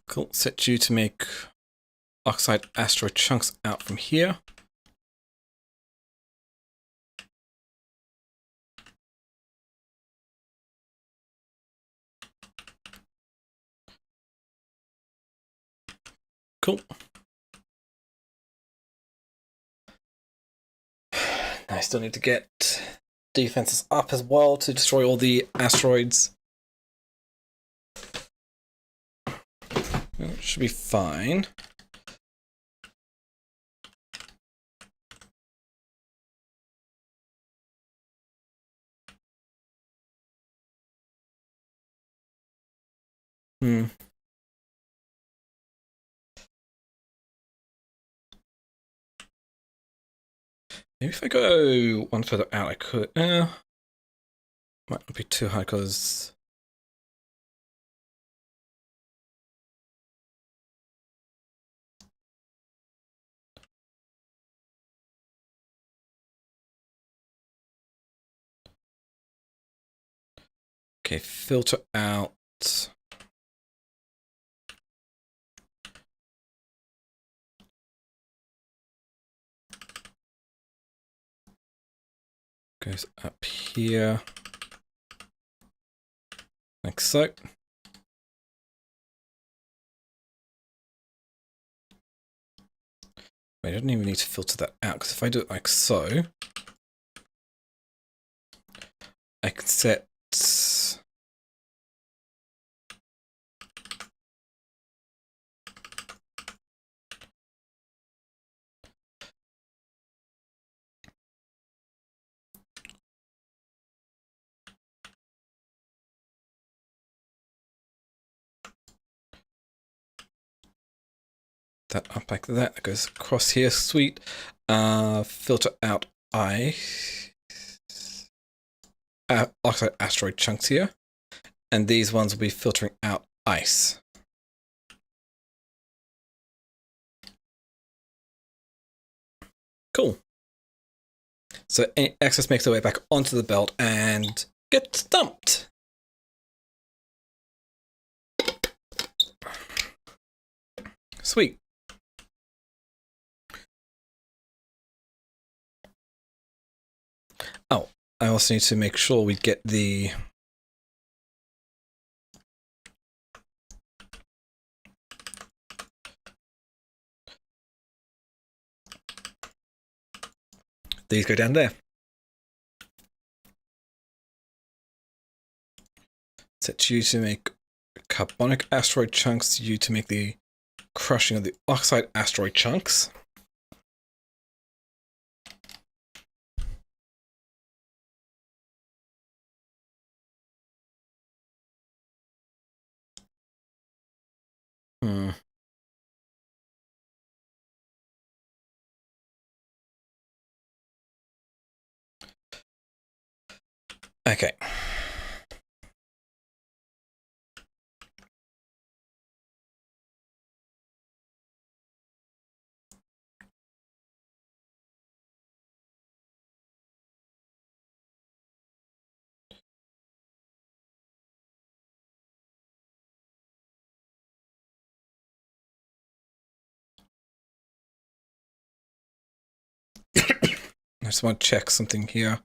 Cool. Set you to make oxide asteroid chunks out from here. Cool. I still need to get defenses up as well to destroy all the asteroids. It should be fine. Maybe if I go one further out, I could. Might not be too high because. Okay, filter out. Goes up here. Like so. Wait, I don't even need to filter that out because if I do it like so, I can set that up like that. That goes across here. Sweet. Filter out ice. Oxide asteroid chunks here. And these ones will be filtering out ice. Cool. So any excess makes their way back onto the belt and gets dumped. Sweet. Oh, I also need to make sure we get the these go down there. Set you to make carbonic asteroid chunks, you to make the crushing of the oxide asteroid chunks. Okay. I just want to check something here.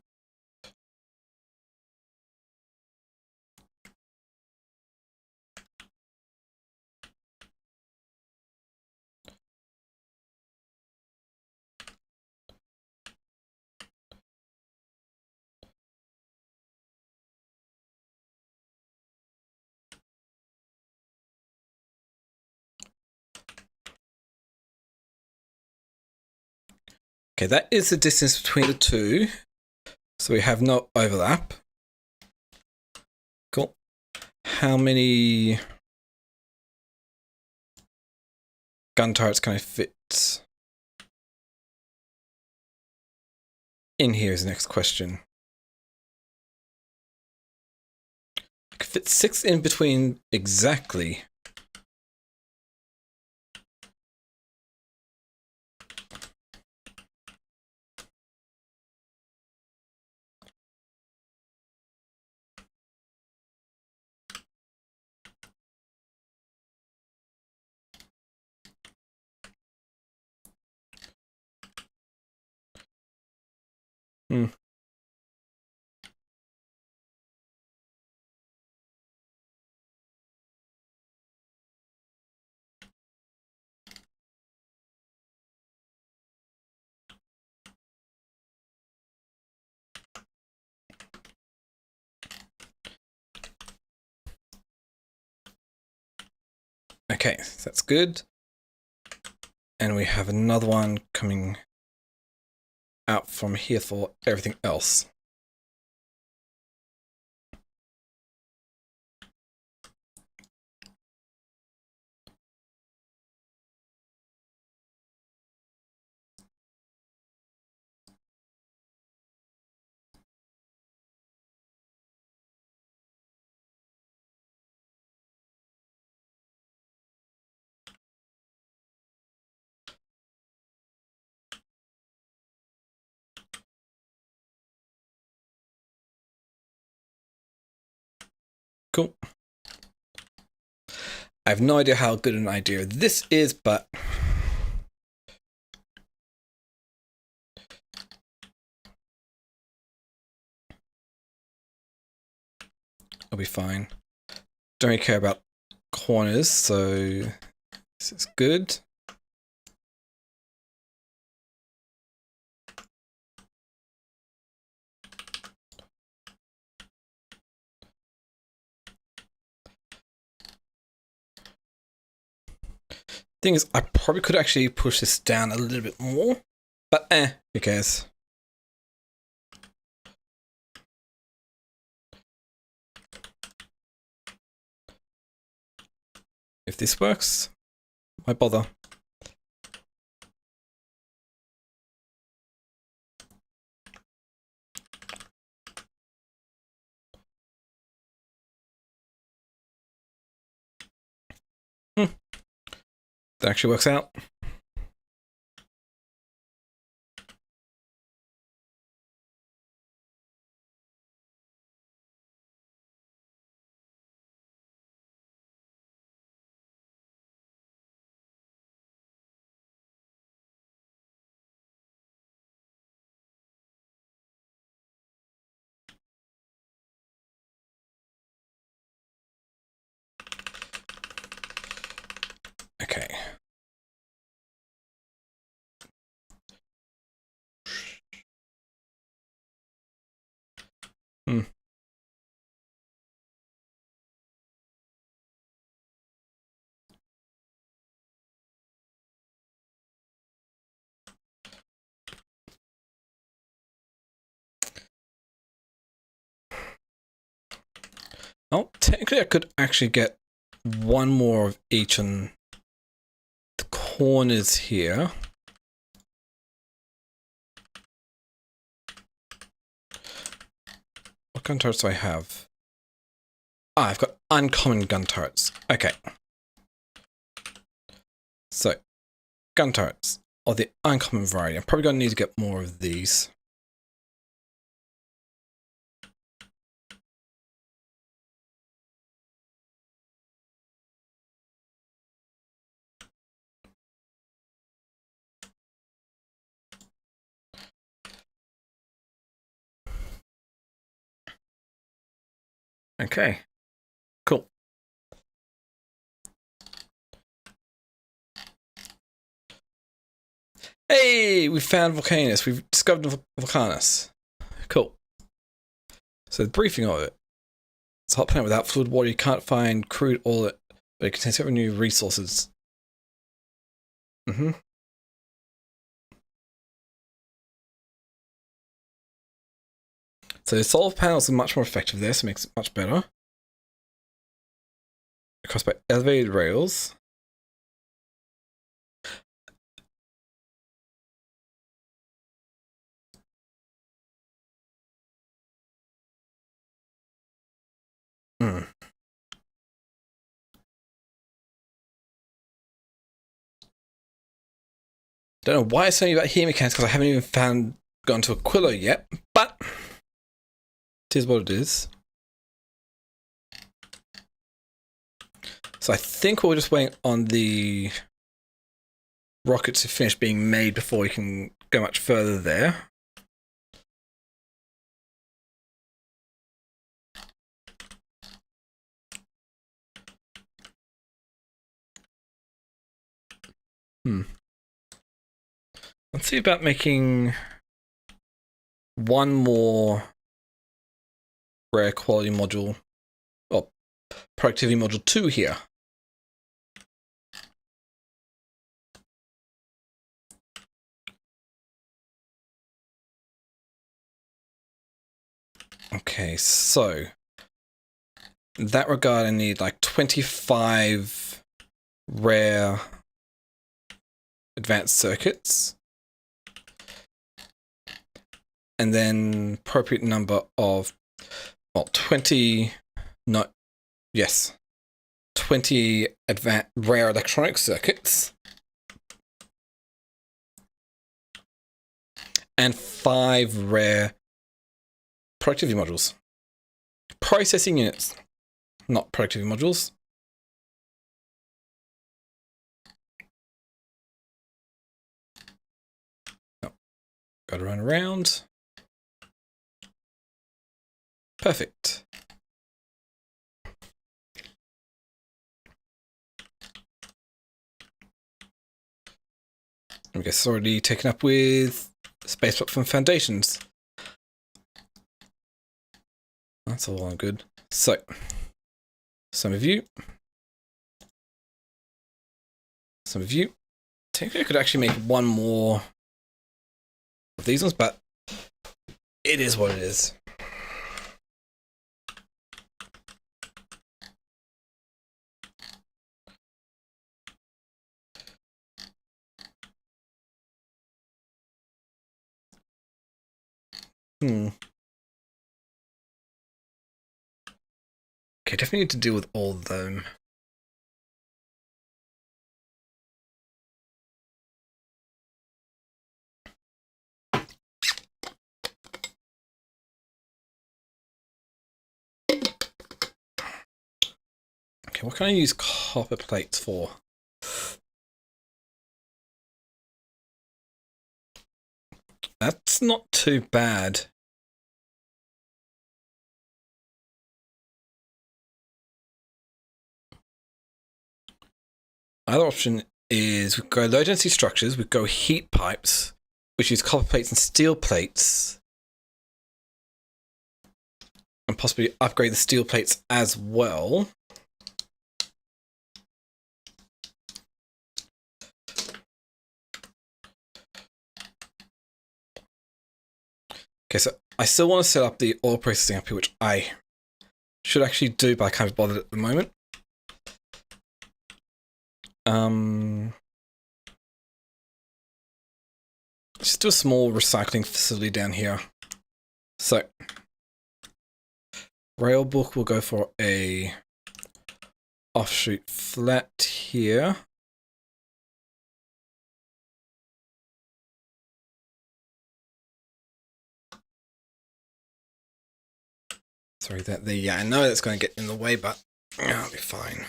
Okay, that is the distance between the two. So we have no overlap. Cool. How many gun turrets can I fit in here is the next question. I could fit 6 in between exactly. Hmm. Okay, so that's good. And we have another one coming out from here for everything else. Cool. I have no idea how good an idea this is, but it'll be fine. Don't really care about corners, so this is good. Thing is, I probably could actually push this down a little bit more, but who cares? If this works, why bother? That actually works out. Okay. Oh, technically I could actually get one more of each on the corners here. What gun turrets do I have? Ah, I've got uncommon gun turrets. Okay. So, gun turrets are the uncommon variety. I'm probably going to need to get more of these. Okay. Cool. Hey, we found Volcanus. We've discovered Volcanus. Cool. So the briefing of it. It's a hot planet without fluid water. You can't find crude oil, but it contains several new resources. So the solar panels are much more effective there, so it makes it much better. Across by elevated rails. Don't know why it's only about heat mechanics because I haven't even gotten to Aquilo yet, but it is what it is. So I think we're just waiting on the rocket to finish being made before we can go much further there. Let's see about making one more rare quality module, or productivity module 2 here. Okay, so in that regard, I need like 25 rare advanced circuits. And then appropriate number of, well, 20 advanced rare electronic circuits. And 5 rare productivity modules. Processing units, not productivity modules. Oh, got to run around. Perfect. I guess it's already taken up with space platform foundations. That's all well good. So, some of you. Technically, I could actually make one more of these ones, but it is what it is. Okay, definitely need to deal with all of them. Okay, what can I use copper plates for? That's not too bad. Other option is we go low density structures, we go heat pipes, which use copper plates and steel plates. And possibly upgrade the steel plates as well. Okay, so I still want to set up the oil processing up here, which I should actually do, but I can't be bothered at the moment. Just do a small recycling facility down here. So, Railbook will go for a offshoot flat here. Sorry, yeah, I know that's going to get in the way, but I'll be fine.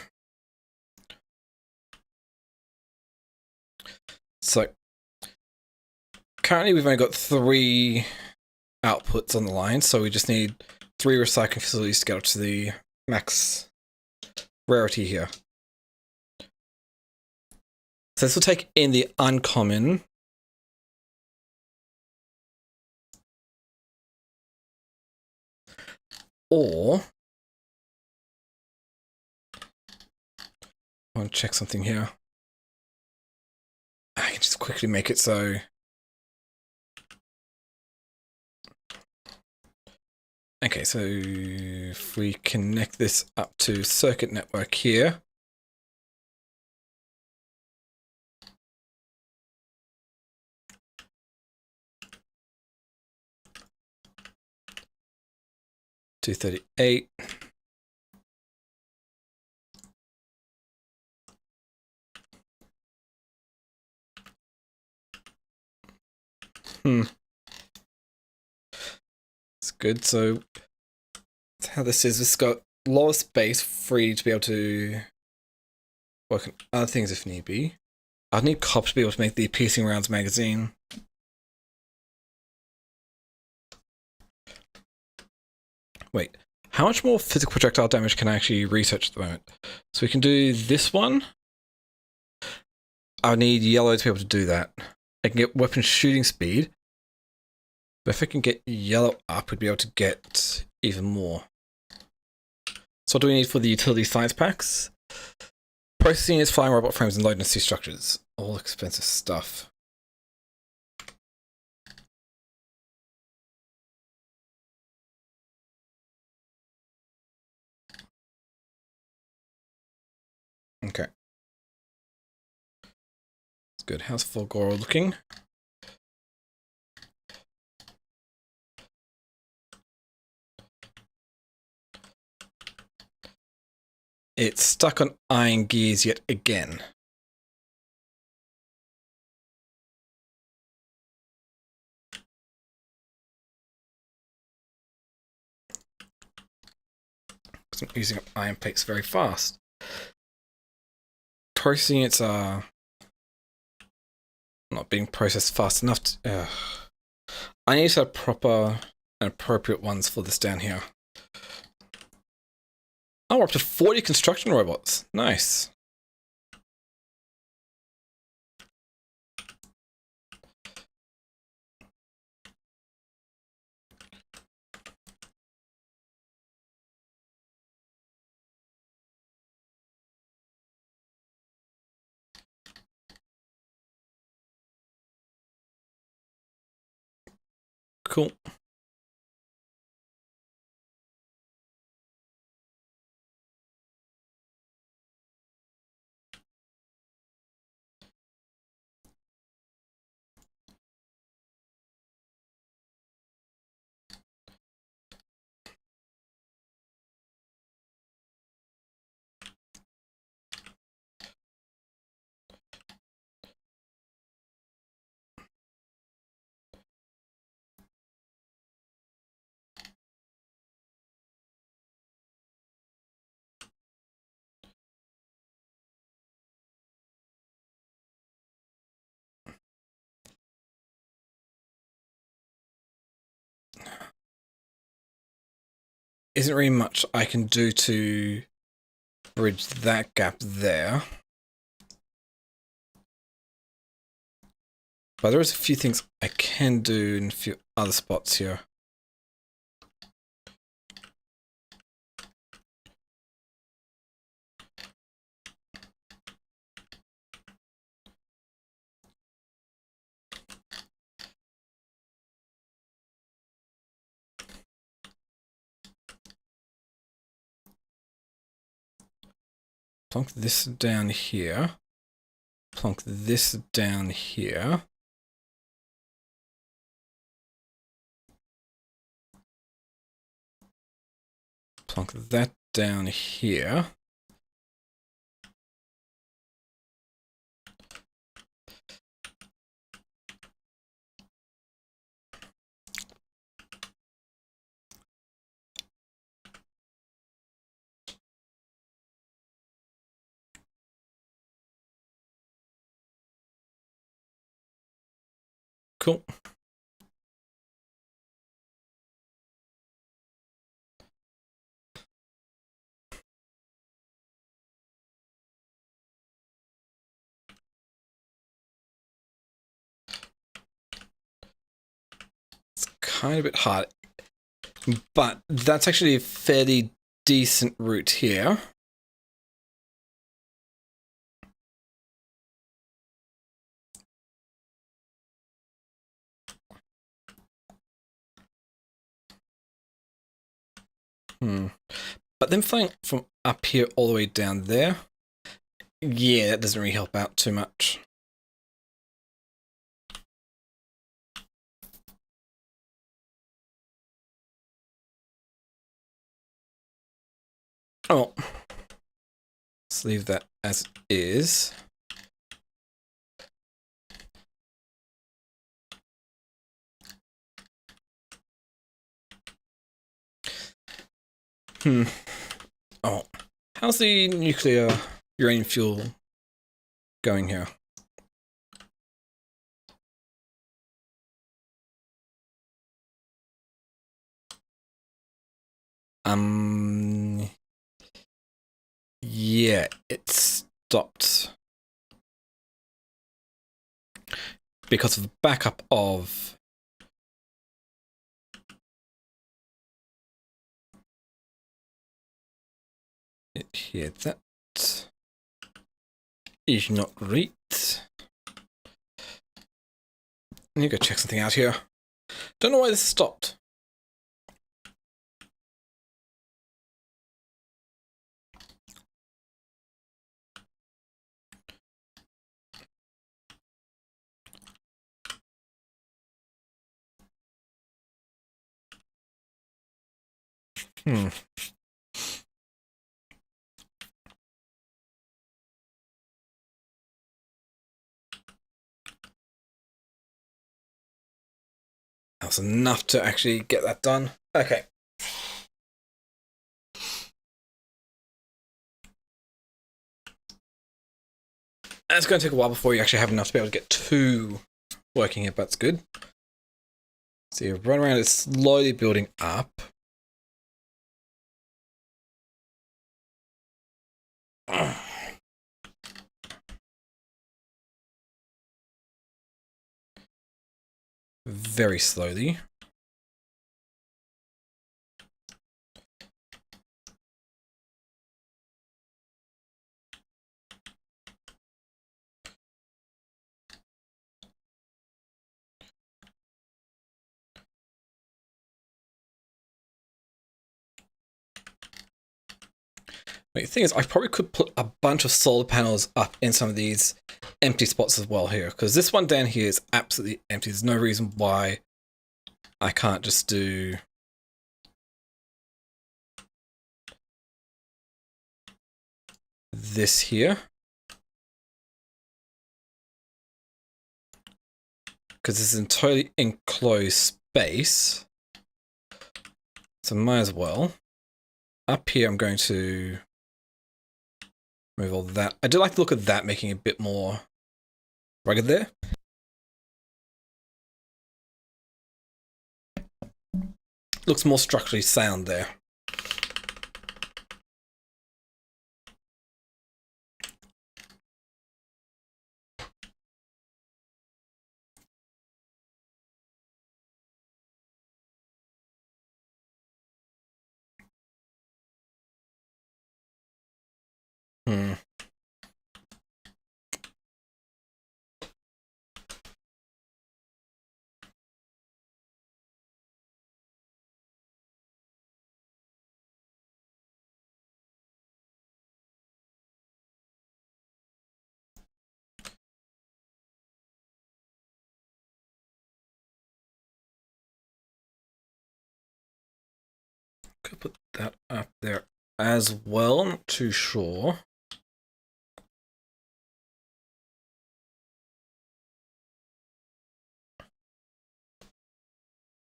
So, currently we've only got 3 outputs on the line, so we just need 3 recycling facilities to get up to the max rarity here. So this will take in the uncommon. Or I want to check something here. I can just quickly make it so Okay, so if we connect this up to circuit network here. $238. It's good. So that's how this is. It's got lower space, free to be able to work on other things if need be. I'd need copper to be able to make the Piercing Rounds magazine. Wait, how much more physical projectile damage can I actually research at the moment? So we can do this one. I need yellow to be able to do that. I can get weapon shooting speed. But if I can get yellow up, we'd be able to get even more. So what do we need for the utility science packs? Processing is flying robot frames and low density structures. All expensive stuff. Okay. It's good. How's Fulgora looking? It's stuck on iron gears yet again. Because I'm using up iron plates very fast. Processing units are not being processed fast enough to, I need to have proper and appropriate ones for this down here. Oh, we're up to 40 construction robots. Nice. Cool. Isn't really much I can do to bridge that gap there. But there is a few things I can do in a few other spots here. Plonk this down here. Plonk this down here. Plonk that down here. Cool. It's kind of a bit hard, but that's actually a fairly decent route here. But then flying from up here all the way down there, yeah, that doesn't really help out too much. Oh, let's leave that as it is. Oh, how's the nuclear uranium fuel going here? Yeah, it stopped because of the backup of it here. That is not right. I need to go check something out here. Don't know why this stopped. That was enough to actually get that done. Okay. And it's going to take a while before you actually have enough to be able to get two working here, but that's good. So you run around, it's slowly building up. Very slowly. The thing is, I probably could put a bunch of solar panels up in some of these empty spots as well here, because this one down here is absolutely empty. There's no reason why I can't just do this here. Because this is a totally enclosed space. So might as well. Up here, I'm going to move all that. I do like the look of that, making it a bit more rugged there. Looks more structurally sound there. Could put that up there as well. Not too sure.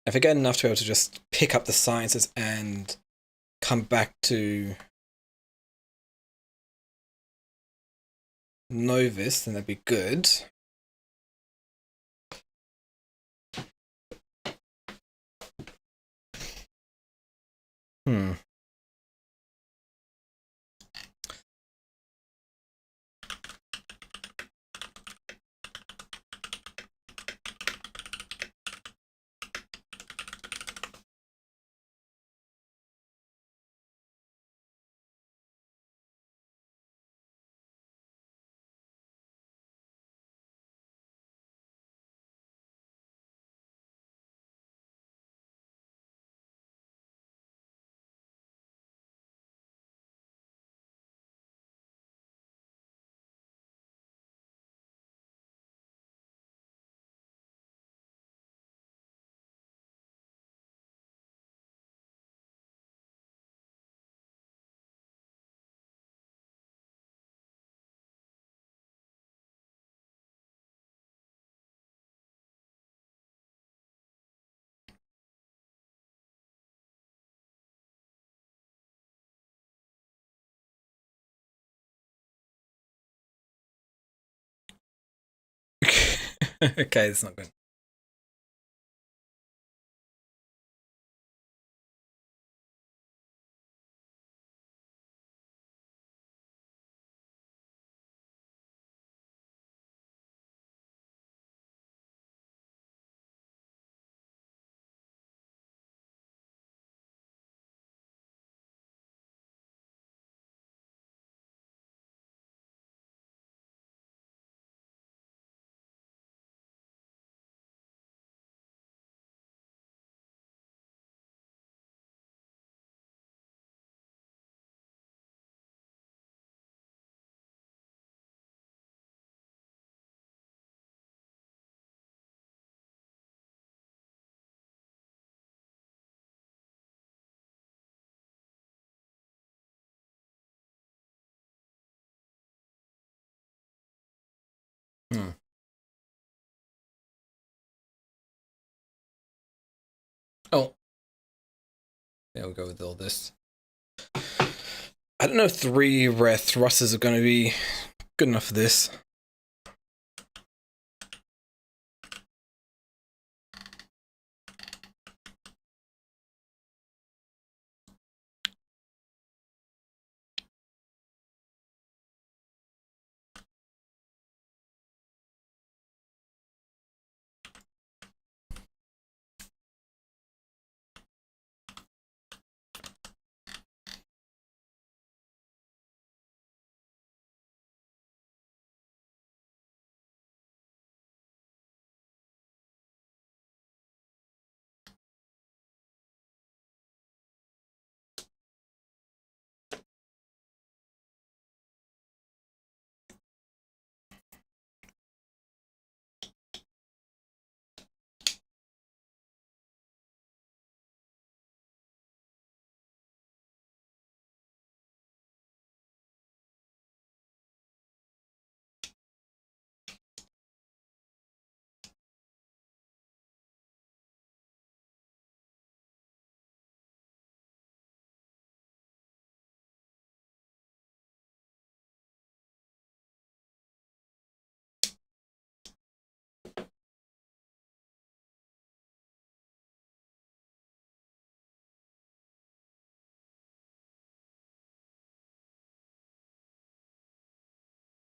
If I get enough to be able to just pick up the sciences and come back to Novus, then that'd be good. Okay, it's not good. Hmm. Oh, there we go with all this. I don't know if 3 rare thrusters are going to be good enough for this.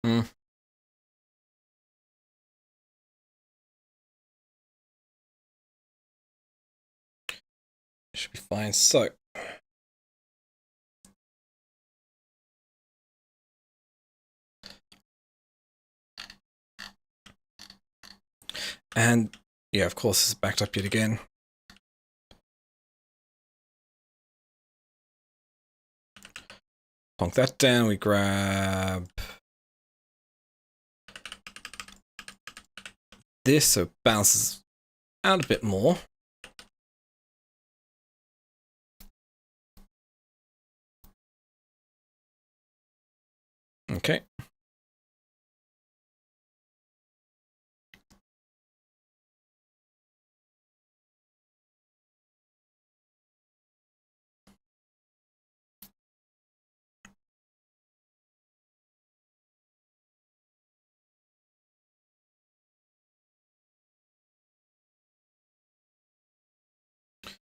Hmm. Should be fine. So, and yeah, of course, it's backed up yet again. Plonk that down. We grab this, so it bounces out a bit more. Okay.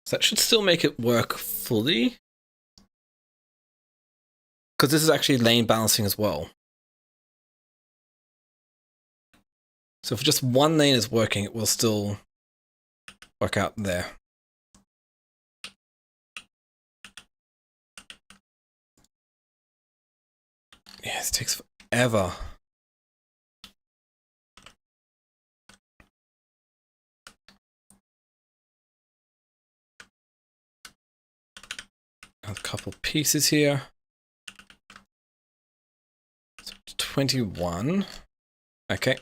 So that should still make it work fully. Because this is actually lane balancing as well. So if just one lane is working, it will still work out there. Yeah, this takes forever. A couple pieces here. So 21. Okay.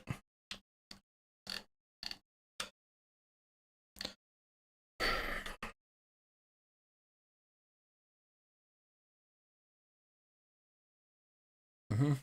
Mm-hmm.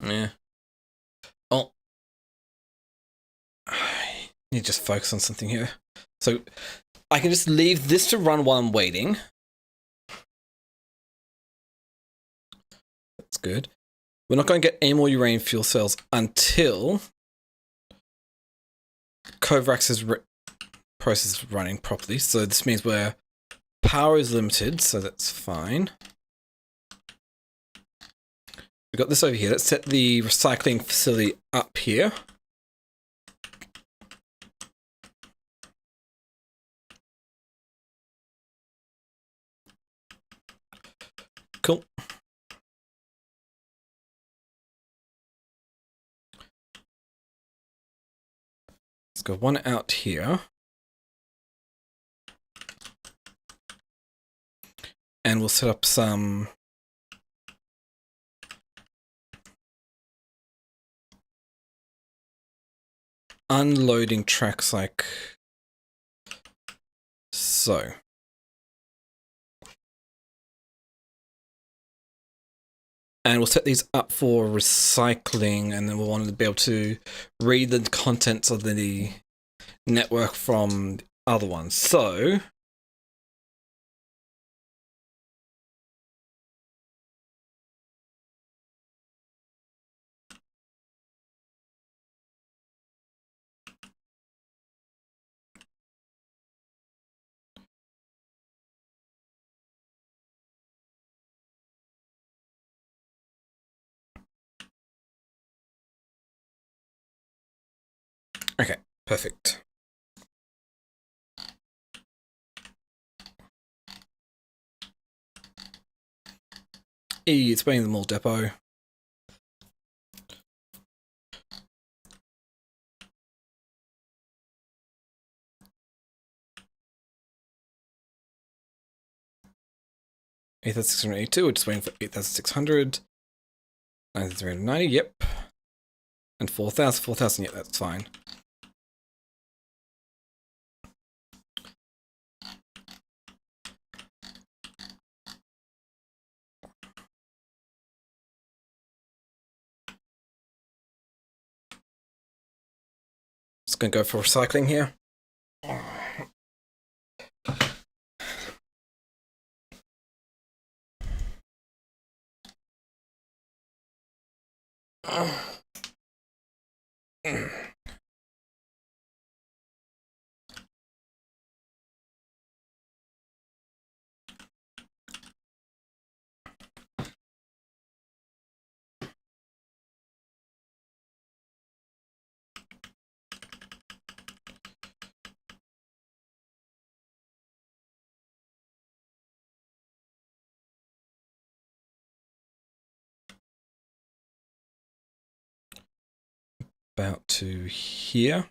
Yeah. Oh. I need to just focus on something here. So I can just leave this to run while I'm waiting. That's good. We're not going to get any more uranium fuel cells until Kovacs's process is running properly. So this means where power is limited, so that's fine. We've got this over here. Let's set the recycling facility up here. Cool. Let's go one out here. And we'll set up some unloading tracks like so. And we'll set these up for recycling, and then we'll want to be able to read the contents of the network from the other ones. So okay, perfect. It's bringing the mall depot. $8,682, we're just waiting for 8,600. 9,390, yep. And 4,000, yep, that's fine. Just gonna go for recycling here. About to here.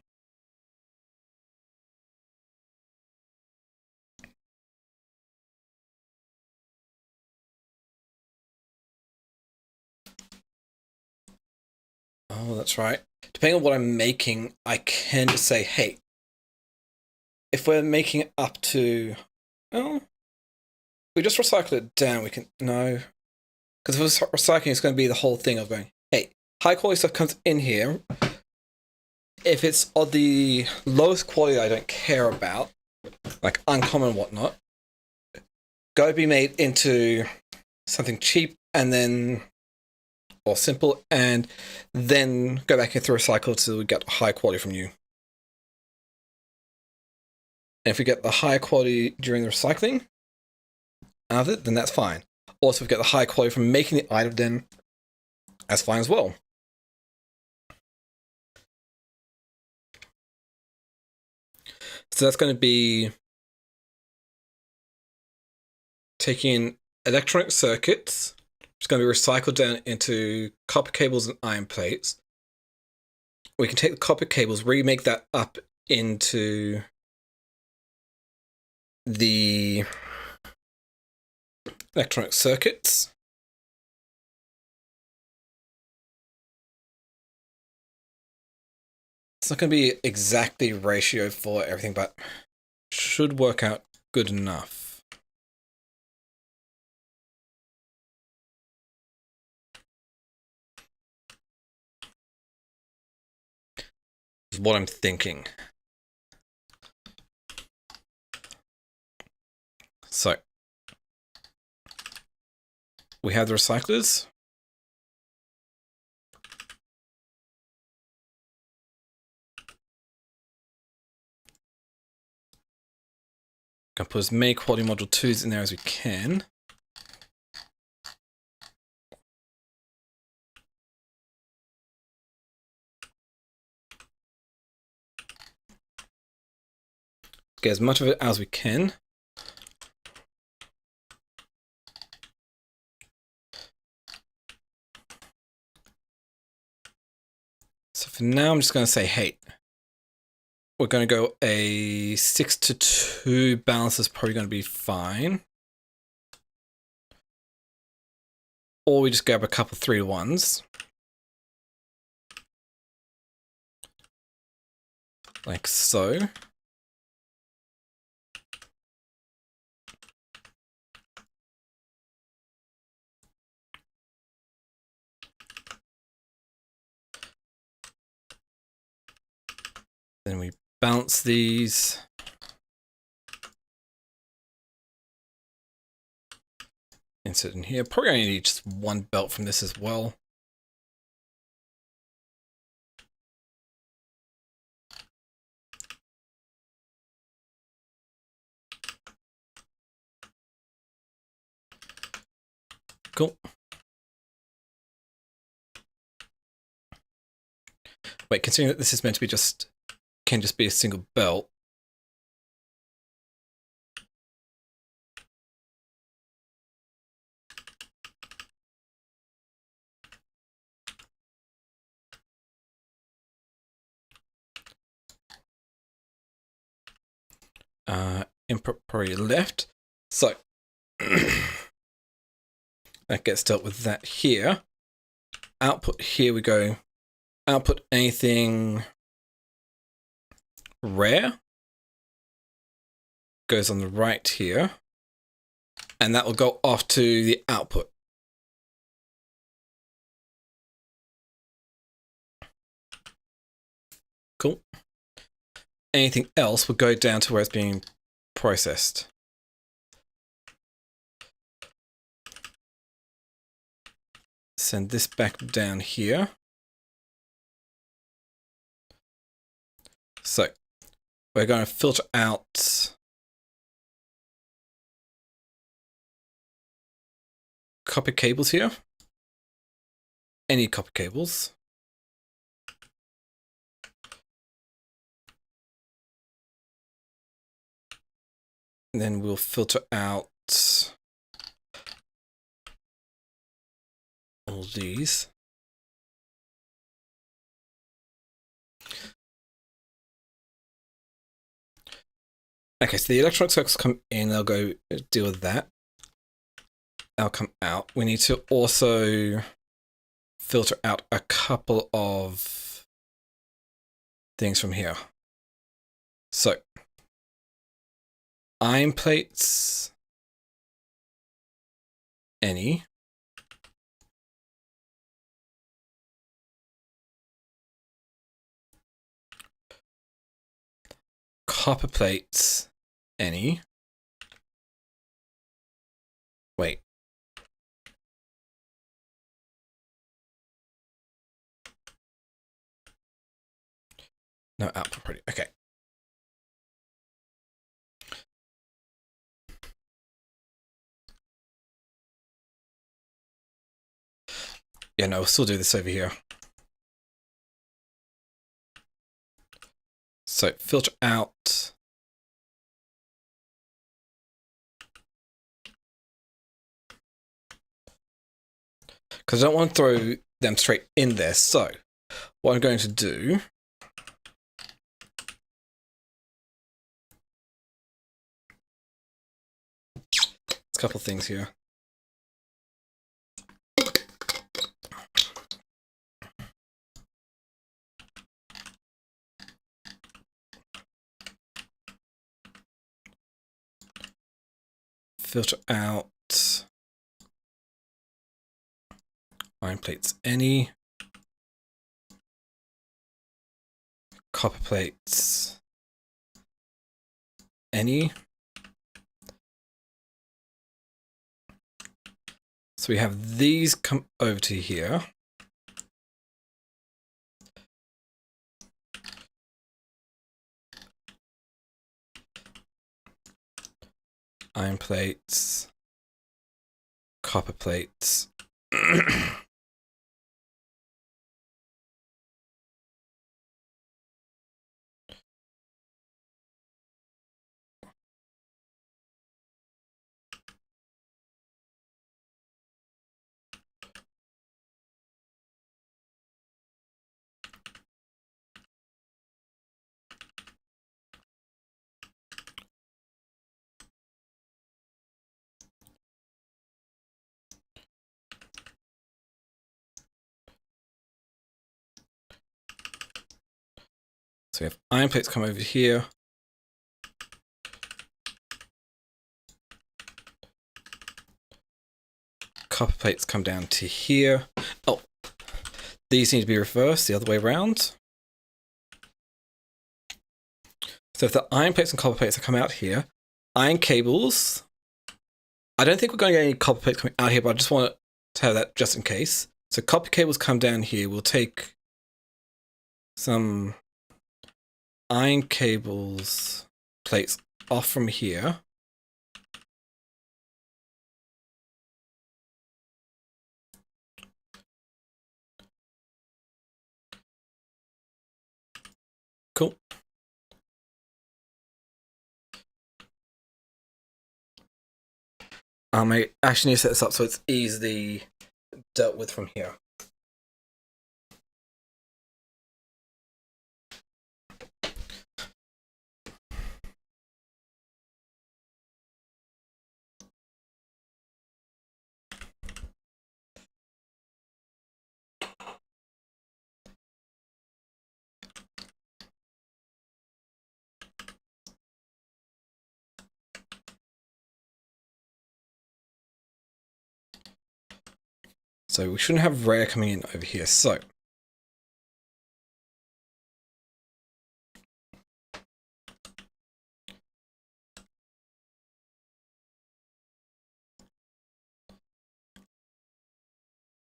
Oh, that's right. Depending on what I'm making, I can just say, hey, if we're making it up to, oh, we just recycle it down, we can, no. Because if we're recycling, it's going to be the whole thing of going, hey, high quality stuff comes in here. If it's of the lowest quality I don't care about, like uncommon and whatnot, go be made into something cheap and then, or simple, and then go back into recycle till we get high quality from you. And if we get the high quality during the recycling of it, then that's fine. Also, if we get the high quality from making the item, then that's fine as well. So that's going to be taking electronic circuits. It's going to be recycled down into copper cables and iron plates. We can take the copper cables, remake that up into the electronic circuits. It's not going to be exactly ratio for everything, but should work out good enough. is what I'm thinking. So we have the recyclers. Gonna put as many quality module 2s in there as we can. Get as much of it as we can. So for now, I'm just going to say, hey, we're going to go a 6-2 balance is probably going to be fine. Or we just grab a couple 3-1s. Like so. Then we bounce these. Insert in here. Probably only need just one belt from this as well. Cool. Wait, considering that this is meant to be can just be a single belt. Input probably left. So that gets dealt with that here. Output here we go. Output anything rare goes on the right here, and that will go off to the output. Cool. Anything else will go down to where it's being processed. Send this back down here. So we're going to filter out copper cables here. Any copper cables. And then we'll filter out all these. Okay, so the electronic circuits come in, they'll go deal with that. They'll come out. We need to also filter out a couple of things from here. So, iron plates, any. Copper plates, any. Wait. No output pretty. Okay. Yeah, no, we'll still do this over here. So filter out. Because I don't want to throw them straight in there. So what I'm going to do a couple of things here. Filter out iron plates, any. copper plates. Any. So we have these come over to here. Iron plates. Copper plates. So we have iron plates come over here. Copper plates come down to here. Oh, these need to be reversed the other way around. So if the iron plates and copper plates come out here, iron cables. I don't think we're going to get any copper plates coming out here, but I just want to have that just in case. So copper cables come down here. We'll take some iron cables plates off from here. Cool. I actually need to set this up so it's easily dealt with from here. So we shouldn't have rare coming in over here. So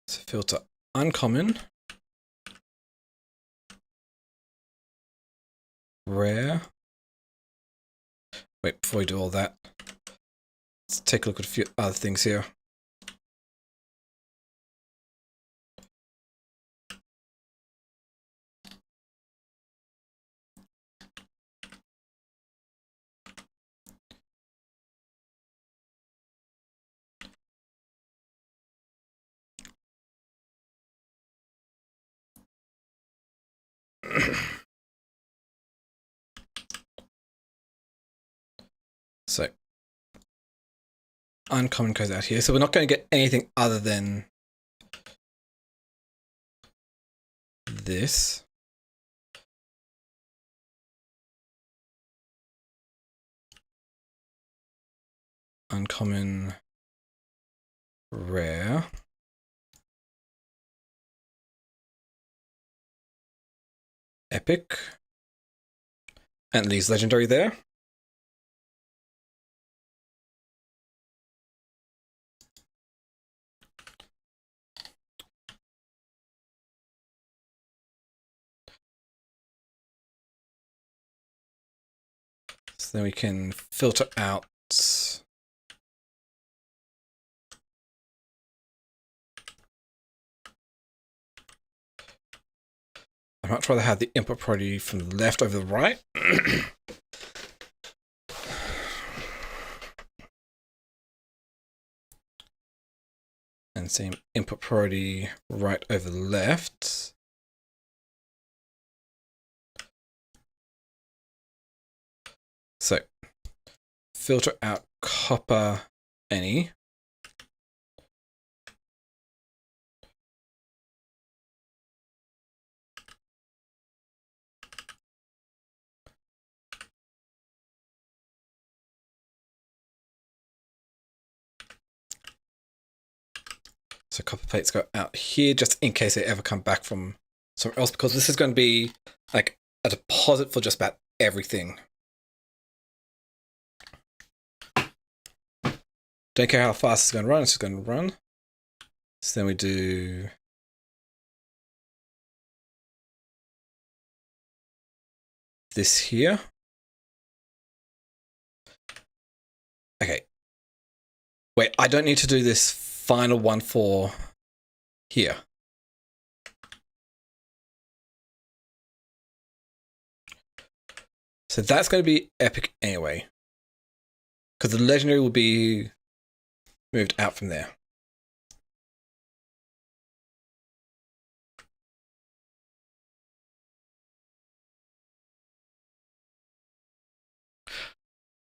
filter uncommon, rare. Wait, before we do all that, let's take a look at a few other things here. So uncommon goes out here. So we're not going to get anything other than this. Uncommon, rare. Epic. And leaves legendary there. So then we can filter out I'd much rather have the input priority from the left over the right. And same input priority right over the left. So filter out copper any. So copper plates go out here just in case they ever come back from somewhere else, because this is going to be like a deposit for just about everything. Don't care how fast it's going to run, it's just going to run. So then we do this here. Okay. Wait, I don't need to do this final one for here. So that's going to be epic anyway. Because the legendary will be moved out from there.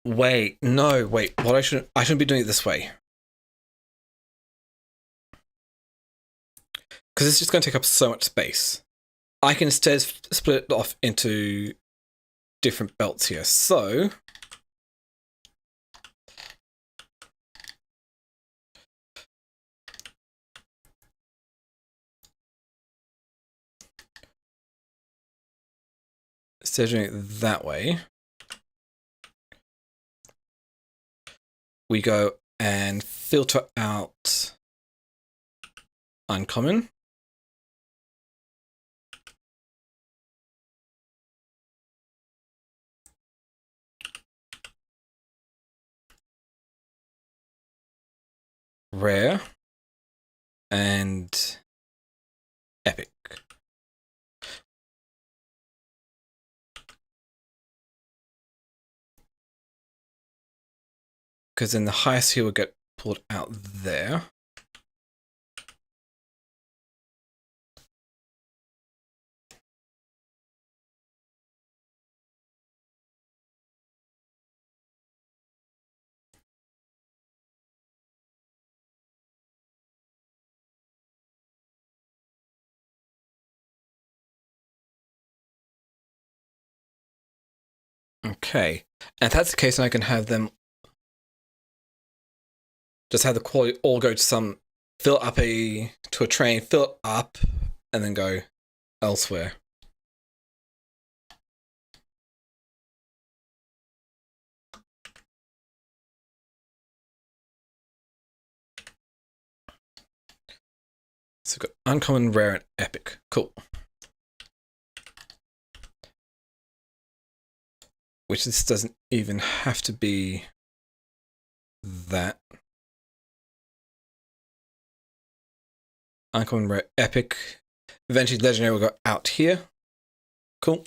Wait, no, wait. What I shouldn't be doing it this way. Because it's just going to take up so much space. I can instead split it off into different belts here. So instead of doing it that way, we go and filter out uncommon. Rare and epic. Because then the highest here will get pulled out there. Okay, and if that's the case, then I can have them just have the quality all go to some fill up to a train, fill it up, and then go elsewhere. So we've got uncommon, rare, and epic. Cool. Which this doesn't even have to be that. Uncommon, rare, epic. Eventually legendary will go out here. Cool.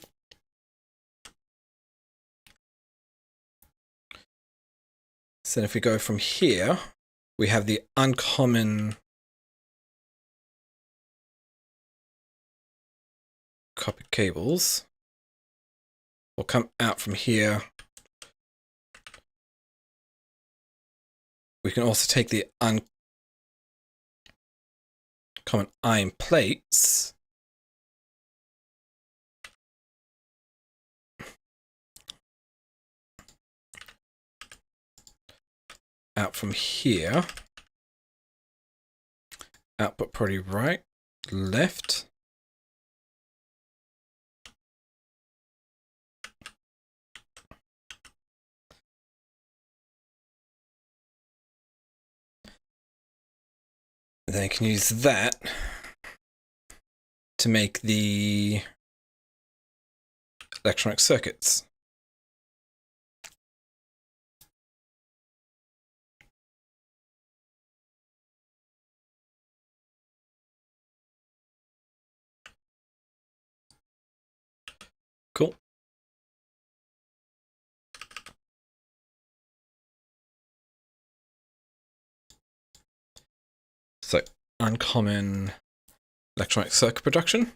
So then if we go from here, we have the uncommon copper cables. Will come out from here. We can also take the uncommon iron plates. Out from here. Output probably right, left. Then I can use that to make the electronic circuits. Cool. So, uncommon electronic circuit production.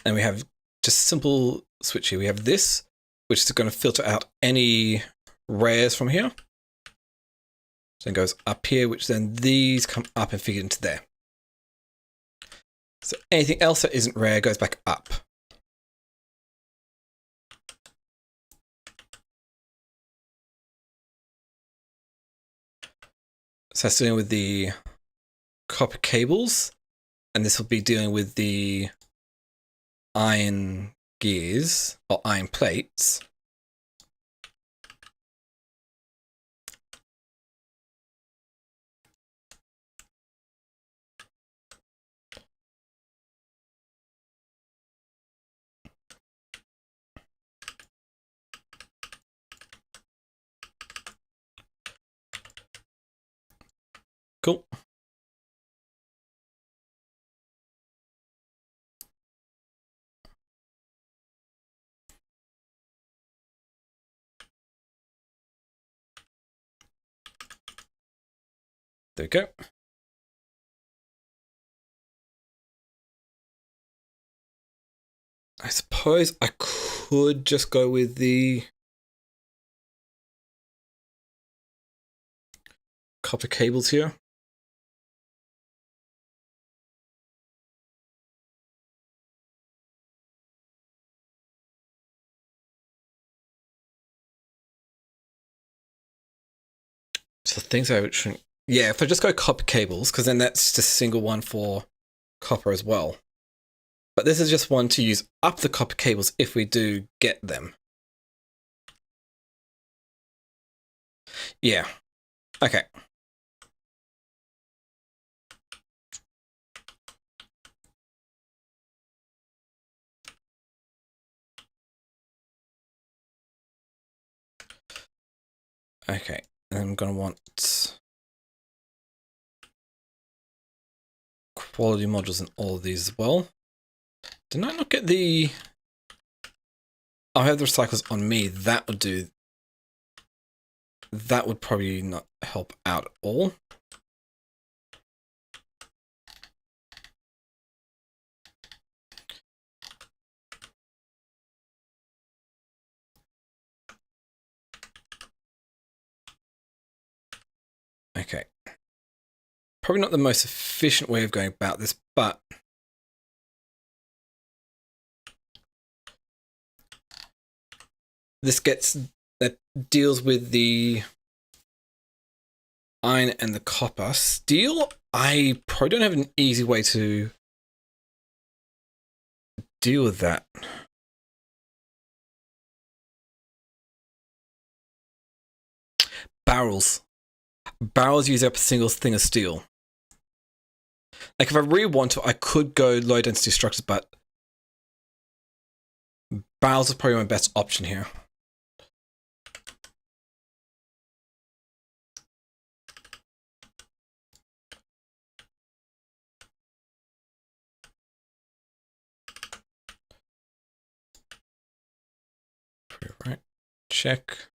And we have just a simple switch here. We have this, which is going to filter out any rares from here. So it goes up here, which then these come up and feed into there. So anything else that isn't rare goes back up. So that's dealing with the copper cables, and this will be dealing with the iron gears or iron plates. Cool. There we go. I suppose I could just go with the copper cables here. So things I would shouldn't. Yeah, if I just go copper cables, because then that's just a single one for copper as well. But this is just one to use up the copper cables if we do get them. Yeah. Okay. Okay. And I'm going to want quality modules in all of these as well. Did I not get the... I have the recyclers on me. That would do. That would probably not help out at all. Okay. Probably not the most efficient way of going about this, but this that deals with the iron and the copper. Steel, I probably don't have an easy way to deal with that. Barrels. Barrels use up a single thing of steel. Like if I really want to, I could go low density structures, but barrels is probably my best option here. Right, check.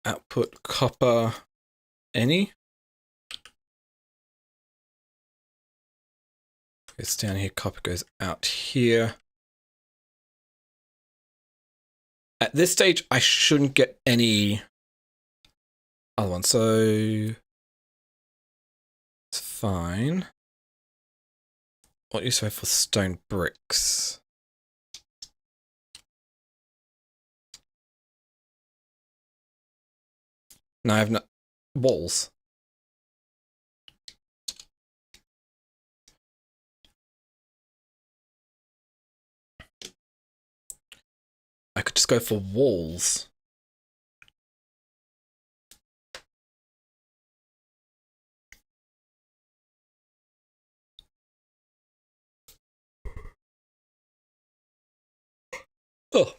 Output copper any. It's down here, copper goes out here. At this stage, I shouldn't get any other one, so it's fine. What use do I have for stone bricks? No, I have no walls. I could just go for walls. Oh.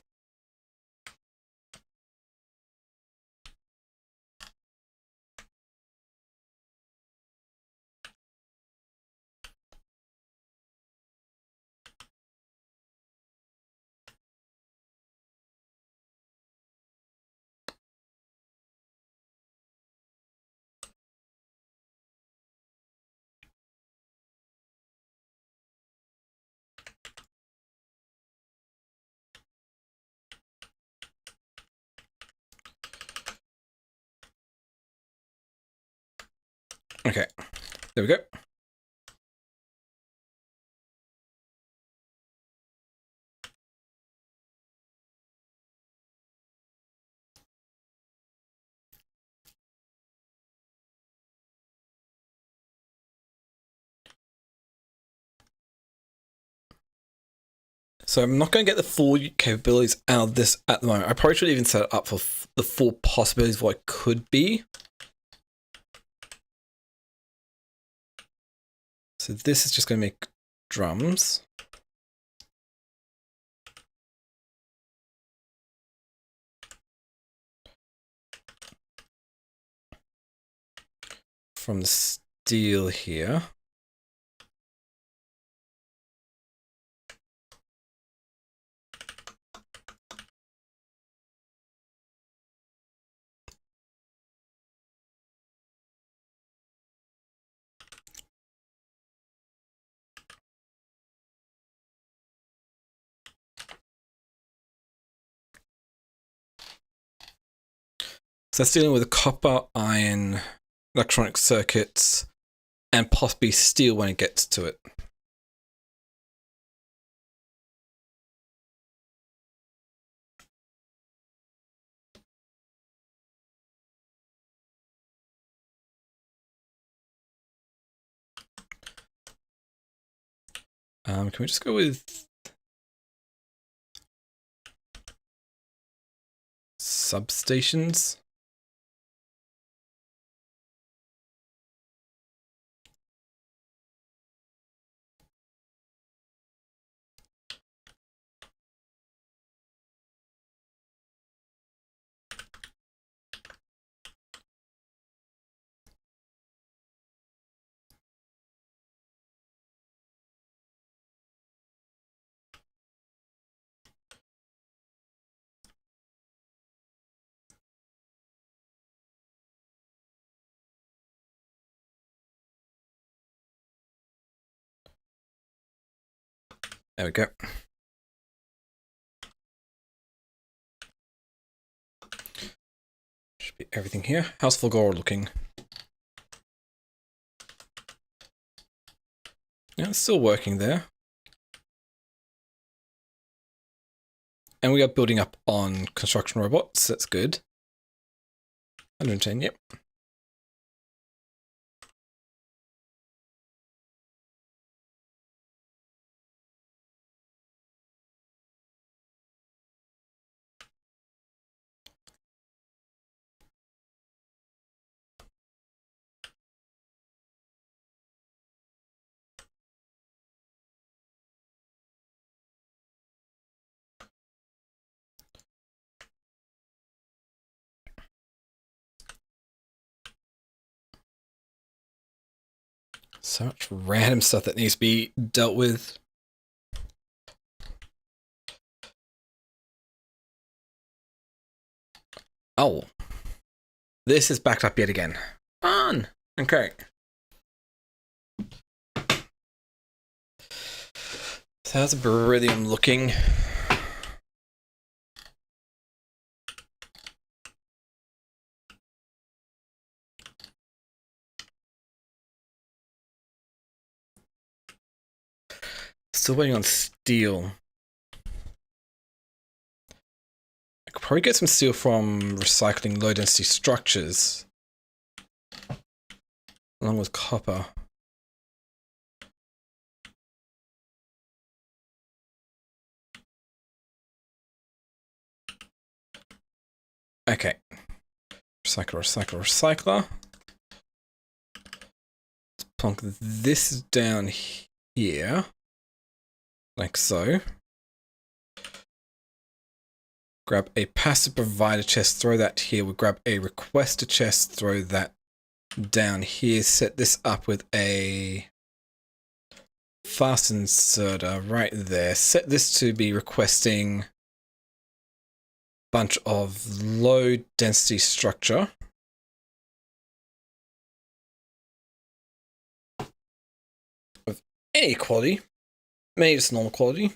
Okay, there we go. So I'm not going to get the full capabilities out of this at the moment. I probably should even set it up for the full possibilities of what it could be. So this is just going to make drums. From the steel here. So that's dealing with copper, iron, electronic circuits, and possibly steel when it gets to it. Can we just go with substations? There we go. Should be everything here. How's Fulgora looking? Yeah, it's still working there. And we are building up on construction robots. That's good. 110, yep. So much random stuff that needs to be dealt with. Oh. This is backed up yet again. Fun! Okay. So how's Beryllium looking? Still waiting on steel. I could probably get some steel from recycling low density structures. Along with copper. Okay. Recycler, recycler, recycler. Let's plonk this down here. Like so. Grab a passive provider chest, throw that here. We'll grab a requester chest, throw that down here. Set this up with a fast inserter right there. Set this to be requesting a bunch of low density structure. Of any quality. Maybe just normal quality.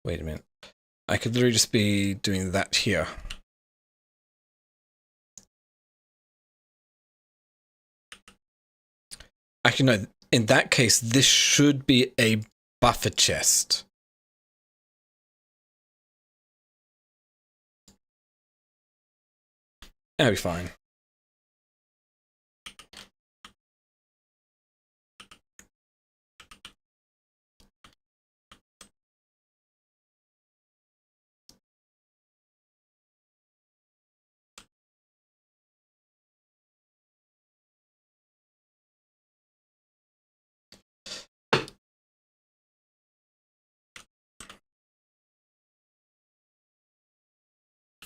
Wait a minute. I could literally just be doing that here. Actually, no. In that case, this should be a buffer chest. That'll be fine.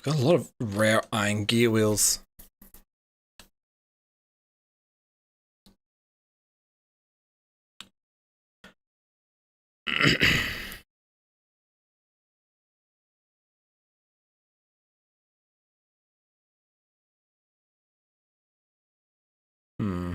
Got a lot of rare iron gear wheels. Hmm.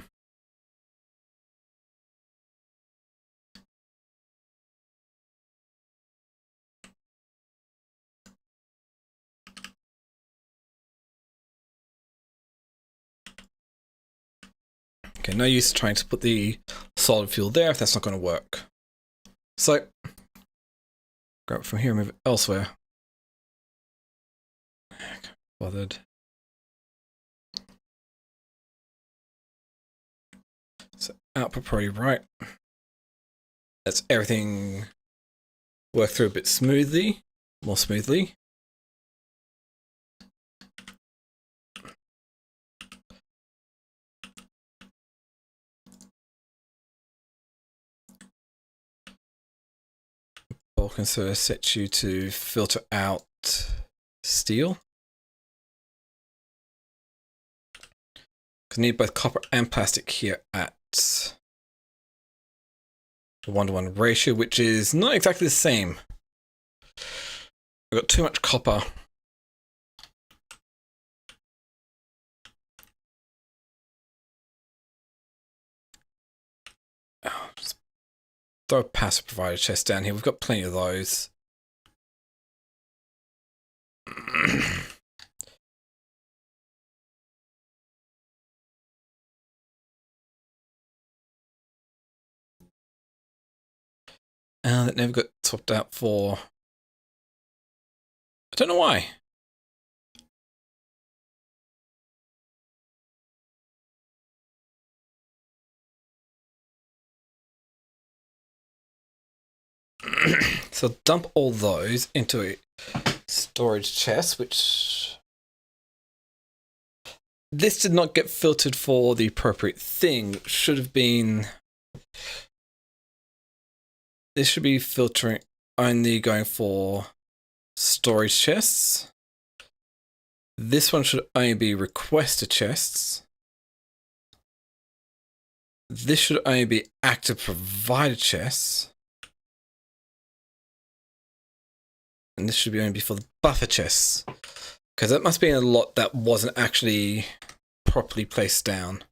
Okay, no use trying to put the solid fuel there if that's not going to work. So, grab it from here and move it elsewhere. Bothered. So, output probably right. Let's everything work through a bit smoothly, more smoothly. Bulk inserter sets you to filter out steel. Because I need both copper and plastic here at the 1:1 ratio, which is not exactly the same. I've got too much copper. Oh, just throw a passive provider chest down here. We've got plenty of those. And it never got swapped out for... I don't know why. So dump all those into a storage chest, which... This did not get filtered for the appropriate thing. Should have been... This should be filtering only going for storage chests. This one should only be requested chests. This should only be active provider chests. And this should be only be for the buffer chests. Because that must be a lot that wasn't actually properly placed down.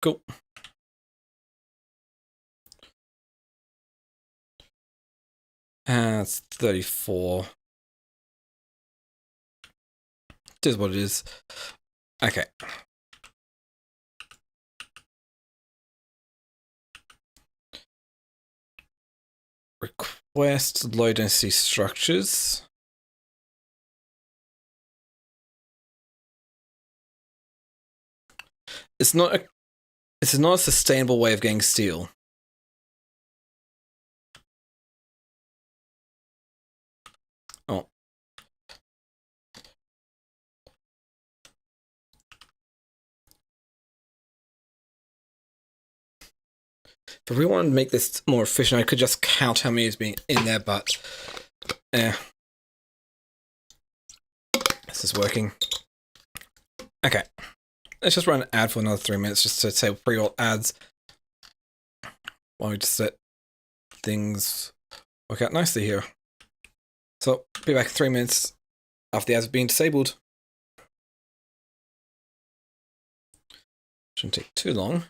Cool. And it's 34. It is what it is. Okay. Request low density structures. It's not a sustainable way of getting steel. Oh. If we wanted to make this more efficient, I could just count how many is being in there, but this is working. Okay. Let's just run an ad for another 3 minutes just to say pre-roll ads. Why just let things work out nicely here. So, be back in 3 minutes after the ads have been disabled. Shouldn't take too long.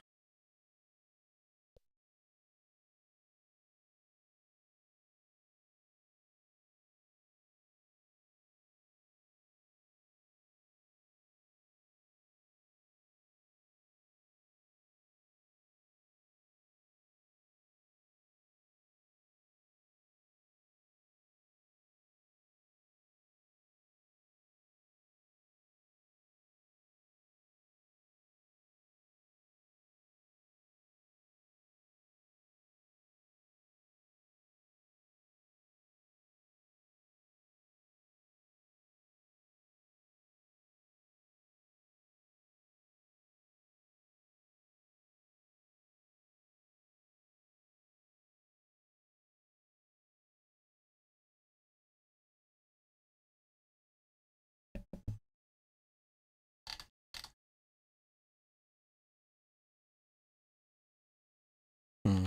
Hmm.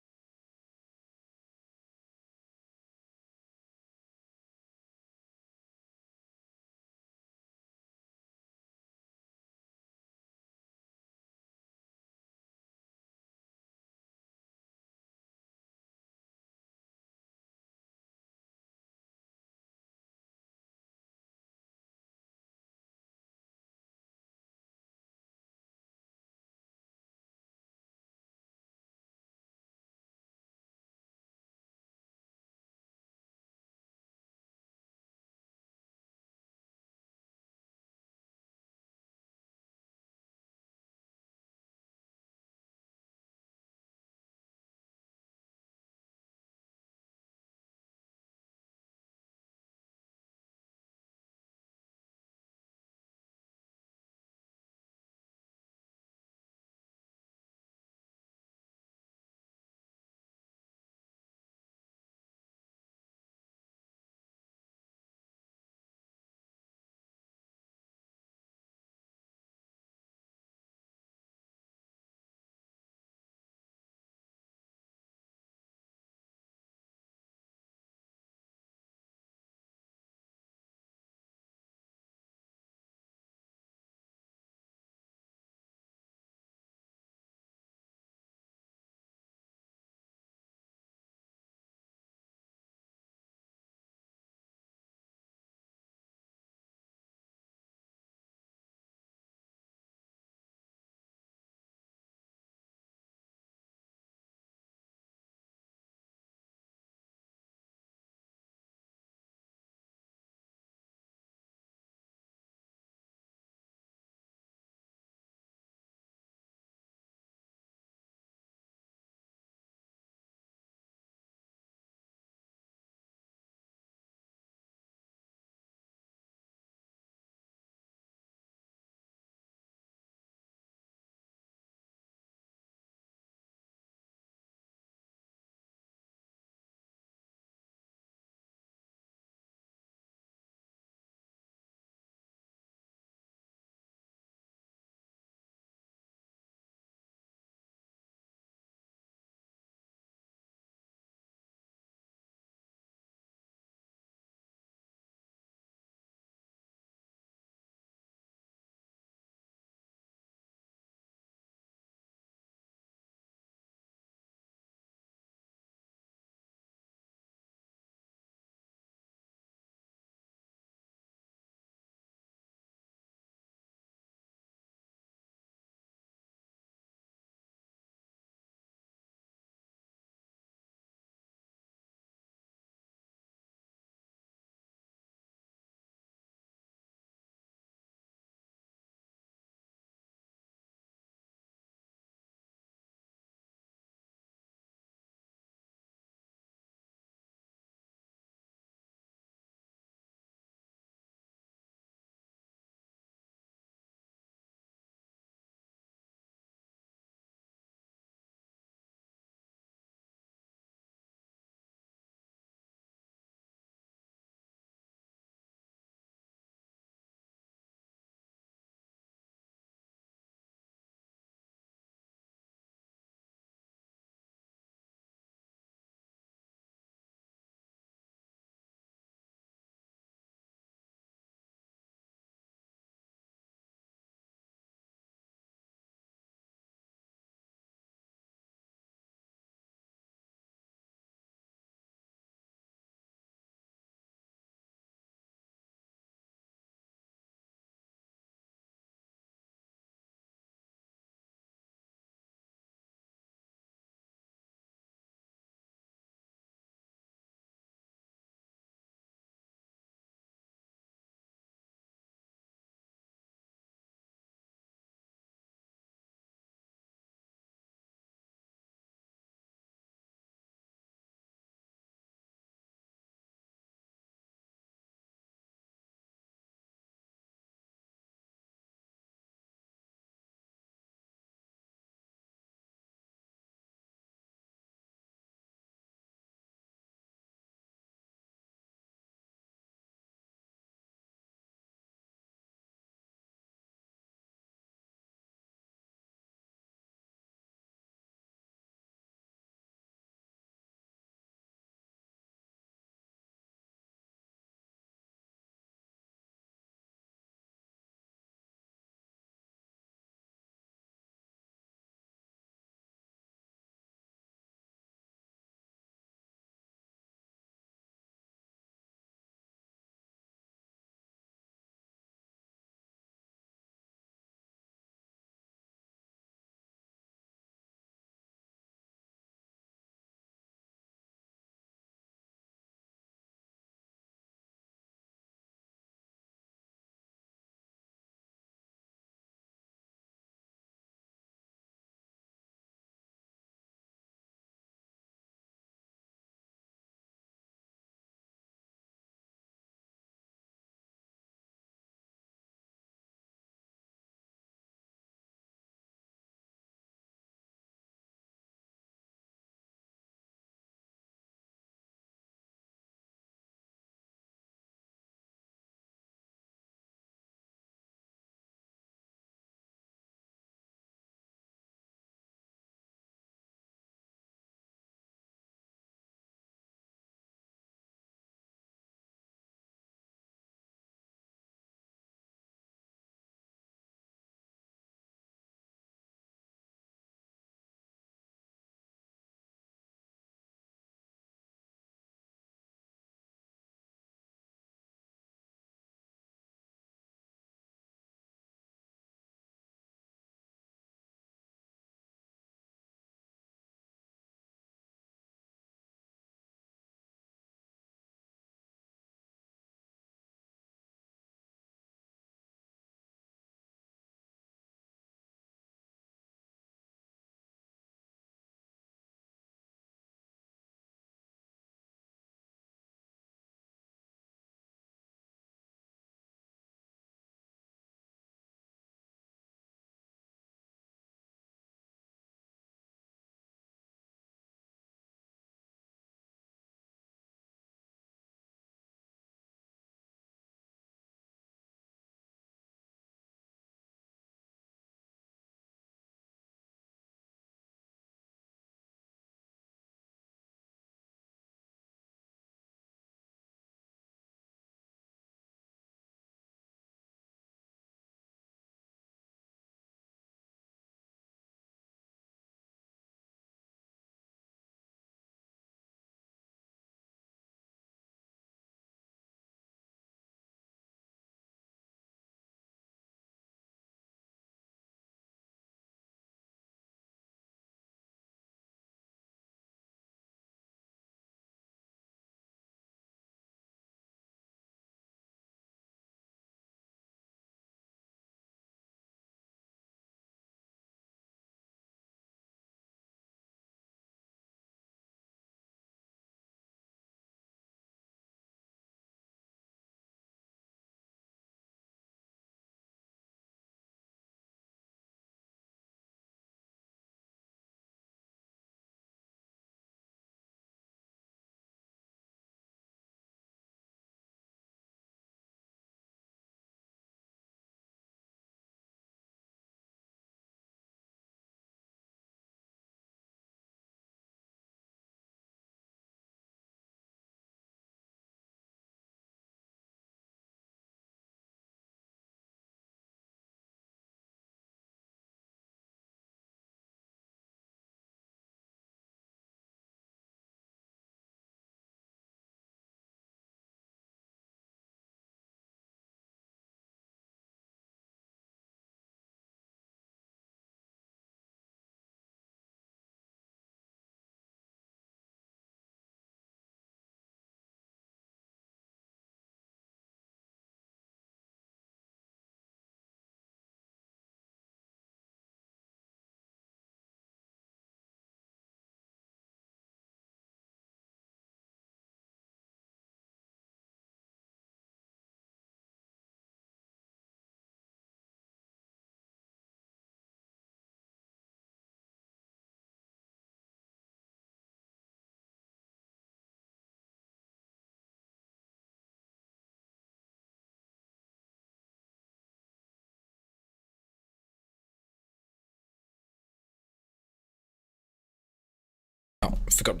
forgot.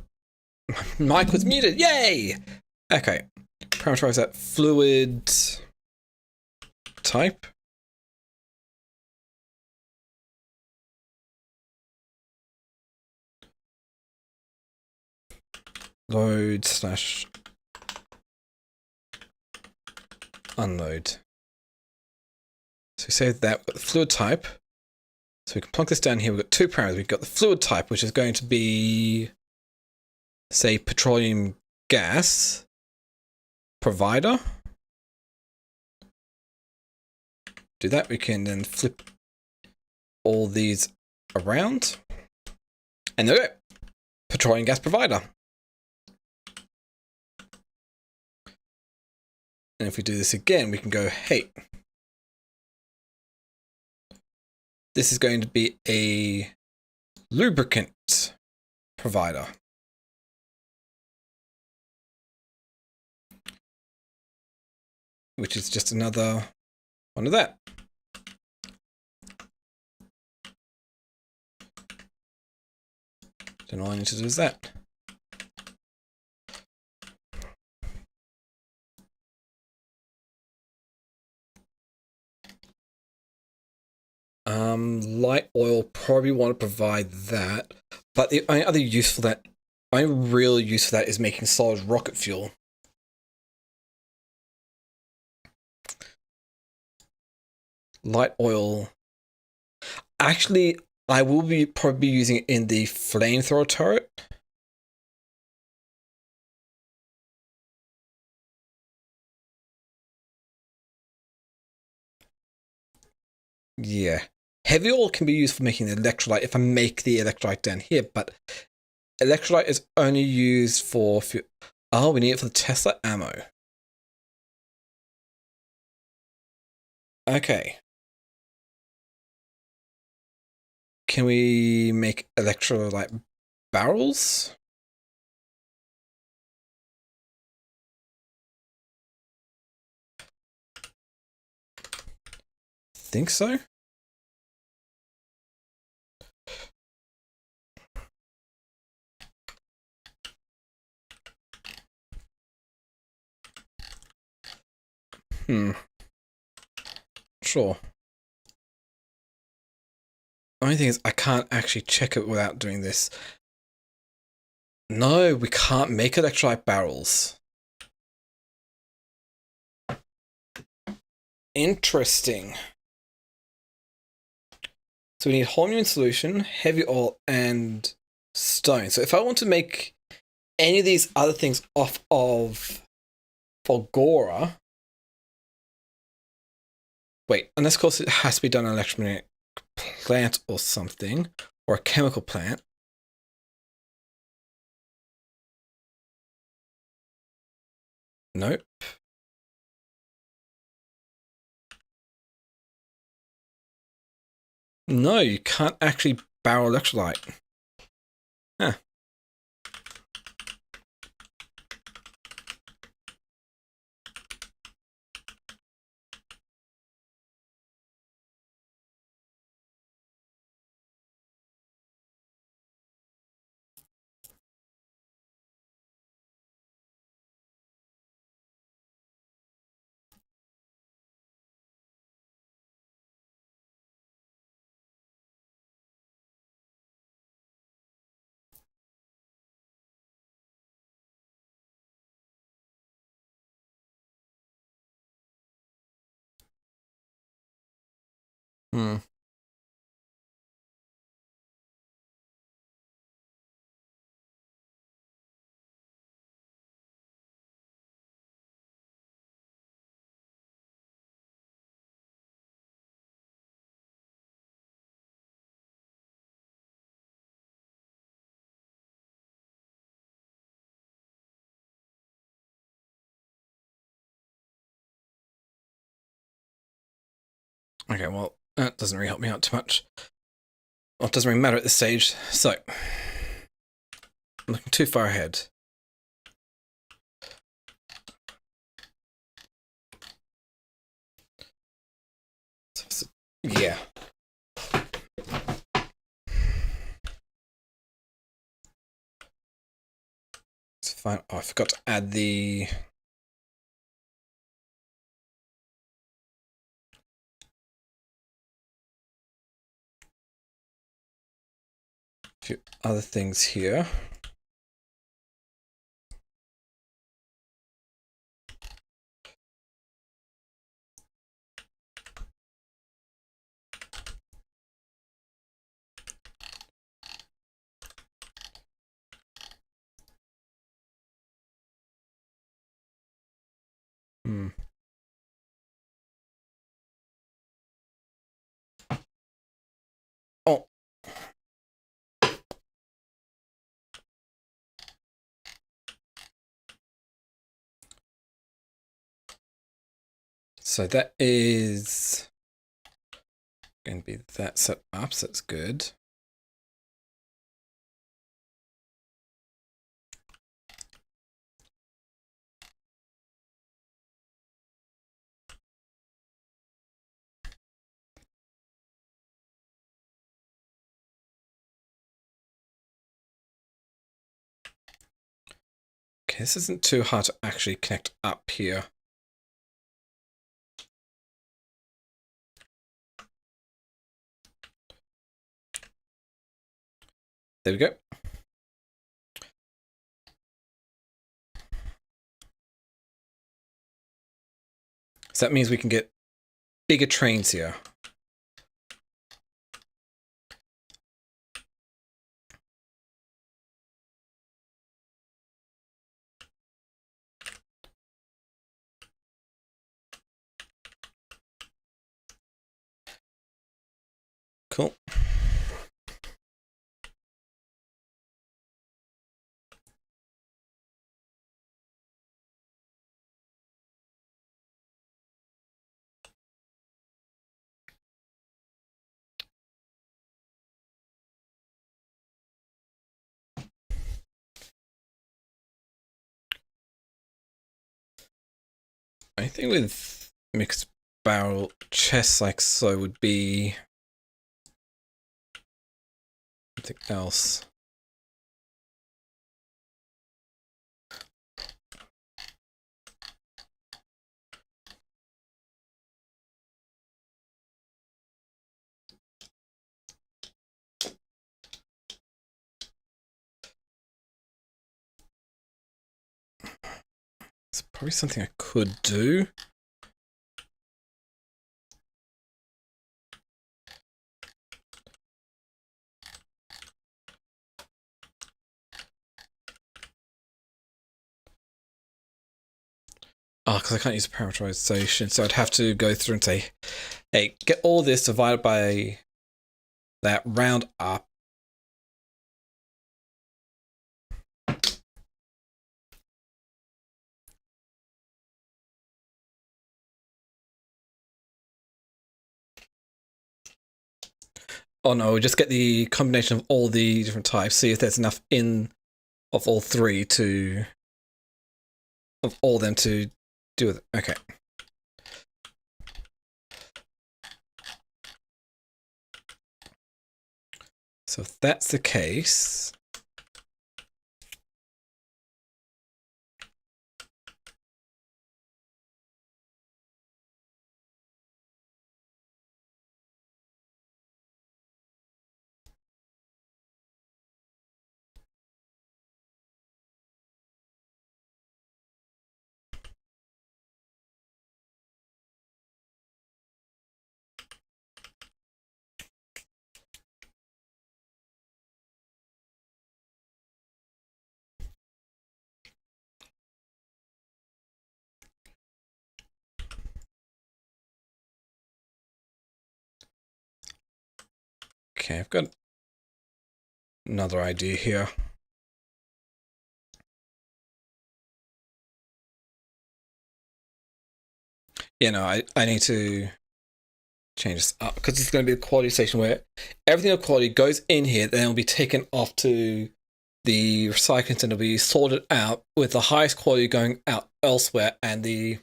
Mic was muted. Yay! Okay. Parameterize that fluid type. Load / unload. So we say that we've got the fluid type. So we can plug this down here. We've got two parameters. We've got the fluid type, which is going to be, say, petroleum gas provider. Do that. We can then flip all these around. And there we go. Petroleum gas provider. And if we do this again, we can go, hey, this is going to be a lubricant provider. Which is just another one of that. Then all I need to do is that. Light oil, probably want to provide that. But the only other use for that, only real use for that is making solid rocket fuel. Light oil. Actually, I will be probably using it in the flamethrower turret. Yeah. Heavy oil can be used for making the electrolyte if I make the electrolyte down here, but electrolyte is only used for fuel. Oh, we need it for the Tesla ammo. Okay. Can we make electrolyte barrels? Think so. Sure. Only thing is, I can't actually check it without doing this. No, we can't make electrolyte barrels. Interesting. So we need holmium solution, heavy oil, and stone. So if I want to make any of these other things off of Fulgora, wait, unless of course it has to be done on an electromagnetic plant or something, or a chemical plant. Nope. No, you can't actually barrel electrolyte. Huh. Hmm. Okay, well, that doesn't really help me out too much. Well, it doesn't really matter at this stage. So, I'm looking too far ahead. Yeah. It's fine. Oh, I forgot to add the... few other things here. Oh. So that is going to be that set up, so that's good. Okay, this isn't too hard to actually connect up here. There we go. So that means we can get bigger trains here. Cool. I think with mixed barrel chests like so would be something else. It's probably something I could do. Oh, because I can't use parameterization, so I'd have to go through and say, hey, get all this divided by that, round up. Oh no, just get the combination of all the different types, see if there's enough in of all three to, of all them to do with it. Okay. So if that's the case, okay, I've got another idea here. You know, I need to change this up because it's going to be a quality station where everything of quality goes in here, then it'll be taken off to the recycling center, will be sorted out with the highest quality going out elsewhere, and the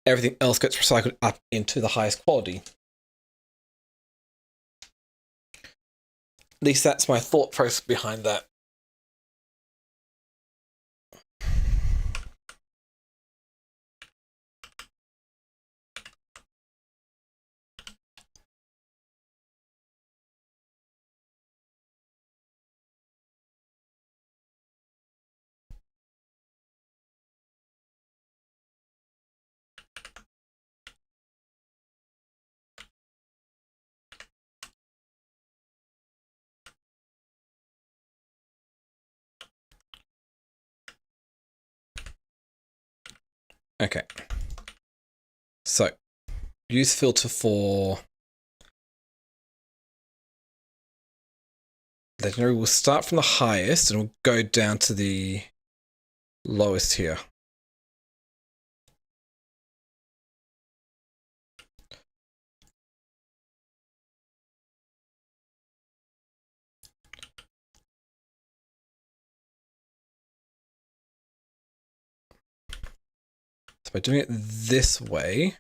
everything else gets recycled up into the highest quality. At least that's my thought process behind that. Okay. So, use filter for legendary. We'll start from the highest and we'll go down to the lowest here. So by doing it this way,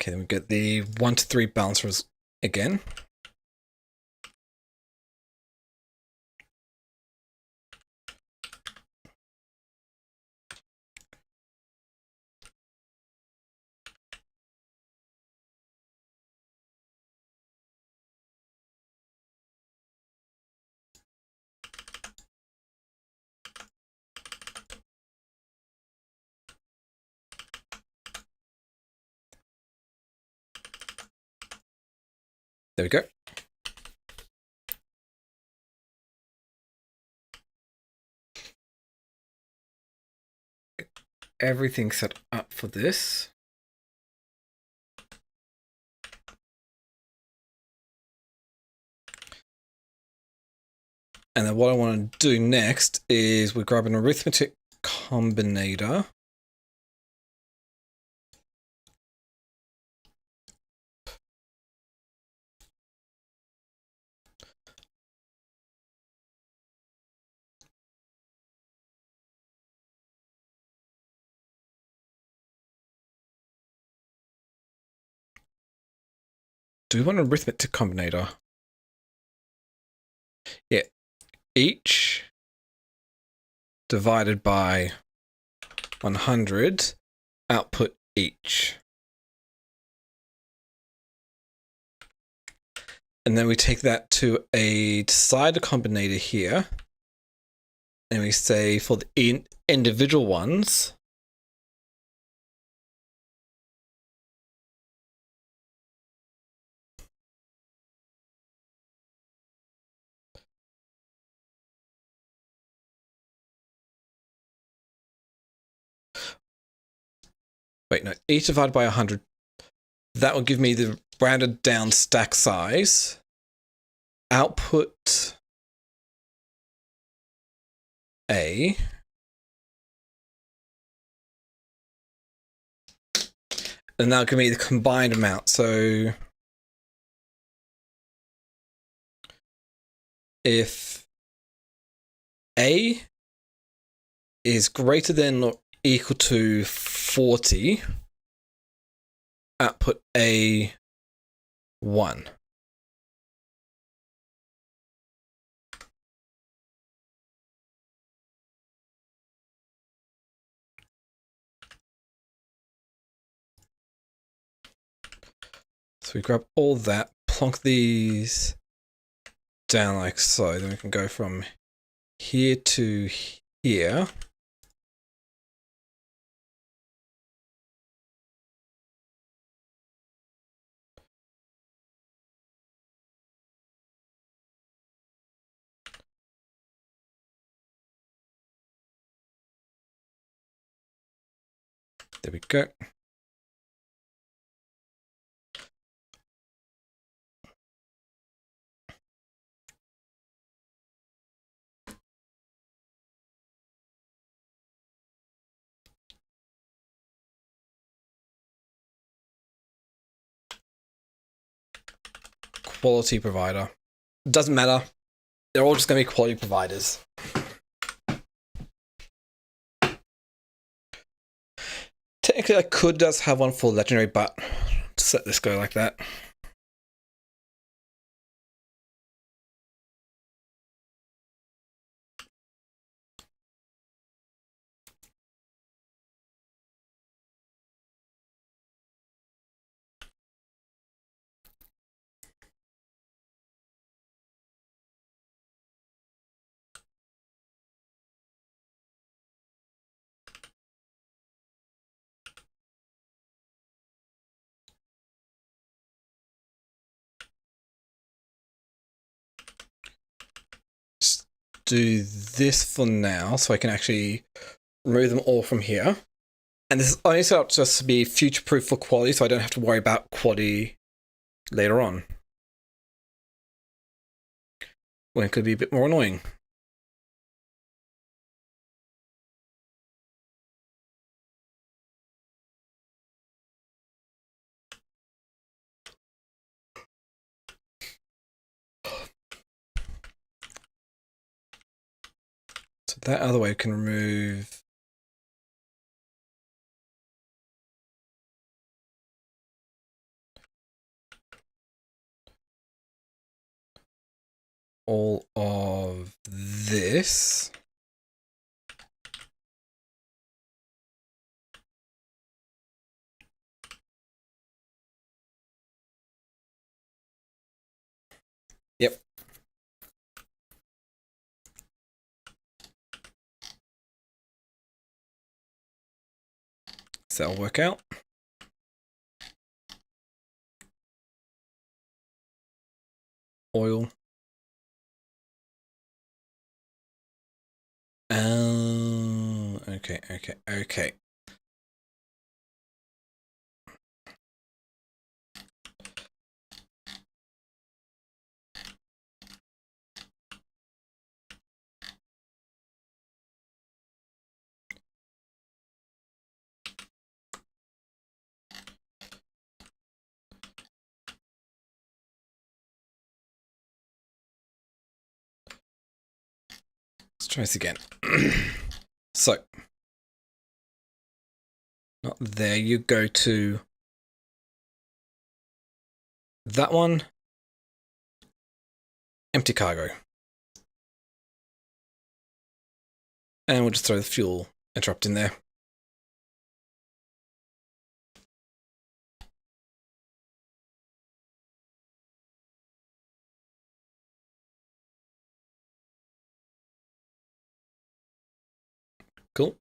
okay, then we get the 1 to 3 balancers again. There we go. Everything set up for this. And then what I want to do next is we grab an arithmetic combinator. Do we want an arithmetic combinator? Yeah. Each divided by 100, output each. And then we take that to a decider combinator here. And we say for the individual ones, wait, no, each divided by 100. That will give me the rounded down stack size. Output A. And that'll give me the combined amount. So if A is greater than or equal to 40, output A 1. So we grab all that, plonk these down like so. Then we can go from here to here. There we go. Quality provider. Doesn't matter. They're all just going to be quality providers. Technically, I could just have one for legendary, but just let this go like that. do this for now so I can actually remove them all from here. And this is only set up just to be future-proof for quality, so I don't have to worry about quality later on, when it could be a bit more annoying. So that other way we can remove all of this. Yep. So that'll work out. Oil. Oh, okay. Let's try this again. So, not there, you go to that one, empty cargo. And we'll just throw the fuel interrupt in there. Cool.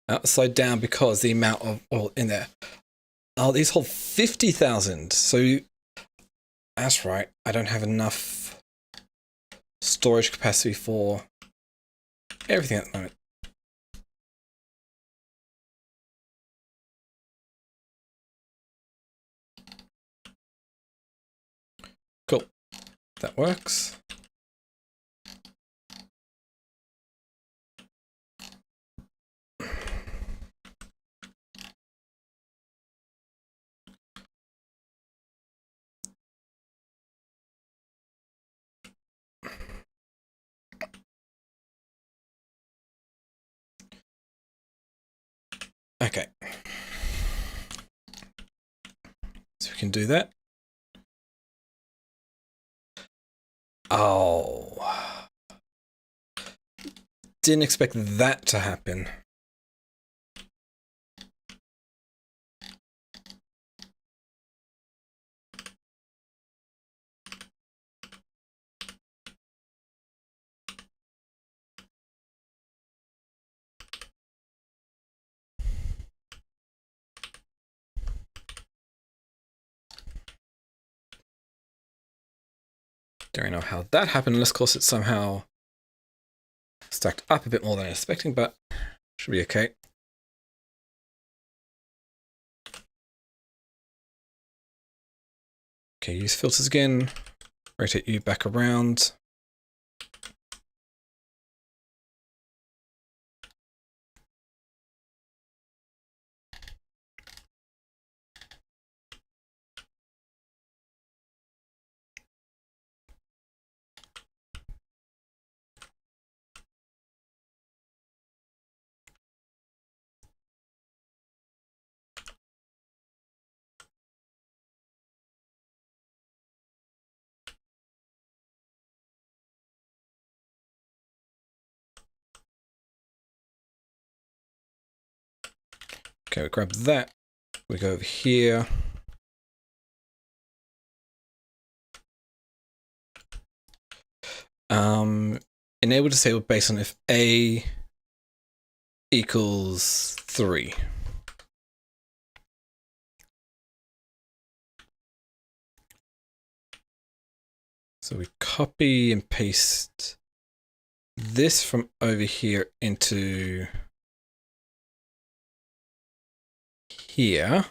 Upside down because the amount of oil in there. Oh, these hold 50,000. So that's right. I don't have enough storage capacity for everything at the moment. Cool. That works. Okay. So we can do that. Oh. Didn't expect that to happen. Don't know how that happened, unless of course it's somehow stacked up a bit more than I was expecting, but should be okay. Okay, use filters again. Rotate you back around. Okay, we grab that. We go over here. Enable disable based on if A equals 3. So we copy and paste this from over here into here.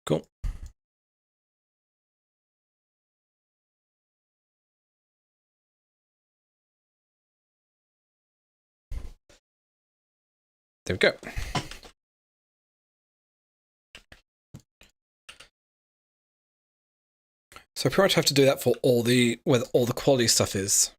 Cool. There we go. So I pretty much have to do that for all the where all the quality stuff is.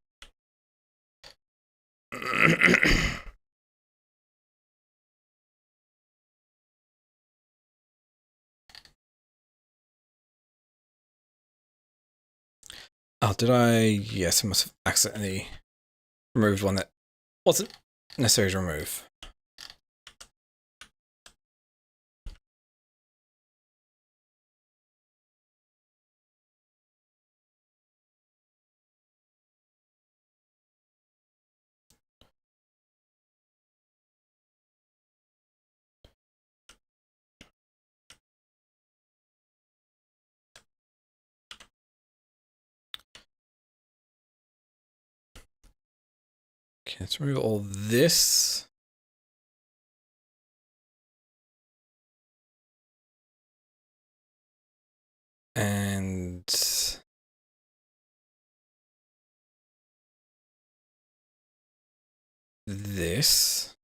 Oh, did I? Yes, I must have accidentally removed one that wasn't necessary to remove. Okay, let's remove all this. And this.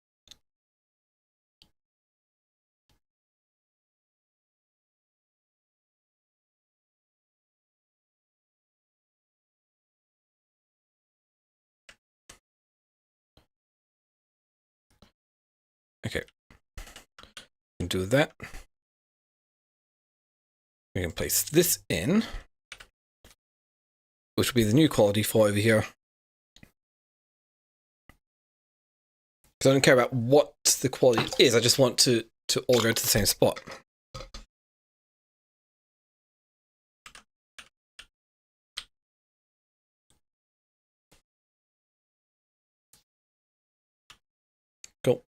Okay. We can do that. We can place this in, which will be the new quality for over here. Because I don't care about what the quality is, I just want to all go to the same spot. Cool.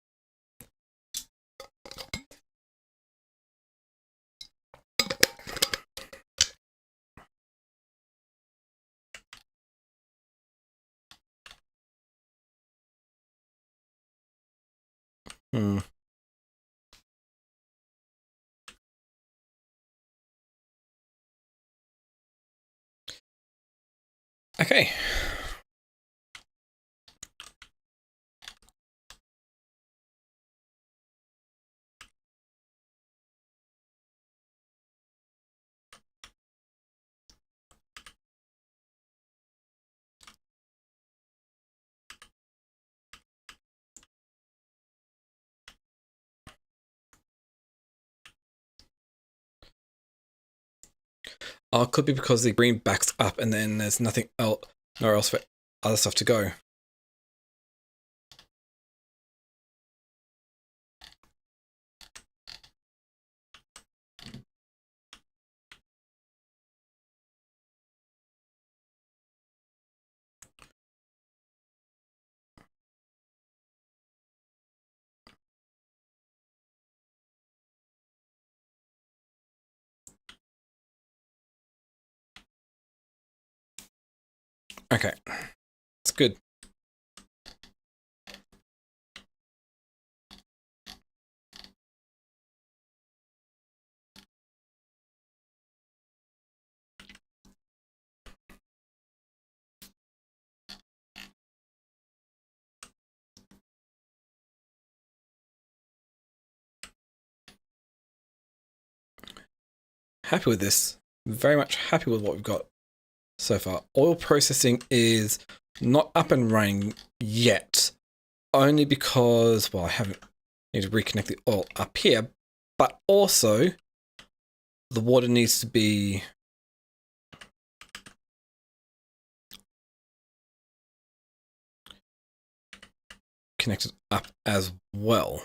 Okay. It could be because the green backs up and then there's nothing else, nowhere else for other stuff to go. Okay, it's good. Happy with this. Very much happy with what we've got so far. Oil processing is not up and running yet, only because, well, I haven't need to reconnect the oil up here, but also the water needs to be connected up as well.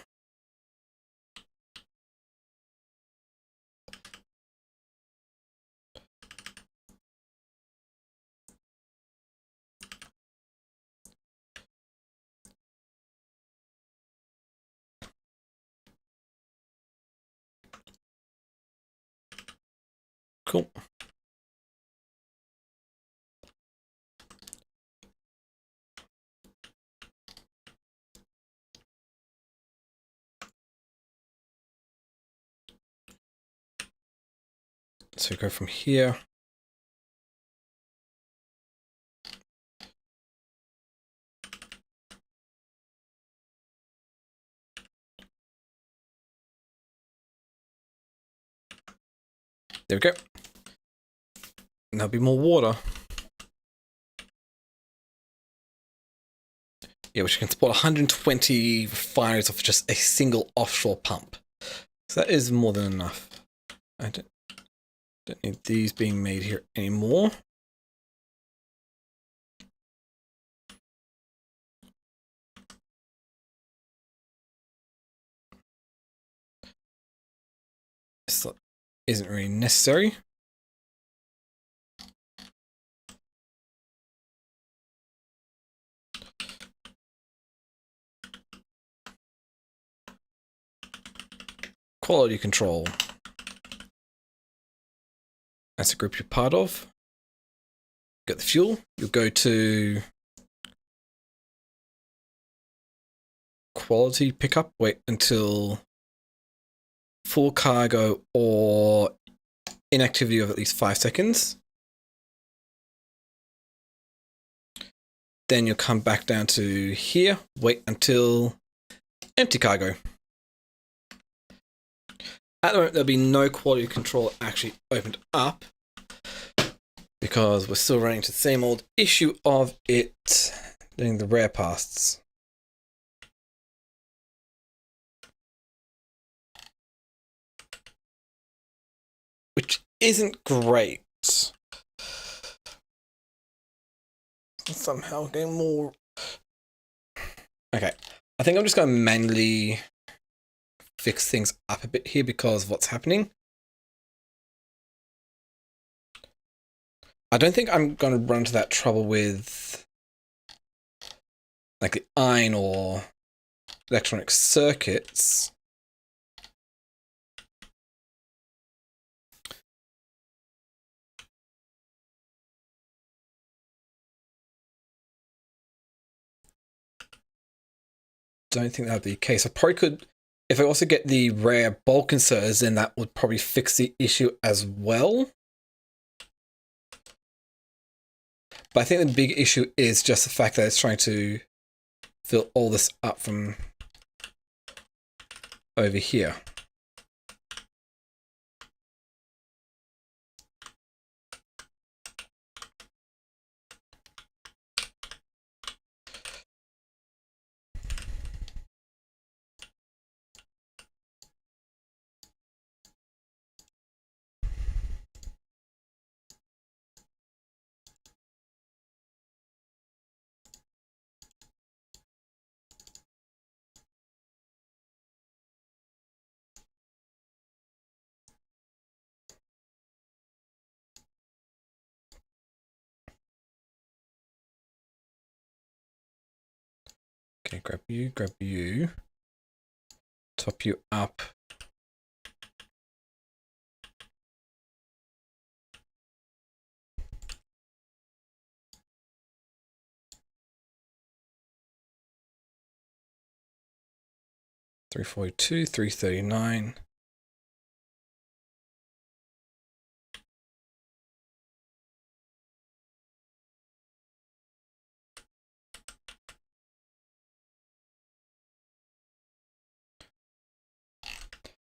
Cool. So go from here. There we go. And there'll be more water. Yeah, which can support 120 refineries off just a single offshore pump. So that is more than enough. I don't need these being made here anymore. This isn't really necessary. Quality control. That's a group you're part of. Get the fuel. You'll go to quality pickup. Wait until full cargo or inactivity of at least 5 seconds. Then you'll come back down to here. Wait until empty cargo. At the moment, there'll be no quality control actually opened up because we're still running into the same old issue of it doing the rare pasts. Which isn't great. Somehow getting more. Okay, I think I'm just going to manually fix things up a bit here because of what's happening. I don't think I'm going to run into that trouble with like the iron or electronic circuits. Don't think that'd be the case. I probably could, if I also get the rare bulk inserters, then that would probably fix the issue as well. But I think the big issue is just the fact that it's trying to fill all this up from over here. Okay, grab you. Top you up. $342, $339.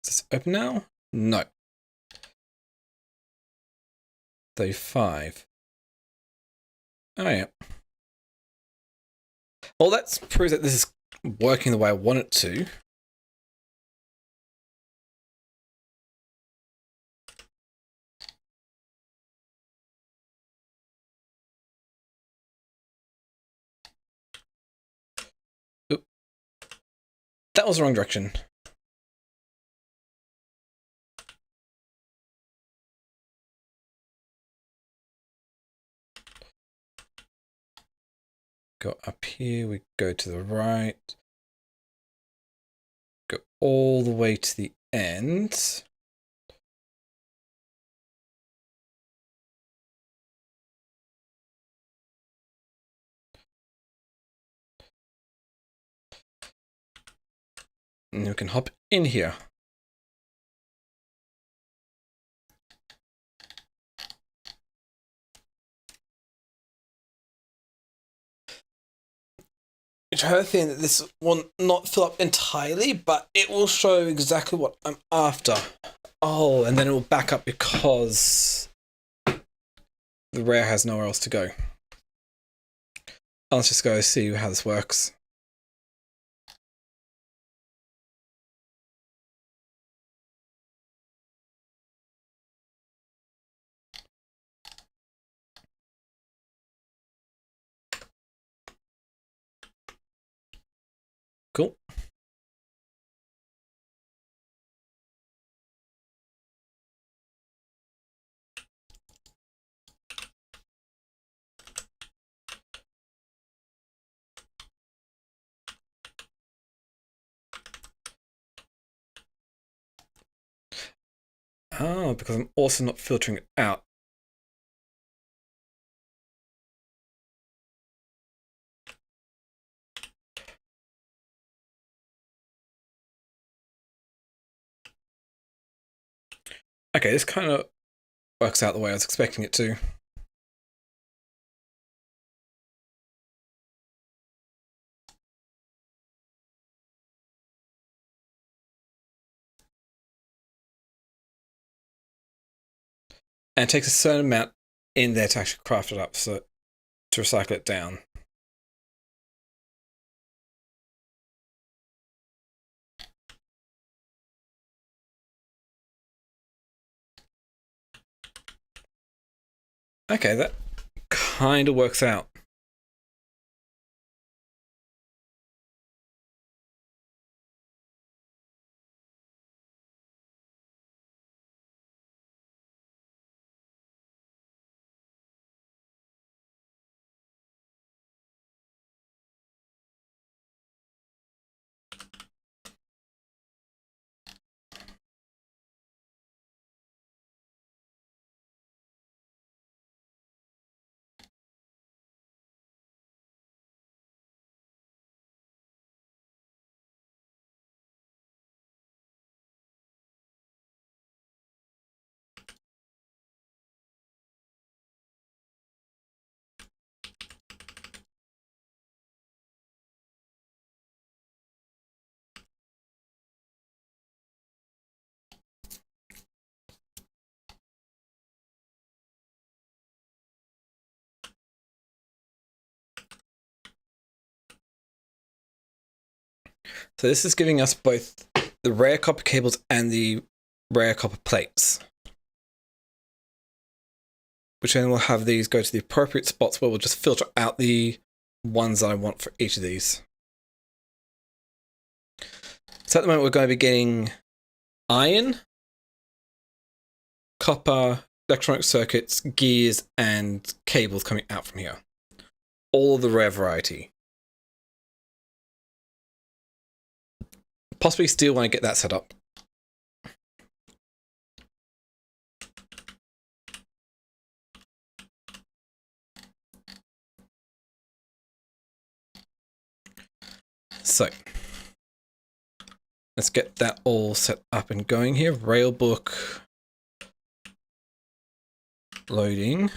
Is this open now? No. 35. Oh yeah. Well, that proves that this is working the way I want it to. Oop. That was the wrong direction. Go up here, we go to the right. Go all the way to the end. And we can hop in here. Which I have a feeling that this will not fill up entirely, but it will show exactly what I'm after. Oh, and then it will back up because the rare has nowhere else to go. Let's just go see how this works. Cool. Oh, because I'm also not filtering it out. Okay, this kind of works out the way I was expecting it to. And it takes a certain amount in there to actually craft it up, so to recycle it down. Okay, that kind of works out. So this is giving us both the rare copper cables and the rare copper plates. Which then we'll have these go to the appropriate spots where we'll just filter out the ones that I want for each of these. So at the moment we're going to be getting iron, copper, electronic circuits, gears, and cables coming out from here. All of the rare variety. Possibly steel when I get that set up. So let's get that all set up and going here. Railbook loading.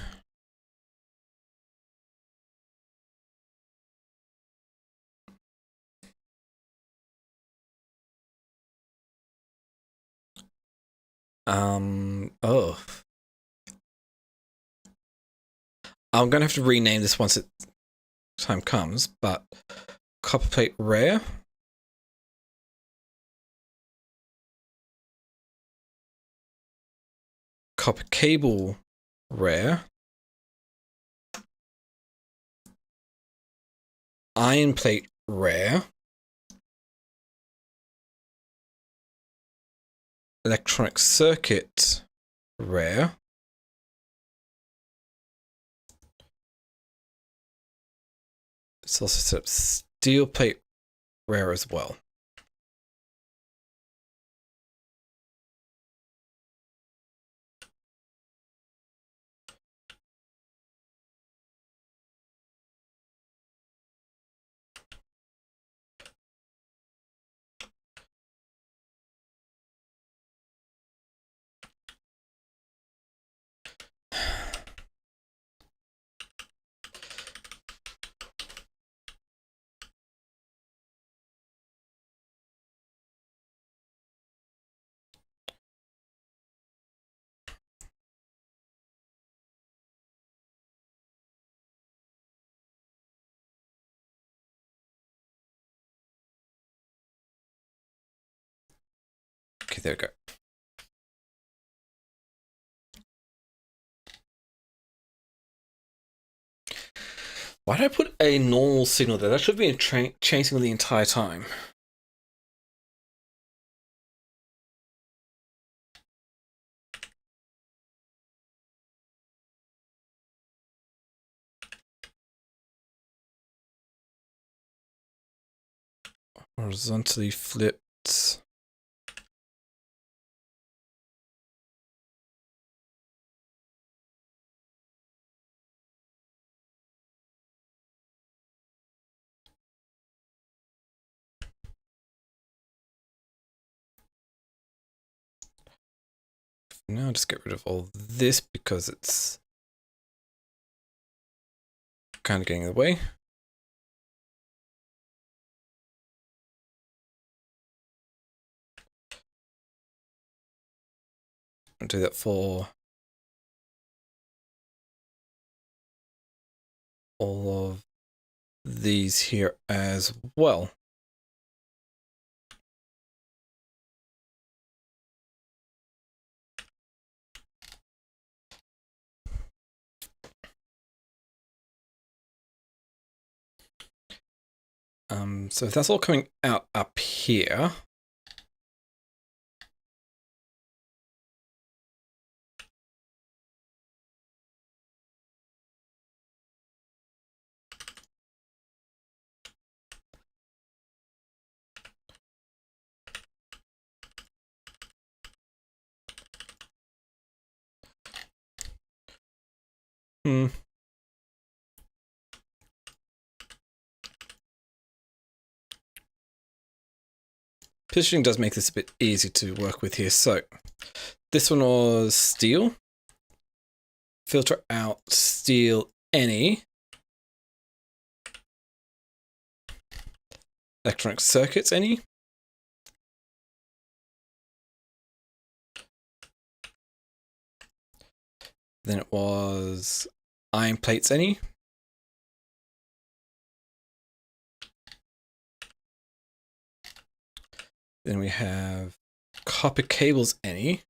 Oh. I'm going to have to rename this once time comes, but Copper plate rare. Copper cable rare. Iron plate rare. Electronic circuit rare. It's also set up steel plate rare as well. Okay, there we go. Why did I put a normal signal there? That should be a chain signal the entire time. Horizontally flipped. Now I'll just get rid of all this because it's kind of getting in the way. I'll do that for all of these here as well. So if that's all coming out up here, positioning does make this a bit easy to work with here. So this one was steel. Filter out steel any. Electronic circuits any. Then it was iron plates any. Then we have copper cables any.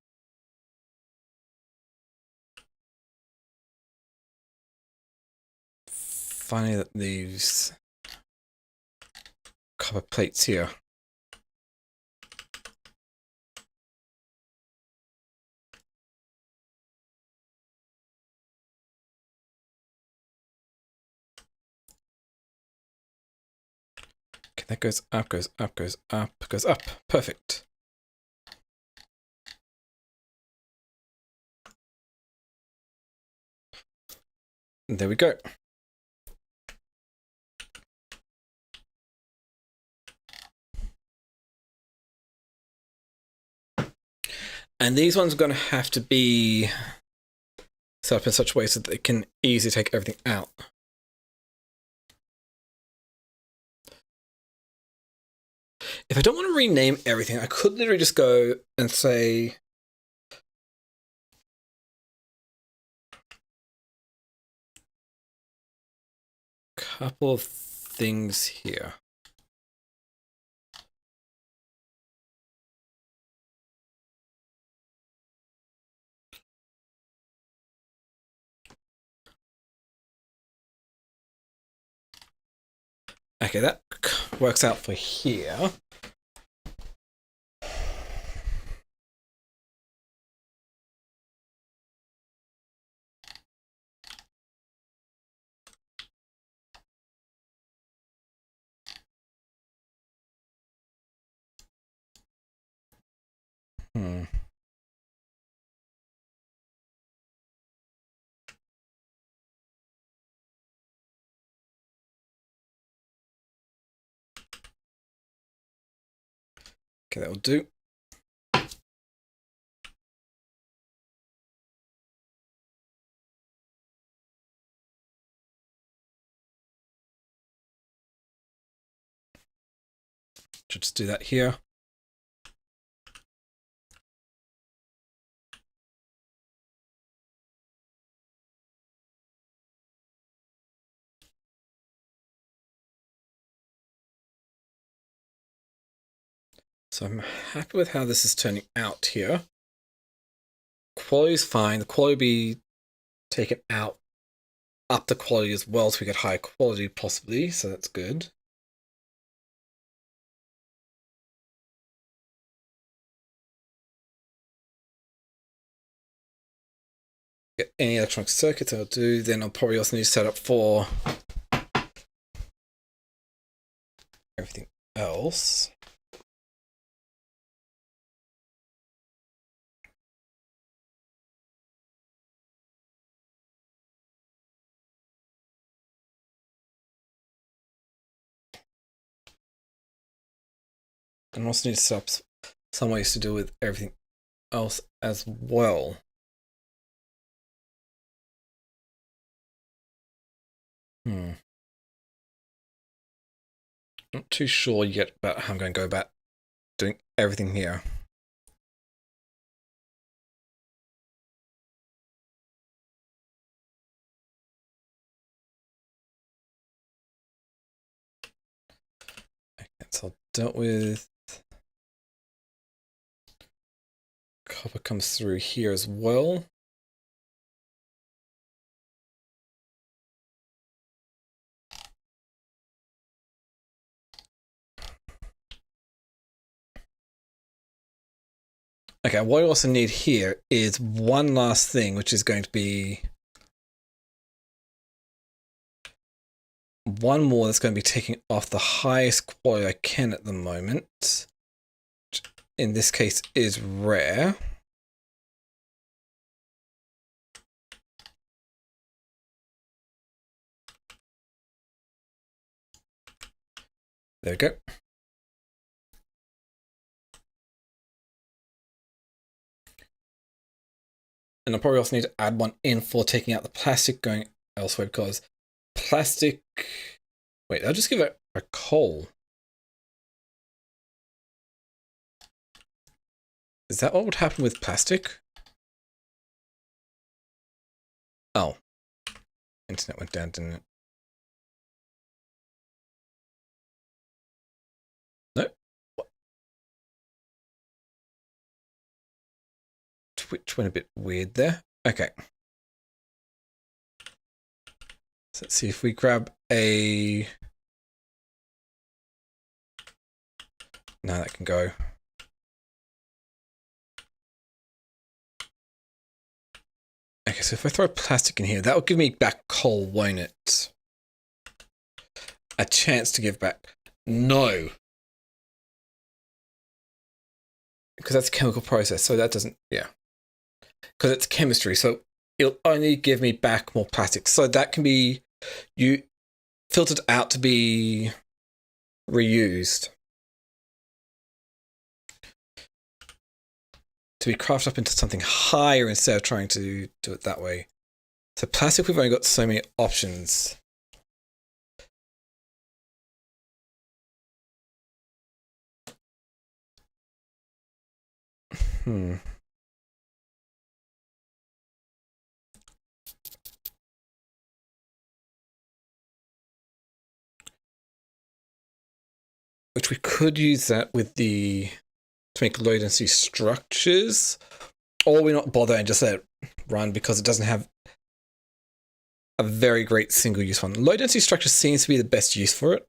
Finally, that leaves copper plates here. Okay, that goes up, goes up, goes up, goes up. Perfect. And there we go. And these ones are going to have to be set up in such a way so that they can easily take everything out. If I don't want to rename everything, I could literally just go and say a couple of things here. Okay, that works out for here. Hmm. Okay, that'll do. Should just do that here. So I'm happy with how this is turning out here. Quality is fine. The quality will be taken out, up the quality as well, so we get higher quality possibly. So that's good. Get any electronic circuits I'll do. Then I'll probably also need to set up for everything else. And also need to set up some ways to deal with everything else as well. Not too sure yet about how I'm going to go about doing everything here. Okay, so I'll dealt with. Copper comes through here as well. Okay, what I also need here is one last thing, which is going to be one more that's going to be taking off the highest quality I can at the moment. Which in this case is rare. There we go. And I'll probably also need to add one in for taking out the plastic going elsewhere, because plastic... Wait, I'll just give it a coal. Is that what would happen with plastic? Oh. Internet went down, didn't it? No? What? Twitch went a bit weird there. Okay. So let's see if we grab a... No, that can go. Okay, so if I throw plastic in here, that will give me back coal, won't it? A chance to give back. No. Because that's a chemical process, so that doesn't... Yeah. Because it's chemistry, so it'll only give me back more plastic. So that can be filtered out to be reused. To be crafted up into something higher instead of trying to do it that way. So plastic, we've only got so many options. Which we could use that with the... to make low density structures. Or we not bother and just let it run because it doesn't have a very great single use one. Low density structure seems to be the best use for it.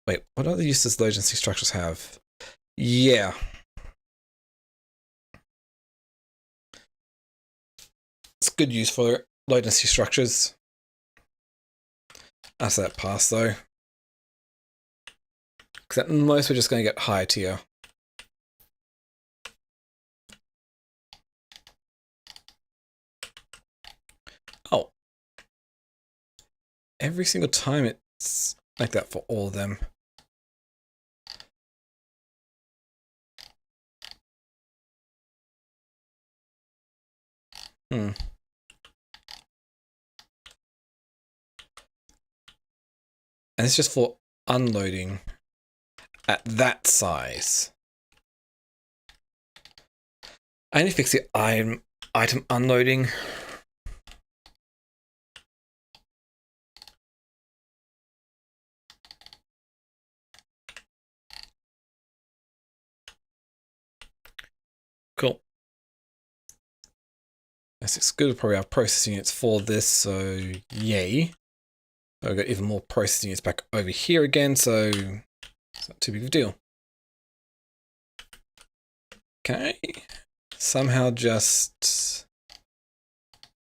Wait, what other uses latency structures have? Yeah. It's good use for latency structures. As that pass though. Because at most we're just going to get higher tier. Oh. Every single time it's like that for all of them. Hmm. And it's just for unloading at that size. I need to fix the item unloading. Cool. Yes, it's good. Probably have processing units for this, so yay. I've got even more processing units back over here again, so it's not too big of a deal. Okay. Somehow just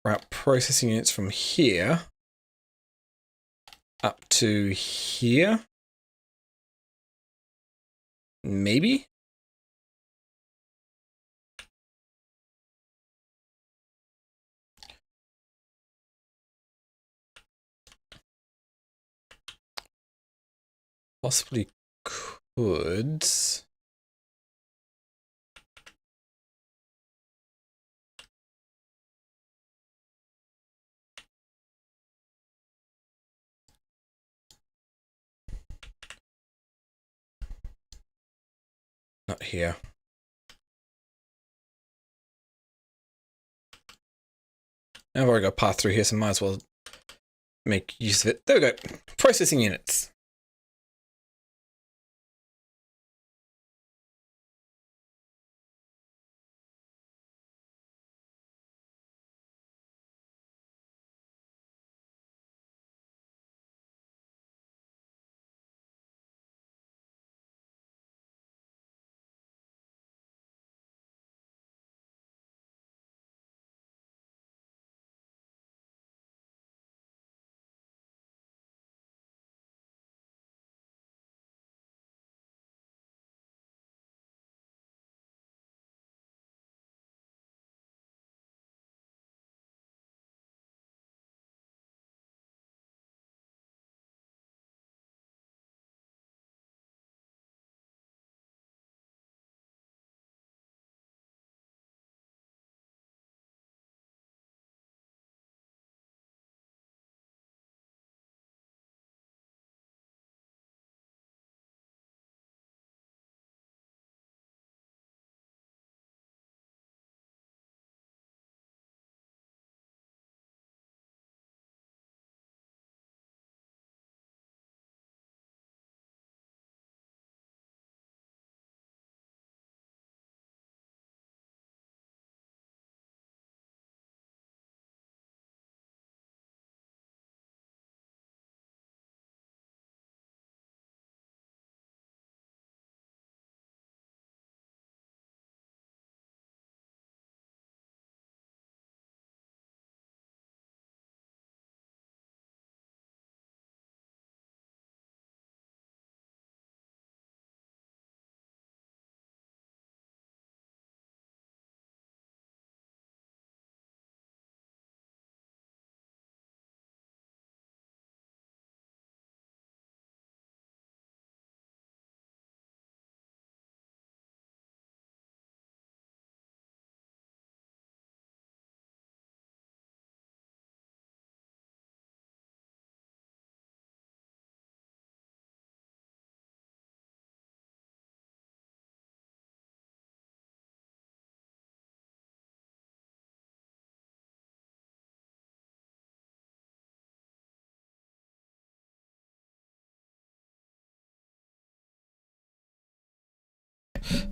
route processing units from here up to here. Maybe? Possibly could. Not here. I've already got a path through here, so might as well make use of it. There we go. Processing units.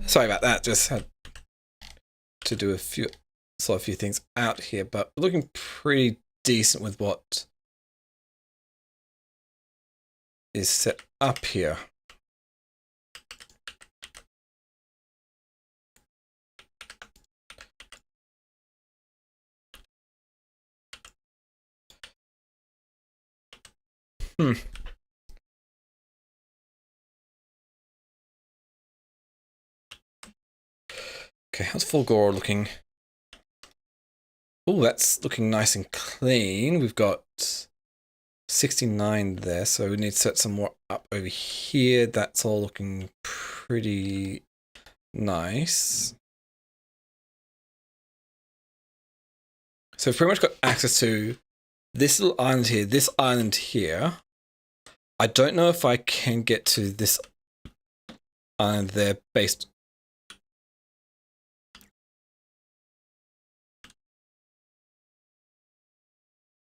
Sorry about that. Just had to do a few things out here, but looking pretty decent with what is set up here. Okay, how's Fulgora looking? Oh, that's looking nice and clean. We've got 69 there, so we need to set some more up over here. That's all looking pretty nice. So we've pretty much got access to this little island here, this island here. I don't know if I can get to this island there based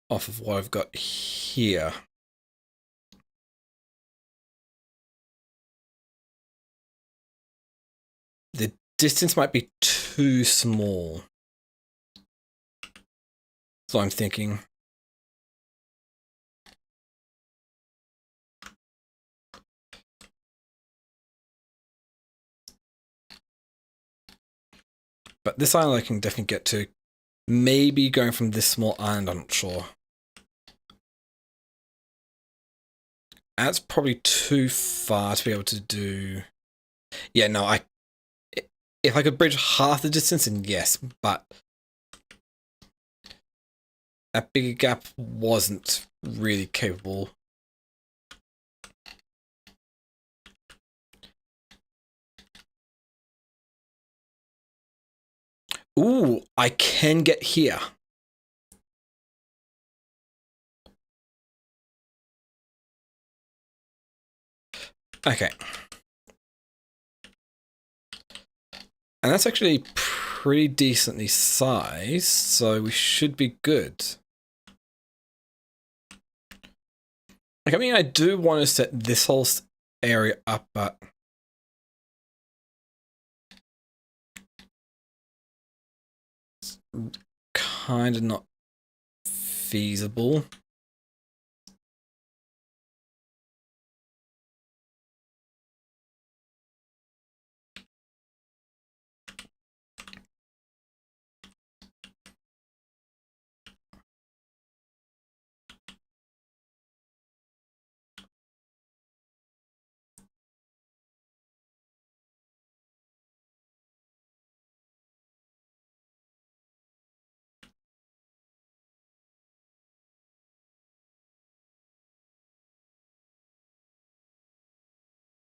off of what I've got here. The distance might be too small. That's what I'm thinking. But this island I can definitely get to. Maybe going from this small island, I'm not sure. That's probably too far to be able to do. Yeah, no, if I could bridge half the distance, then yes, but that bigger gap wasn't really capable. Ooh, I can get here. Okay. And that's actually pretty decently sized, so we should be good. Like, I mean, I do want to set this whole area up, but it's kind of not feasible.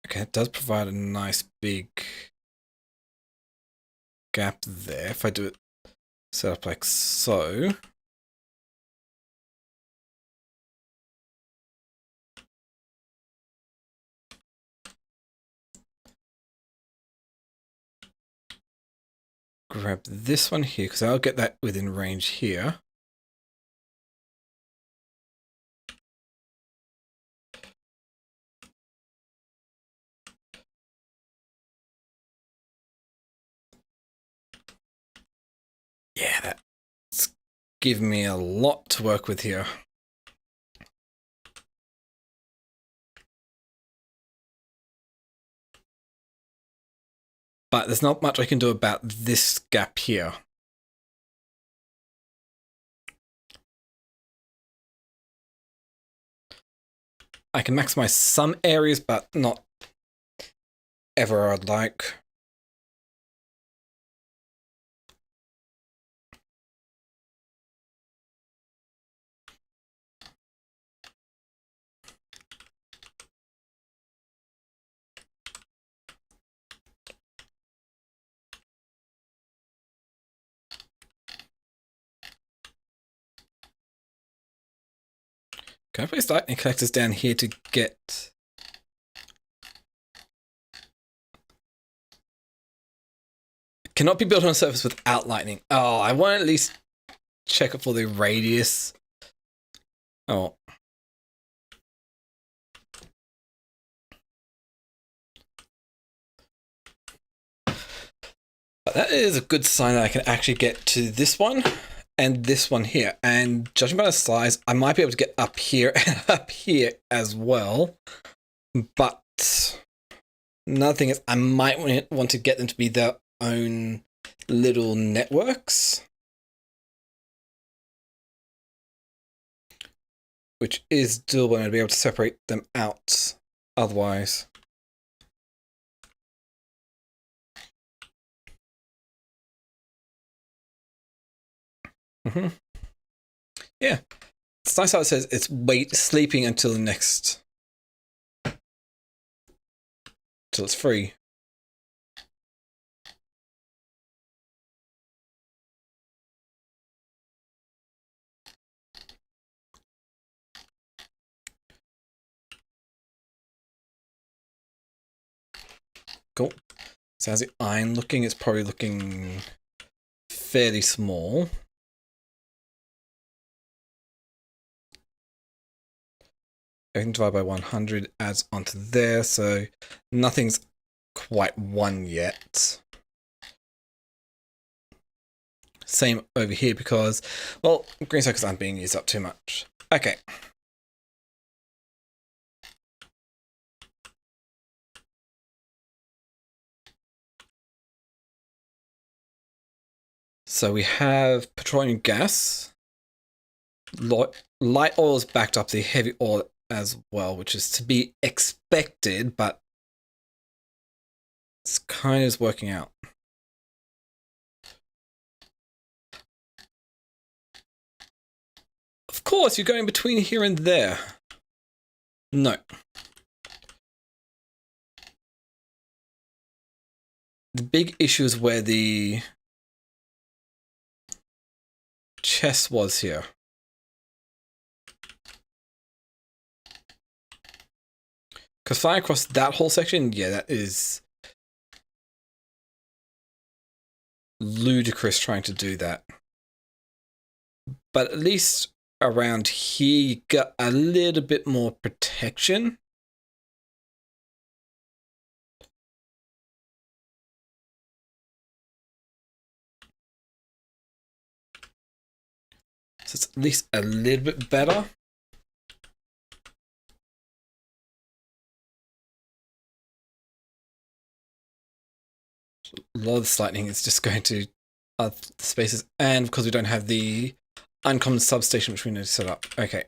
Okay, it does provide a nice big gap there. If I do it set up like so. Grab this one here, because I'll get that within range here. Yeah, that's giving me a lot to work with here. But there's not much I can do about this gap here. I can maximize some areas, but not ever I'd like. Can I place lightning collectors down here to get... Cannot be built on a surface without lightning. Oh, I want to at least check it for the radius. Oh. But that is a good sign that I can actually get to this one. and this one here. And judging by the size, I might be able to get up here and up here as well. But another thing is I might want to get them to be their own little networks, which is doable, and I'll be able to separate them out otherwise. Yeah, it's nice how it says it's sleeping until the next, till it's free. Cool. So how's the iron looking? It's probably looking fairly small. Everything divided by 100 adds onto there, so nothing's quite 1 yet. Same over here because, well, green circles aren't being used up too much. Okay. So we have petroleum gas. Light oil is backed up the heavy oil as well, which is to be expected, but it's kind of working out. Of course, you're going between here and there. No. The big issue is where the chest was here. Because flying across that whole section, yeah, that is ludicrous trying to do that. But at least around here, you got a little bit more protection. So it's at least a little bit better. A lot of this lightning is just going to other spaces, and because we don't have the uncommon substation which we need to set up. Okay.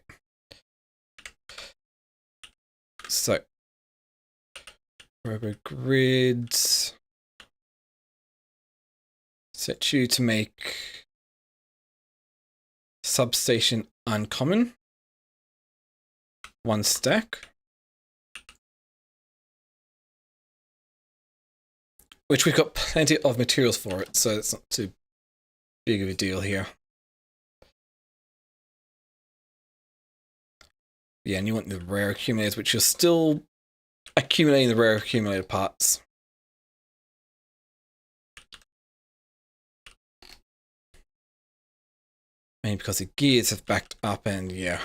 So Robo grids. Set you to make substation uncommon. 1 stack. Which we've got plenty of materials for it, so it's not too big of a deal here. Yeah, and you want the rare accumulators, which you're still accumulating the rare accumulator parts. Mainly because the gears have backed up, and yeah.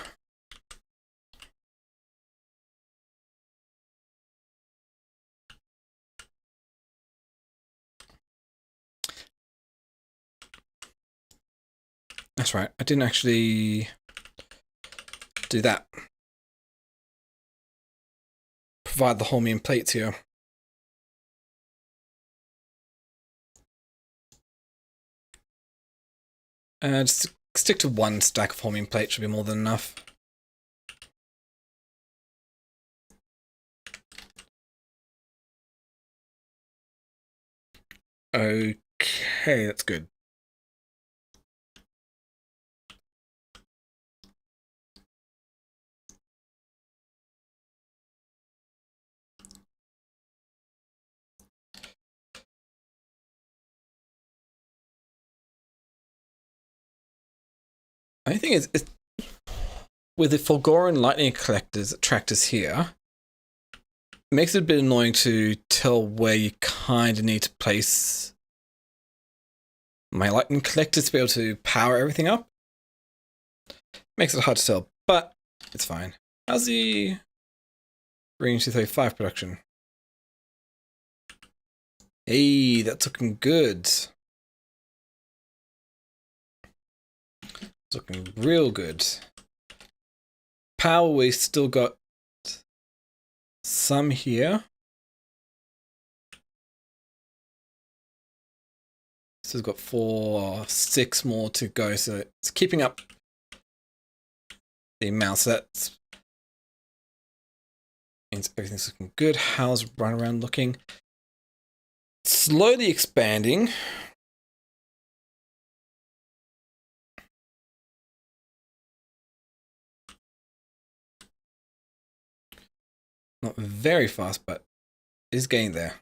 That's right, I didn't actually do that. Provide the holmium plates here. And just stick to 1 stack of holmium plates should be more than enough. Okay, that's good. I think it's with the Fulgoran lightning attractors here, it makes it a bit annoying to tell where you kind of need to place my lightning collectors to be able to power everything up. Makes it hard to tell, but it's fine. How's the Range 235 production? Hey, that's looking good. It's looking real good. Power, we still got some here. So we've got 6 more to go. So it's keeping up the amount. So that's means everything's looking good. How's Run Around looking? Slowly expanding. Not very fast, but is getting there.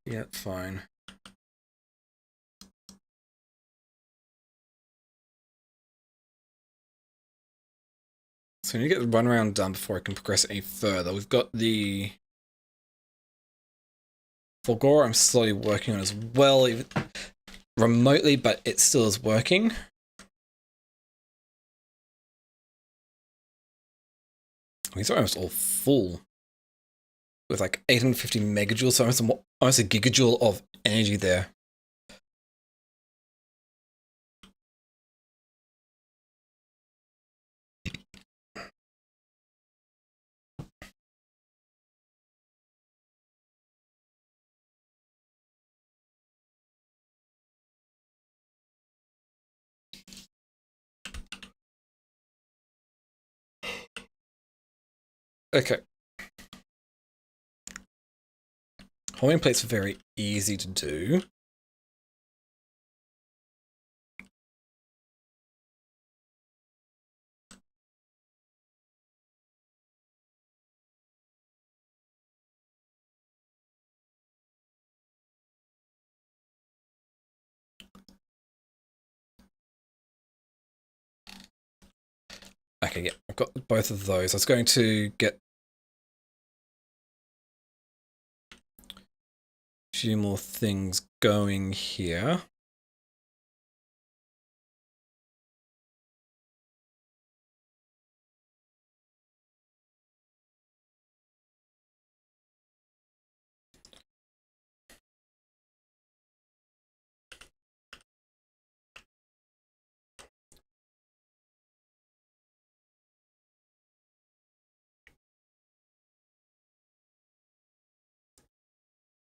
Yeah, fine. So we need to get the run around done before I can progress any further. We've got the Fulgora I'm slowly working on as well, even remotely, but it still is working. These are almost all full with like 850 megajoules, so almost a gigajoule of energy there. Okay. Homing plates are very easy to do. Okay, yeah, I've got both of those. I was going to get a few more things going here.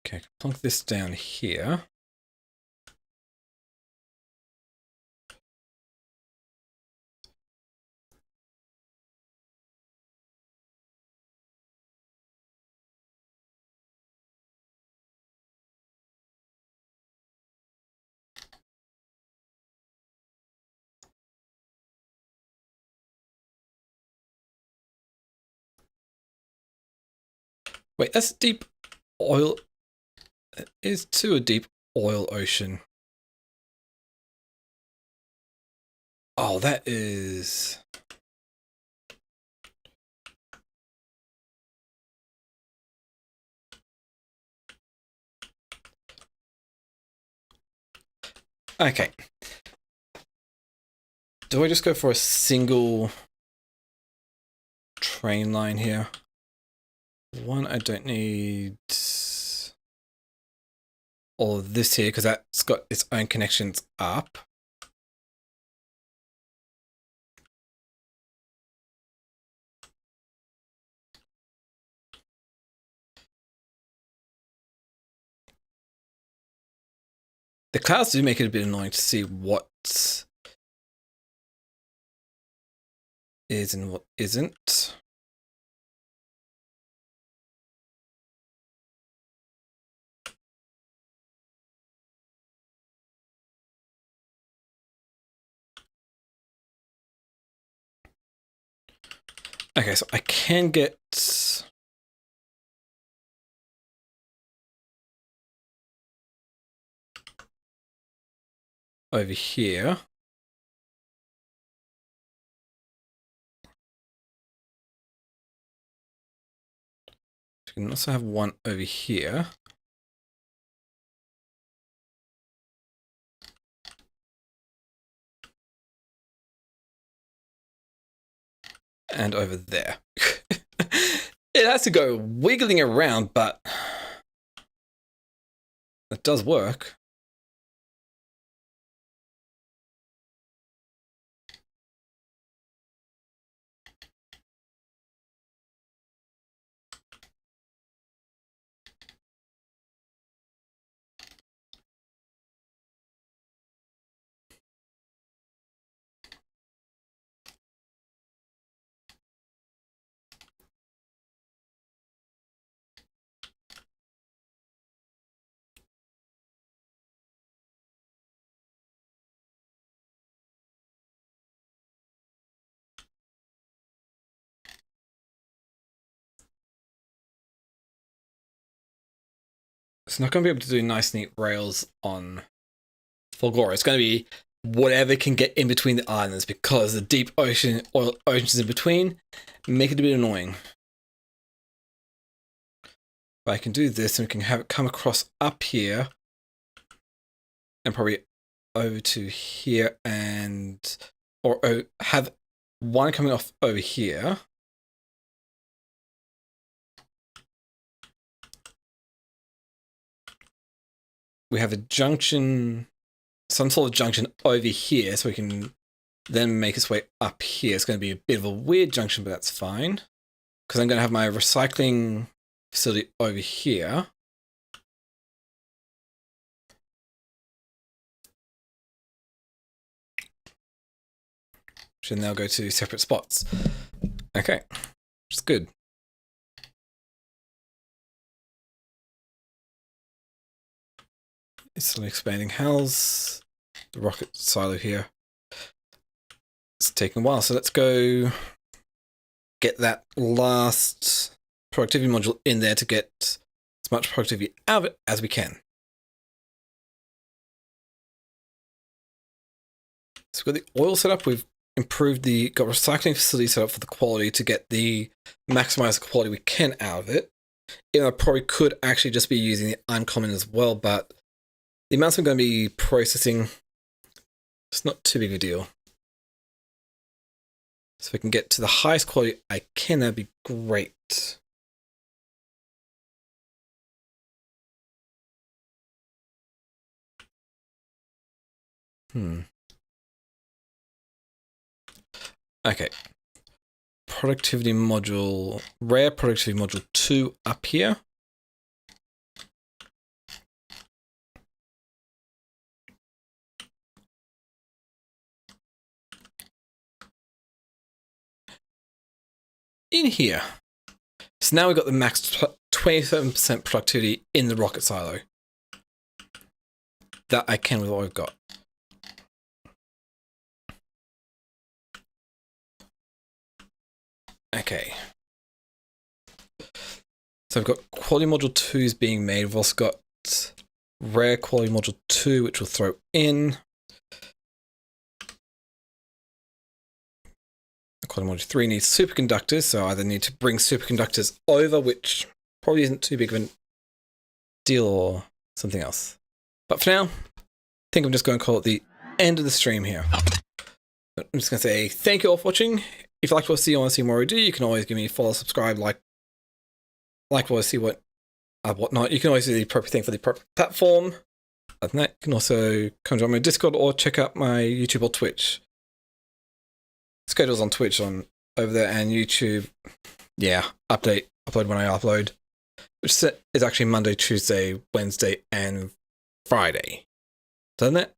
Okay, plunk this down here. Wait, that's deep oil. It is to a deep oil ocean. Oh, that is... Okay. Do I just go for a single train line here? One, I don't need all of this here because that's got its own connections up. The clouds do make it a bit annoying to see what is and what isn't. Okay, so I can get over here. We can also have one over here. And over there. It has to go wiggling around, but it does work. It's not going to be able to do nice, neat rails on Folgora. It's going to be whatever can get in between the islands because the deep oceans in between make it a bit annoying. But I can do this and we can have it come across up here and probably over to here or have one coming off over here. We have a junction, some sort of junction over here, so we can then make its way up here. It's going to be a bit of a weird junction, but that's fine. Because I'm going to have my recycling facility over here. Should now go to separate spots. Okay, which is good. It's still expanding house. The rocket silo here. It's taking a while, so let's go get that last productivity module in there to get as much productivity out of it as we can. So we've got the oil set up, we've improved got recycling facility set up for the quality to get the maximize the quality we can out of it. Even though I probably could actually just be using the uncommon as well, but the amounts I'm going to be processing, it's not too big a deal. So if we can get to the highest quality I can, that'd be great. Okay. Productivity module, rare productivity module 2 up here. In here. So now we've got the max 27% productivity in the rocket silo. That I can with what we've got. Okay. So we've got quality module 2s being made. We've also got rare quality module 2, which we'll throw in. Quality module 3 needs superconductors, so I either need to bring superconductors over, which probably isn't too big of a deal, or something else. But for now, I think I'm just going to call it the end of the stream here. I'm just going to say thank you all for watching. If you like what I see, you want to see more I do, you can always give me a follow, subscribe, like what I see, whatnot. You can always do the appropriate thing for the appropriate platform. Other than that, you can also come join my Discord or check out my YouTube or Twitch. Schedules on Twitch on over there and YouTube. Yeah, upload when I upload, which is actually Monday, Tuesday, Wednesday, and Friday. Doesn't it?